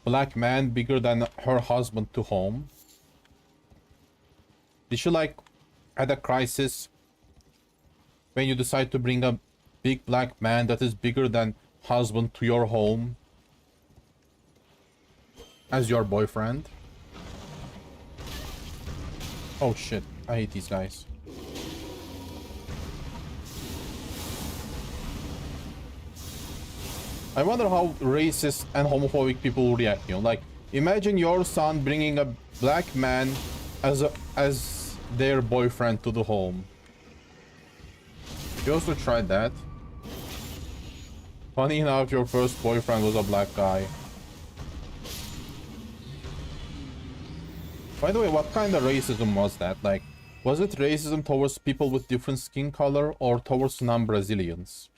black man bigger than her husband to home? Did she like had a crisis when you decide to bring a big black man that is bigger than husband to your home as your boyfriend? Oh shit, I hate these guys. I wonder how racist and homophobic people react, you know, like imagine your son bringing a black man as their boyfriend to the home. You also tried that. Funny enough, your first boyfriend was a black guy. By the way, what kind of racism was that? Like, was it racism towards people with different skin color or towards non-Brazilians?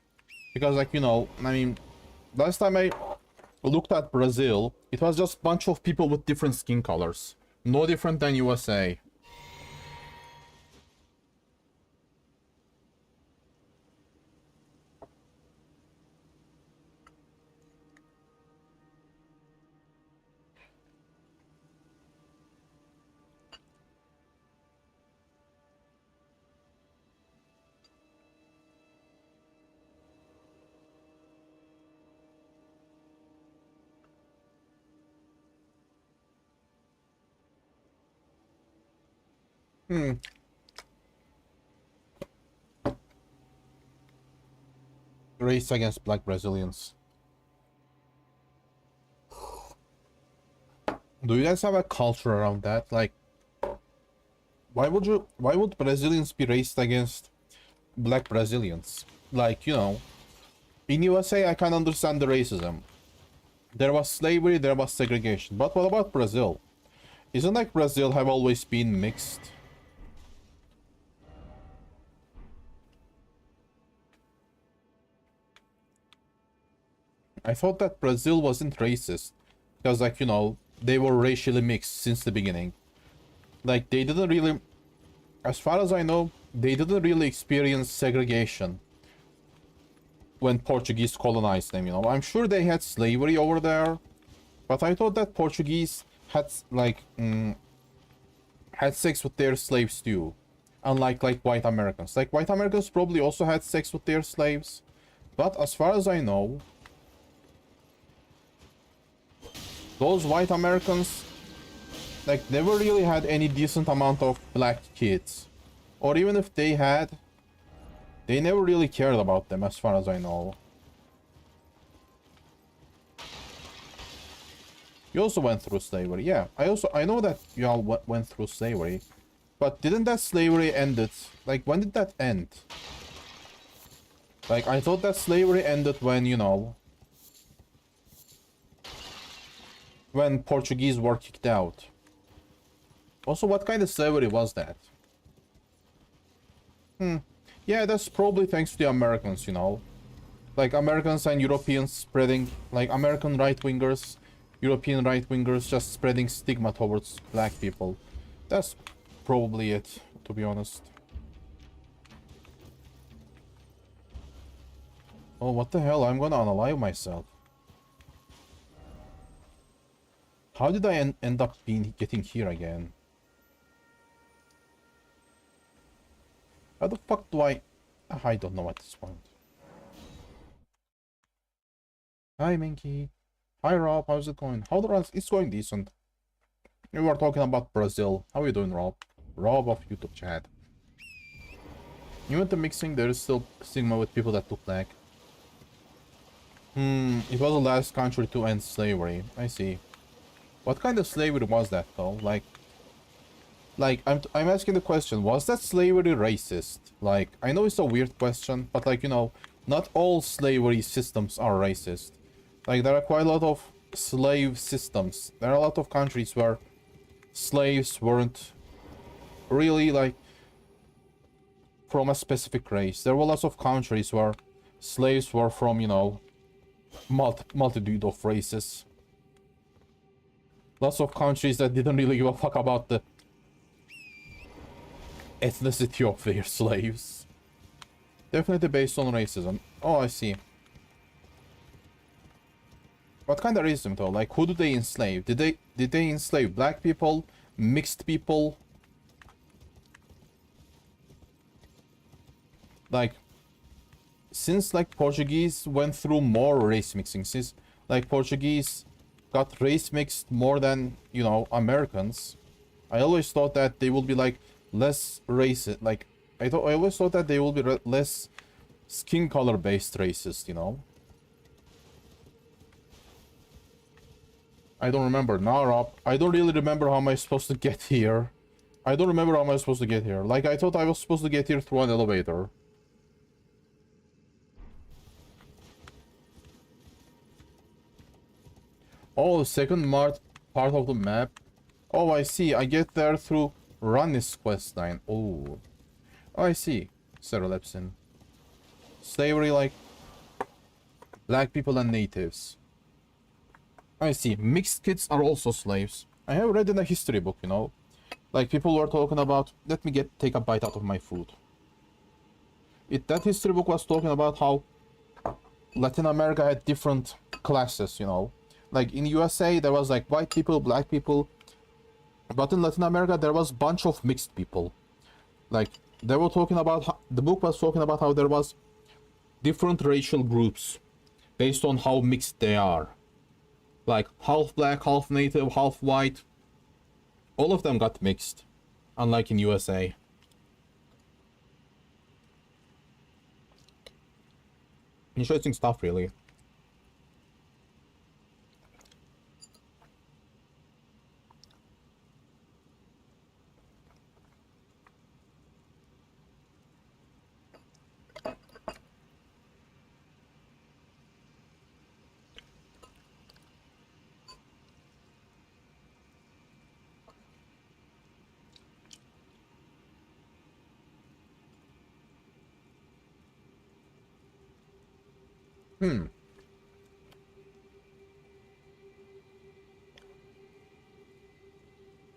Because, like, you know, I mean, last time I looked at Brazil, it was just a bunch of people with different skin colors. No different than USA. Race against black Brazilians. Do you guys have a culture around that? Like, why would Brazilians be raced against black Brazilians? Like, you know, in USA I can understand the racism. There was slavery, there was segregation. But what about Brazil? Isn't like Brazil have always been mixed? I thought that Brazil wasn't racist. Because, like, you know, they were racially mixed since the beginning. Like, they didn't really... As far as I know, they didn't really experience segregation when Portuguese colonized them, you know. I'm sure they had slavery over there. But I thought that Portuguese had, like, had sex with their slaves too. Unlike, like, white Americans. Like, white Americans probably also had sex with their slaves. But as far as I know... Those white Americans, like, never really had any decent amount of black kids. Or even if they had, they never really cared about them, as far as I know. You also went through slavery. Yeah, I know that you all went through slavery. But didn't that slavery ended? Like, when did that end? Like, I thought that slavery ended when, you know... when Portuguese were kicked out. Also, what kind of slavery was that? Yeah, that's probably thanks to the Americans, you know. Like, Americans and Europeans spreading... Like, American right-wingers, European right-wingers just spreading stigma towards black people. That's probably it, to be honest. Oh, what the hell? I'm gonna unalive myself. How did I end up getting here again? How the fuck do I don't know at this point. Hi, Minky. Hi, Rob. How's it going? How the runs? It's going decent. We were talking about Brazil. How are you doing, Rob? Rob of YouTube chat. Even the mixing, there is still stigma with people that look black. It was the last country to end slavery. I see. What kind of slavery was that, though? Like I'm asking the question, was that slavery racist? Like, I know it's a weird question, but, like, you know, not all slavery systems are racist. Like, there are quite a lot of slave systems. There are a lot of countries where slaves weren't really, like, from a specific race. There were lots of countries where slaves were from, you know, multitude of races. Lots of countries that didn't really give a fuck about the ethnicity of their slaves. Definitely based on racism. Oh, I see. What kind of racism though? Like, who do they enslave? Did they enslave black people, mixed people? Like, since like Portuguese went through more race mixing, since like Portuguese got race mixed more than, you know, Americans, I always thought that they will be like less racist. Like, I always thought that they will be less skin color based racist, you know. I don't remember now, Rob. I don't really remember how am I supposed to get here. I don't remember how am I supposed to get here. Like, I thought I was supposed to get here through an elevator. Oh, the second part of the map. Oh, I see. I get there through Rannis questline. Oh, I see. Cerelepsin. Slavery, like black people and natives. I see. Mixed kids are also slaves. I have read in a history book, you know. Like, people were talking about... Let me take a bite out of my food. That history book was talking about how Latin America had different classes, you know. Like, in USA, there was, like, white people, black people. But in Latin America, there was a bunch of mixed people. Like, they were talking about... The book was talking about how there was different racial groups based on how mixed they are. Like, half black, half native, half white. All of them got mixed, unlike in USA. Interesting stuff, really.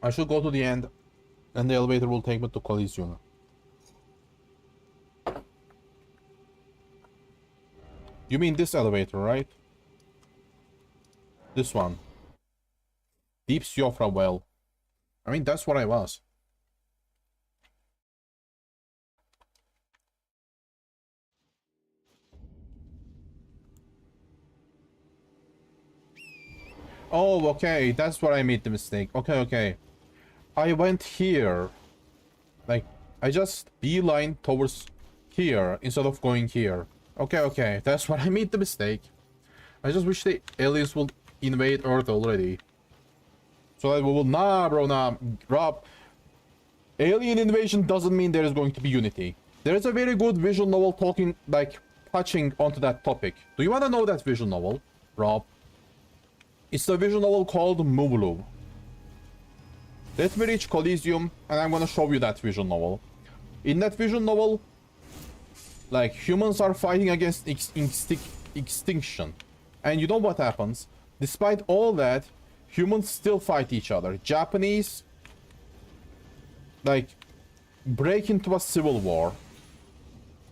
I should go to the end, and the elevator will take me to Coliseum. You mean this elevator, right? This one. Deep Siofra Well. I mean, that's what I was. Oh, okay. That's where I made the mistake. Okay, okay. I went here. Like, I just beeline towards here instead of going here. Okay, okay. That's where I made the mistake. I just wish the aliens would invade Earth already. So that we will... Nah, bro, nah. Rob. Alien invasion doesn't mean there is going to be unity. There is a very good visual novel talking, like, touching onto that topic. Do you want to know that visual novel, Rob? It's a visual novel called Muvlu. Let me reach Coliseum, and I'm gonna show you that visual novel. In that visual novel, like, humans are fighting against extinction. And you know what happens? Despite all that, humans still fight each other. Japanese, like, break into a civil war.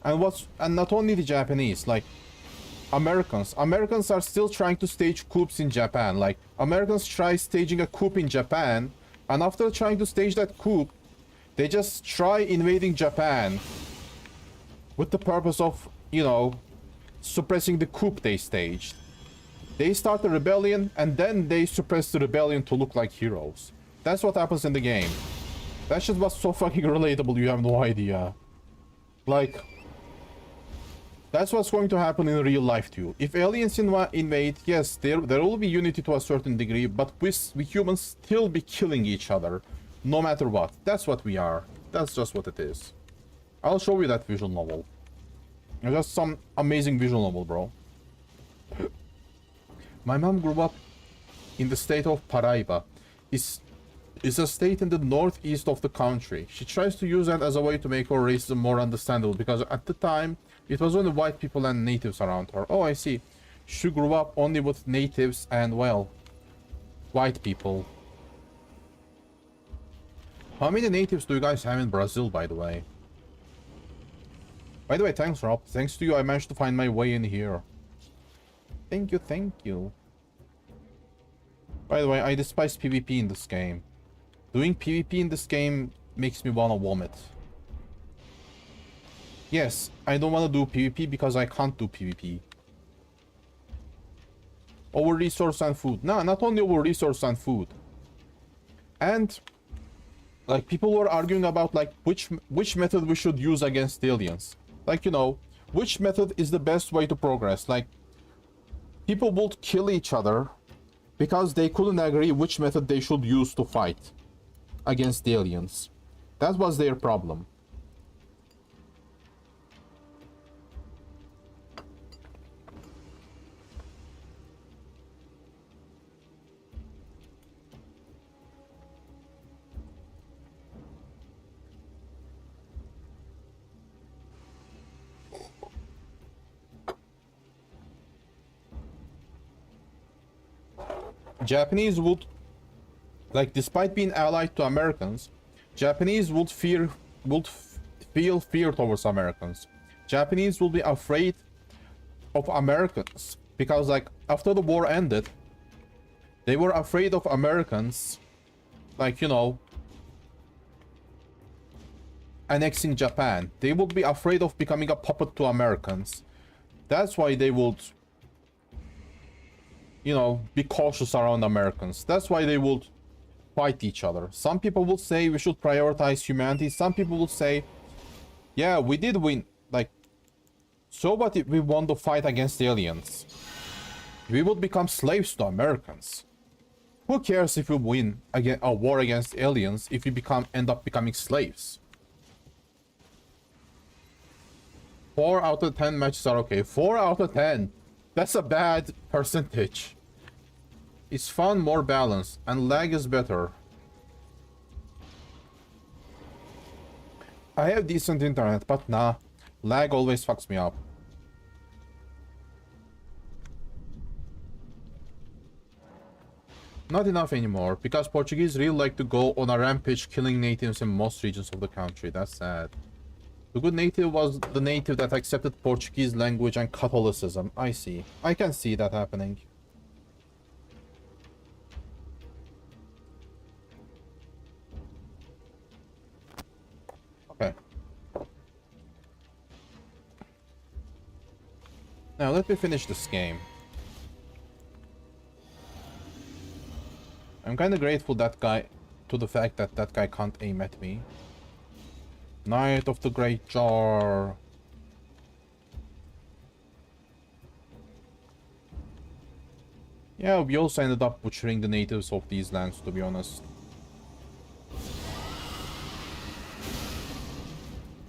And not only the Japanese, like, Americans are still trying to stage coups in Japan. Like, Americans try staging a coup in Japan, and after trying to stage that coup, they just try invading Japan with the purpose of, you know, suppressing the coup they staged. They start a rebellion, and then they suppress the rebellion to look like heroes. That's what happens in the game. That shit was so fucking relatable, you have no idea. Like... That's what's going to happen in real life too. If aliens invade, yes, there will be unity to a certain degree, but we humans still be killing each other, no matter what. That's what we are. That's just what it is. I'll show you that visual novel. Just some amazing visual novel, bro. My mom grew up in the state of Paraíba. It's a state in the northeast of the country. She tries to use that as a way to make her racism more understandable, because at the time, it was only white people and natives around her. Oh, I see. She grew up only with natives and, well, white people. How many natives do you guys have in Brazil, by the way? By the way, thanks, Rob. Thanks to you, I managed to find my way in here. Thank you, thank you. By the way, I despise PvP in this game. Doing PvP in this game makes me wanna vomit. Yes, I don't wanna do PvP because I can't do PvP. Over resource and food. No, not only over resource and food. And like people were arguing about like which method we should use against aliens. Like, you know, which method is the best way to progress? Like people would kill each other because they couldn't agree which method they should use to fight against the aliens. That was their problem. Japanese would, like, despite being allied to Americans, Japanese would feel fear towards Americans. Japanese will be afraid of Americans because, like, after the war ended, they were afraid of Americans, like, you know, annexing Japan. They would be afraid of becoming a puppet to Americans. That's why they would, you know, be cautious around Americans. That's why they would fight each other. Some people will say we should prioritize humanity. Some people will say, yeah, we did win. Like, so what if we want to fight against aliens? We would become slaves to Americans. Who cares if we win a war against aliens if we end up becoming slaves? 4 out of 10 matches are okay. 4 out of 10. That's a bad percentage. It's fun, more balanced, and lag is better. I have decent internet, but nah, lag always fucks me up. Not enough anymore, because Portuguese really like to go on a rampage killing natives in most regions of the country. That's sad. The good native was the native that accepted Portuguese language and Catholicism. I see. I can see that happening. Okay. Now let me finish this game. I'm kind of grateful to the fact that that guy can't aim at me. Knight of the Great Jar. Yeah, we also ended up butchering the natives of these lands, to be honest.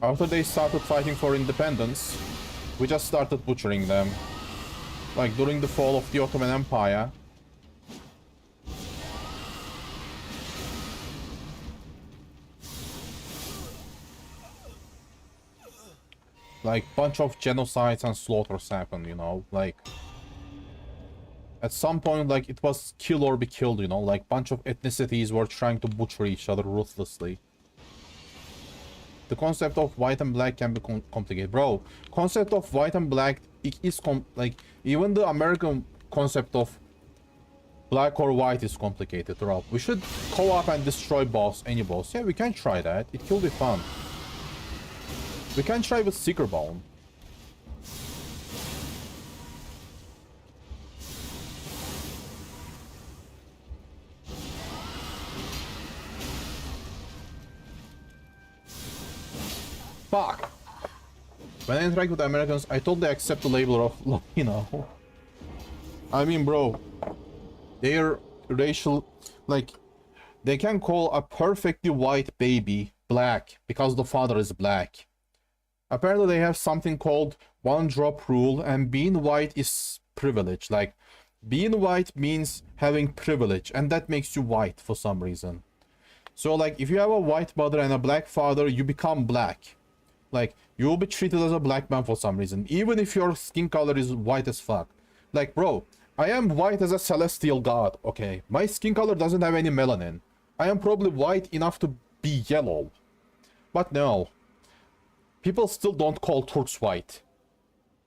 After they started fighting for independence, we just started butchering them. Like during the fall of the Ottoman Empire. Like, bunch of genocides and slaughters happened, you know, like... At some point, like, it was kill or be killed, you know, like, bunch of ethnicities were trying to butcher each other ruthlessly. The concept of white and black can be complicated. Bro, concept of white and black is, like, even the American concept of black or white is complicated, Rob. We should co-op and destroy any boss. Yeah, we can try that. It will be fun. We can try with Seeker Bone. Fuck! When I interact with Americans, I totally accept the label of Latino. I mean, bro, they're racial, like, they can call a perfectly white baby black because the father is black. Apparently they have something called one drop rule, and being white is privilege. Like, being white means having privilege, and that makes you white for some reason. So like, if you have a white mother and a black father, you become black. Like, you will be treated as a black man for some reason, even if your skin color is white as fuck. Like, bro, I am white as a celestial god, okay? My skin color doesn't have any melanin. I am probably white enough to be yellow. But no. People still don't call Turks white.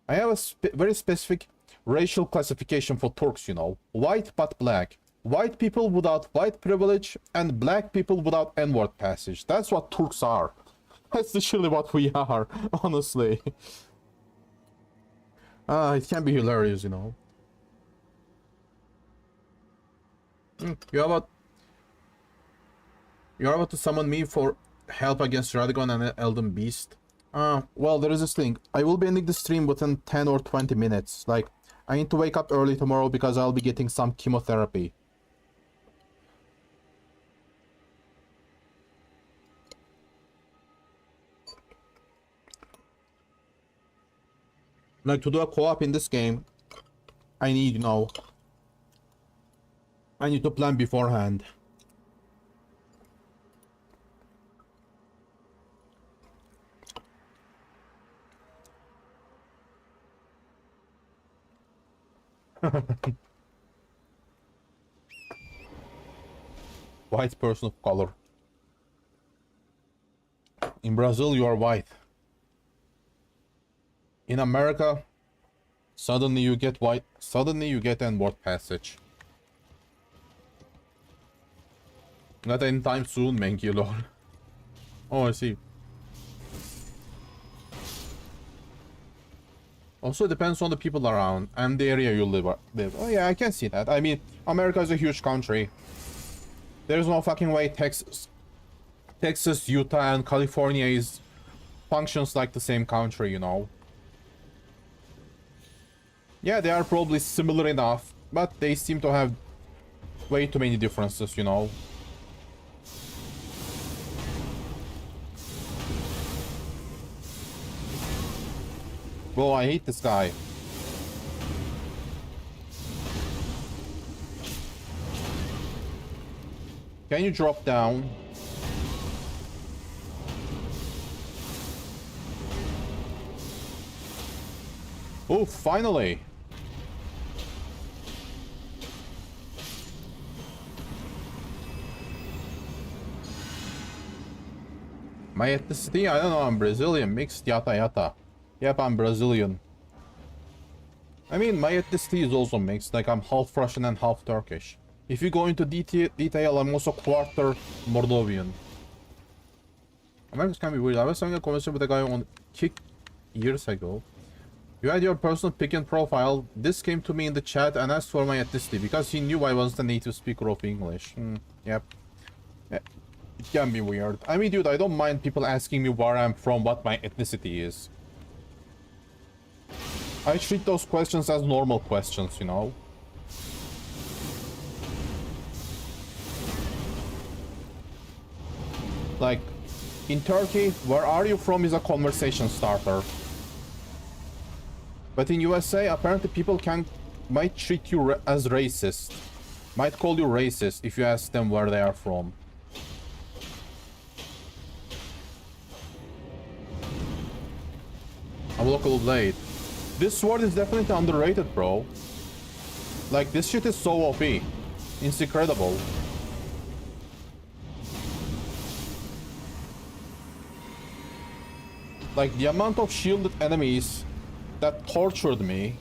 I have a very specific racial classification for Turks, you know. White but black. White people without white privilege, and black people without N-word passage. That's what Turks are. That's literally what we are, honestly. It can be hilarious, you know. You're about to summon me for help against Radagon and Elden Beast. Well, there is this thing. I will be ending the stream within 10 or 20 minutes. Like, I need to wake up early tomorrow because I'll be getting some chemotherapy. Like, to do a co-op in this game, I need, you know, I need to plan beforehand. White person of color. In Brazil, you are white. In America, suddenly you get white. Suddenly you get N-word passage. Not anytime soon, thank you, Lord. Oh, I see. Also, it depends on the people around and the area you live. Oh yeah, I can see that. I mean, America is a huge country. There's no fucking way Texas, Utah, and California functions like the same country, you know. Yeah, they are probably similar enough, but they seem to have way too many differences, you know. Bro, I hate this guy. Can you drop down? Oh, finally! My ethnicity? I don't know, I'm Brazilian, mixed yata yata. Yep, I'm Brazilian. I mean, my ethnicity is also mixed, like I'm half Russian and half Turkish. If you go into detail, I'm also quarter Moldovan. Americans can be weird. I was having a conversation with a guy on Kick years ago. You had your personal pick and profile. This came to me in the chat and asked for my ethnicity because he knew I wasn't a native speaker of English. Yep. Yeah, it can be weird. I mean, dude, I don't mind people asking me where I'm from, what my ethnicity is. I treat those questions as normal questions, you know? Like, in Turkey, where are you from is a conversation starter. But in USA, apparently people might treat you as racist. Might call you racist if you ask them where they are from. A local blade. This sword is definitely underrated, bro. Like, this shit is so OP. It's incredible. Like, the amount of shielded enemies that tortured me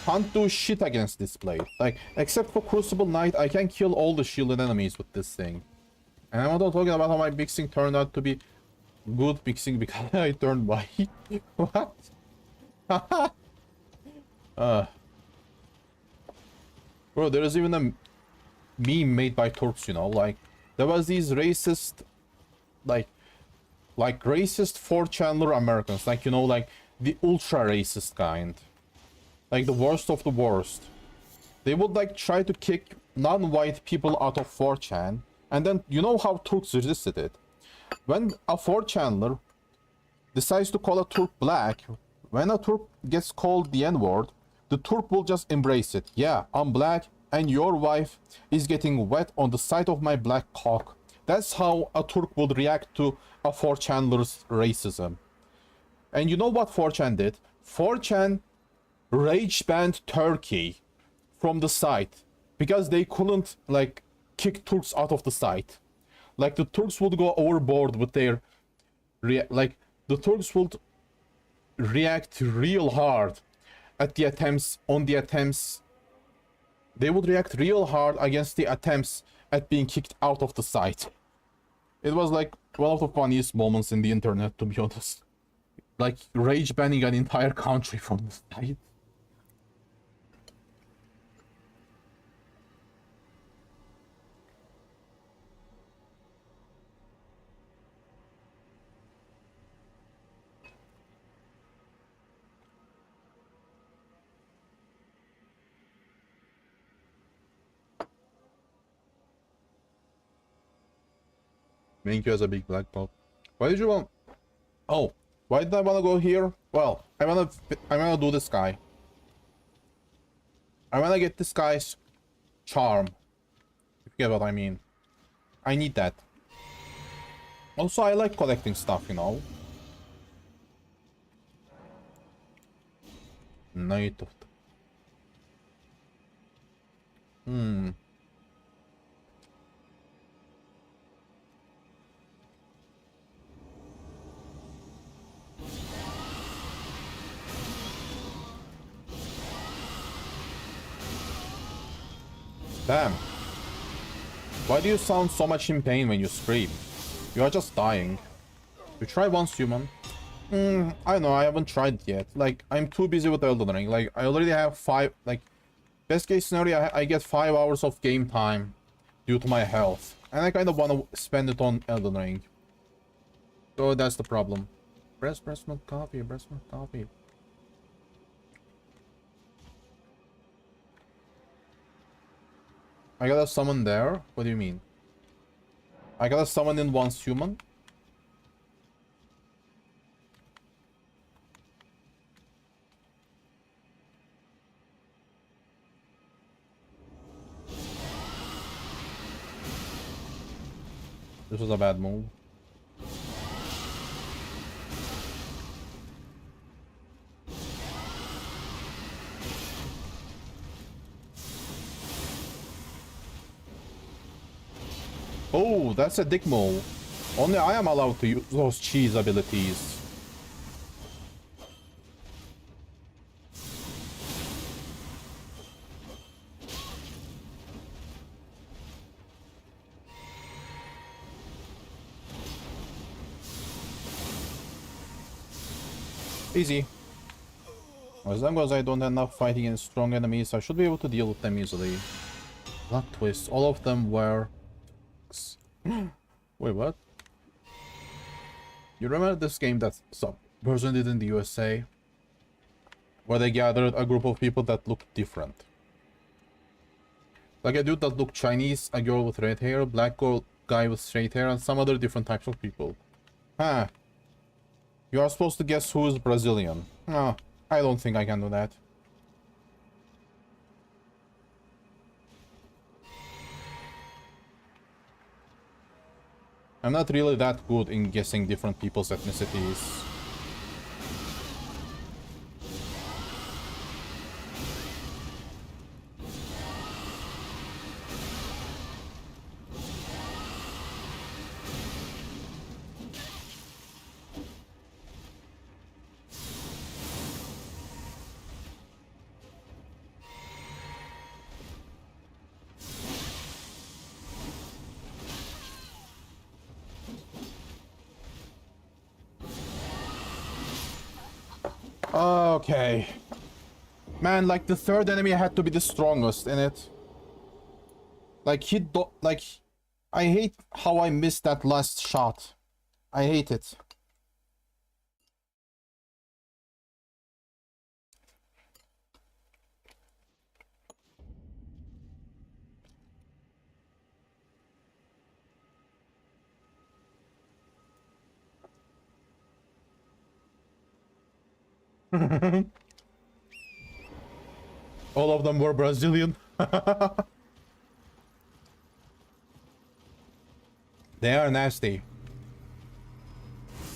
can't do shit against this blade. Like, except for Crucible Knight, I can kill all the shielded enemies with this thing. And I'm not talking about how my mixing turned out to be good mixing because I turned white. What? Bro, there is even a meme made by Turks, you know, like, there was these racist, like racist 4chaner Americans, like, you know, like, the ultra racist kind. Like, the worst of the worst. They would, like, try to kick non-white people out of 4chan, and then, you know how Turks resisted it? When a 4chaner decides to call a Turk black, when a Turk gets called the N-word, the Turk will just embrace it. Yeah, I'm black, and your wife is getting wet on the side of my black cock. That's how a Turk would react to a 4chanler's racism. And you know what 4chan did? 4chan rage banned Turkey from the site because they couldn't like kick Turks out of the site. Like the Turks would go overboard with their like the Turks would react real hard at the attempts they would react real hard against the attempts at being kicked out of the site. It was like one of the funniest moments in the internet, to be honest. Like rage banning an entire country from the site. Minkyu has a big black pop. Why did you want... Oh, why did I want to go here? Well, I wanna do this guy. I wanna get this guy's charm. If you get what I mean. I need that. Also, I like collecting stuff, you know. Knight of the... Damn. Why do you sound so much in pain when you scream? You are just dying. You try once, human. I know, I haven't tried yet. Like, I'm too busy with Elden Ring. Like, I already have 5... Like, best case scenario, I get 5 hours of game time due to my health. And I kind of want to spend it on Elden Ring. So that's the problem. Breast milk coffee, breast milk coffee. I gotta summon there? What do you mean? I gotta summon in once human? This was a bad move. Oh, that's a dick move. Only I am allowed to use those cheese abilities. Easy. As long as I don't end up fighting any strong enemies, I should be able to deal with them easily. Plot twist. All of them were... Wait, what? You remember this game that some person did in the USA? Where they gathered a group of people that looked different. Like a dude that looked Chinese, a girl with red hair, a black girl, guy with straight hair, and some other different types of people. Huh. You are supposed to guess who is Brazilian. No, I don't think I can do that. I'm not really that good in guessing different people's ethnicities. Okay. Man, like the third enemy had to be the strongest in it. Like I hate how I missed that last shot. I hate it. All of them were Brazilian. They are nasty.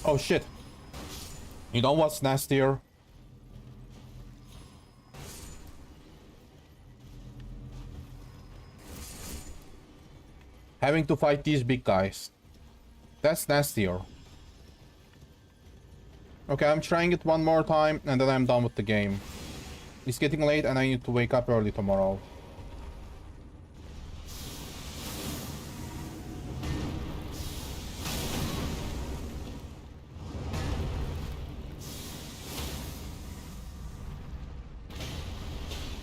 Oh shit. You know what's nastier? Having to fight these big guys. That's nastier. Okay, I'm trying it one more time and then I'm done with the game. It's getting late and I need to wake up early tomorrow.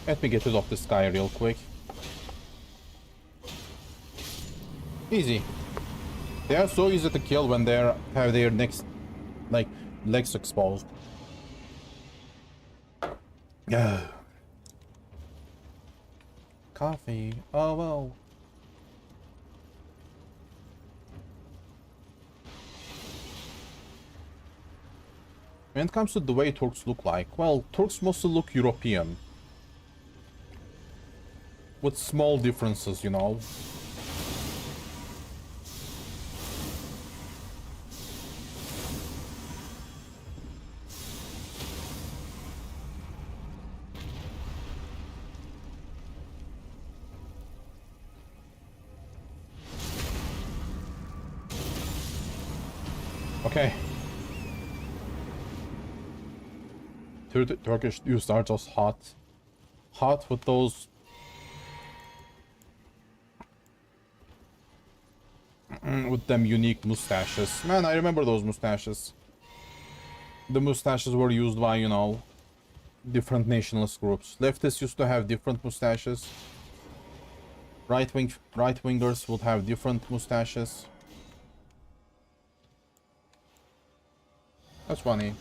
Let me get rid of this guy real quick. Easy. They are so easy to kill when they have their necks, like, legs exposed. Yeah. Coffee. Oh well. When it comes to the way Turks look like, well, Turks mostly look European. With small differences, you know. Okay. Turkish dudes are just hot. Hot with those... with them unique mustaches. Man, I remember those mustaches. The mustaches were used by, you know, different nationalist groups. Leftists used to have different mustaches. Right-wingers would have different mustaches. That's funny.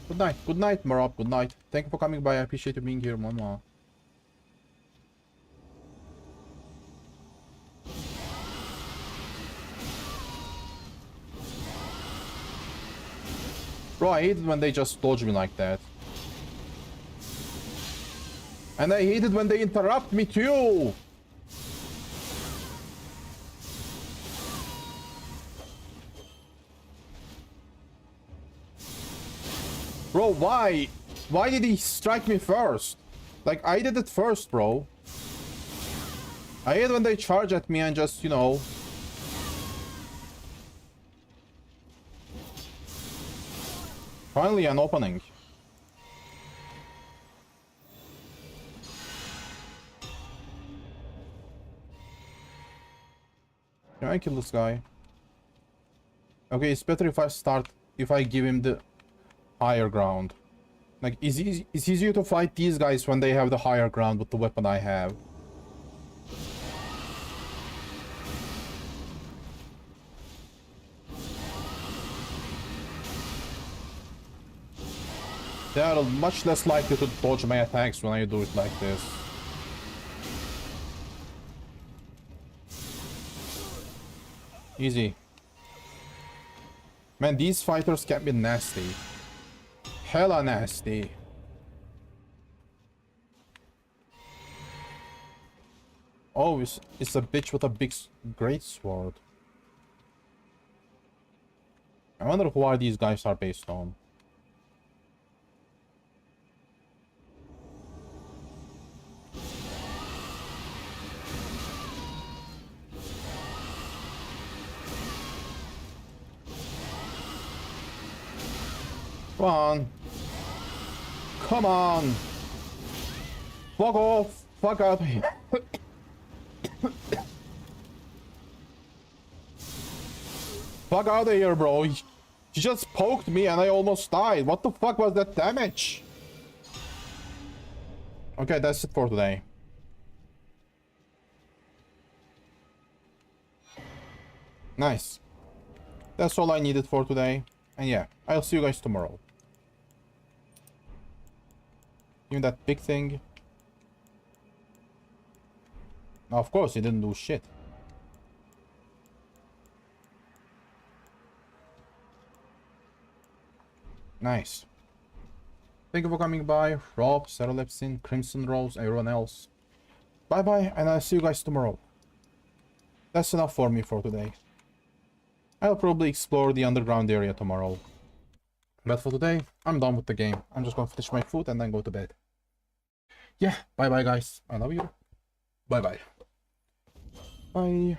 Good night. Good night, Marab. Good night. Thank you for coming by. I appreciate you being here, Mama. Bro, I hate it when they just dodge me like that. And I hate it when they interrupt me too! Bro, why? Why did he strike me first? Like, I did it first, bro. I hate when they charge at me and just, you know... Finally, an opening. Can I kill this guy? Okay, it's better if I give him the higher ground. Like, it's easier to fight these guys when they have the higher ground with the weapon I have. They are much less likely to dodge my attacks when I do it like this. Easy. Man, these fighters can be nasty. Hella nasty. Oh, it's a bitch with a big great sword. I wonder who these guys are based on. Come on. Come on. Fuck off. Fuck out of here. Fuck out of here, bro. He just poked me and I almost died. What the fuck was that damage? Okay, that's it for today. Nice. That's all I needed for today. And yeah, I'll see you guys tomorrow. Even that big thing. Of course, he didn't do shit. Nice. Thank you for coming by. Rob, Serolepsin, Crimson Rose, everyone else. Bye bye, and I'll see you guys tomorrow. That's enough for me for today. I'll probably explore the underground area tomorrow. But for today, I'm done with the game. I'm just gonna finish my food and then go to bed. Yeah, bye bye guys. I love you. Bye bye. Bye.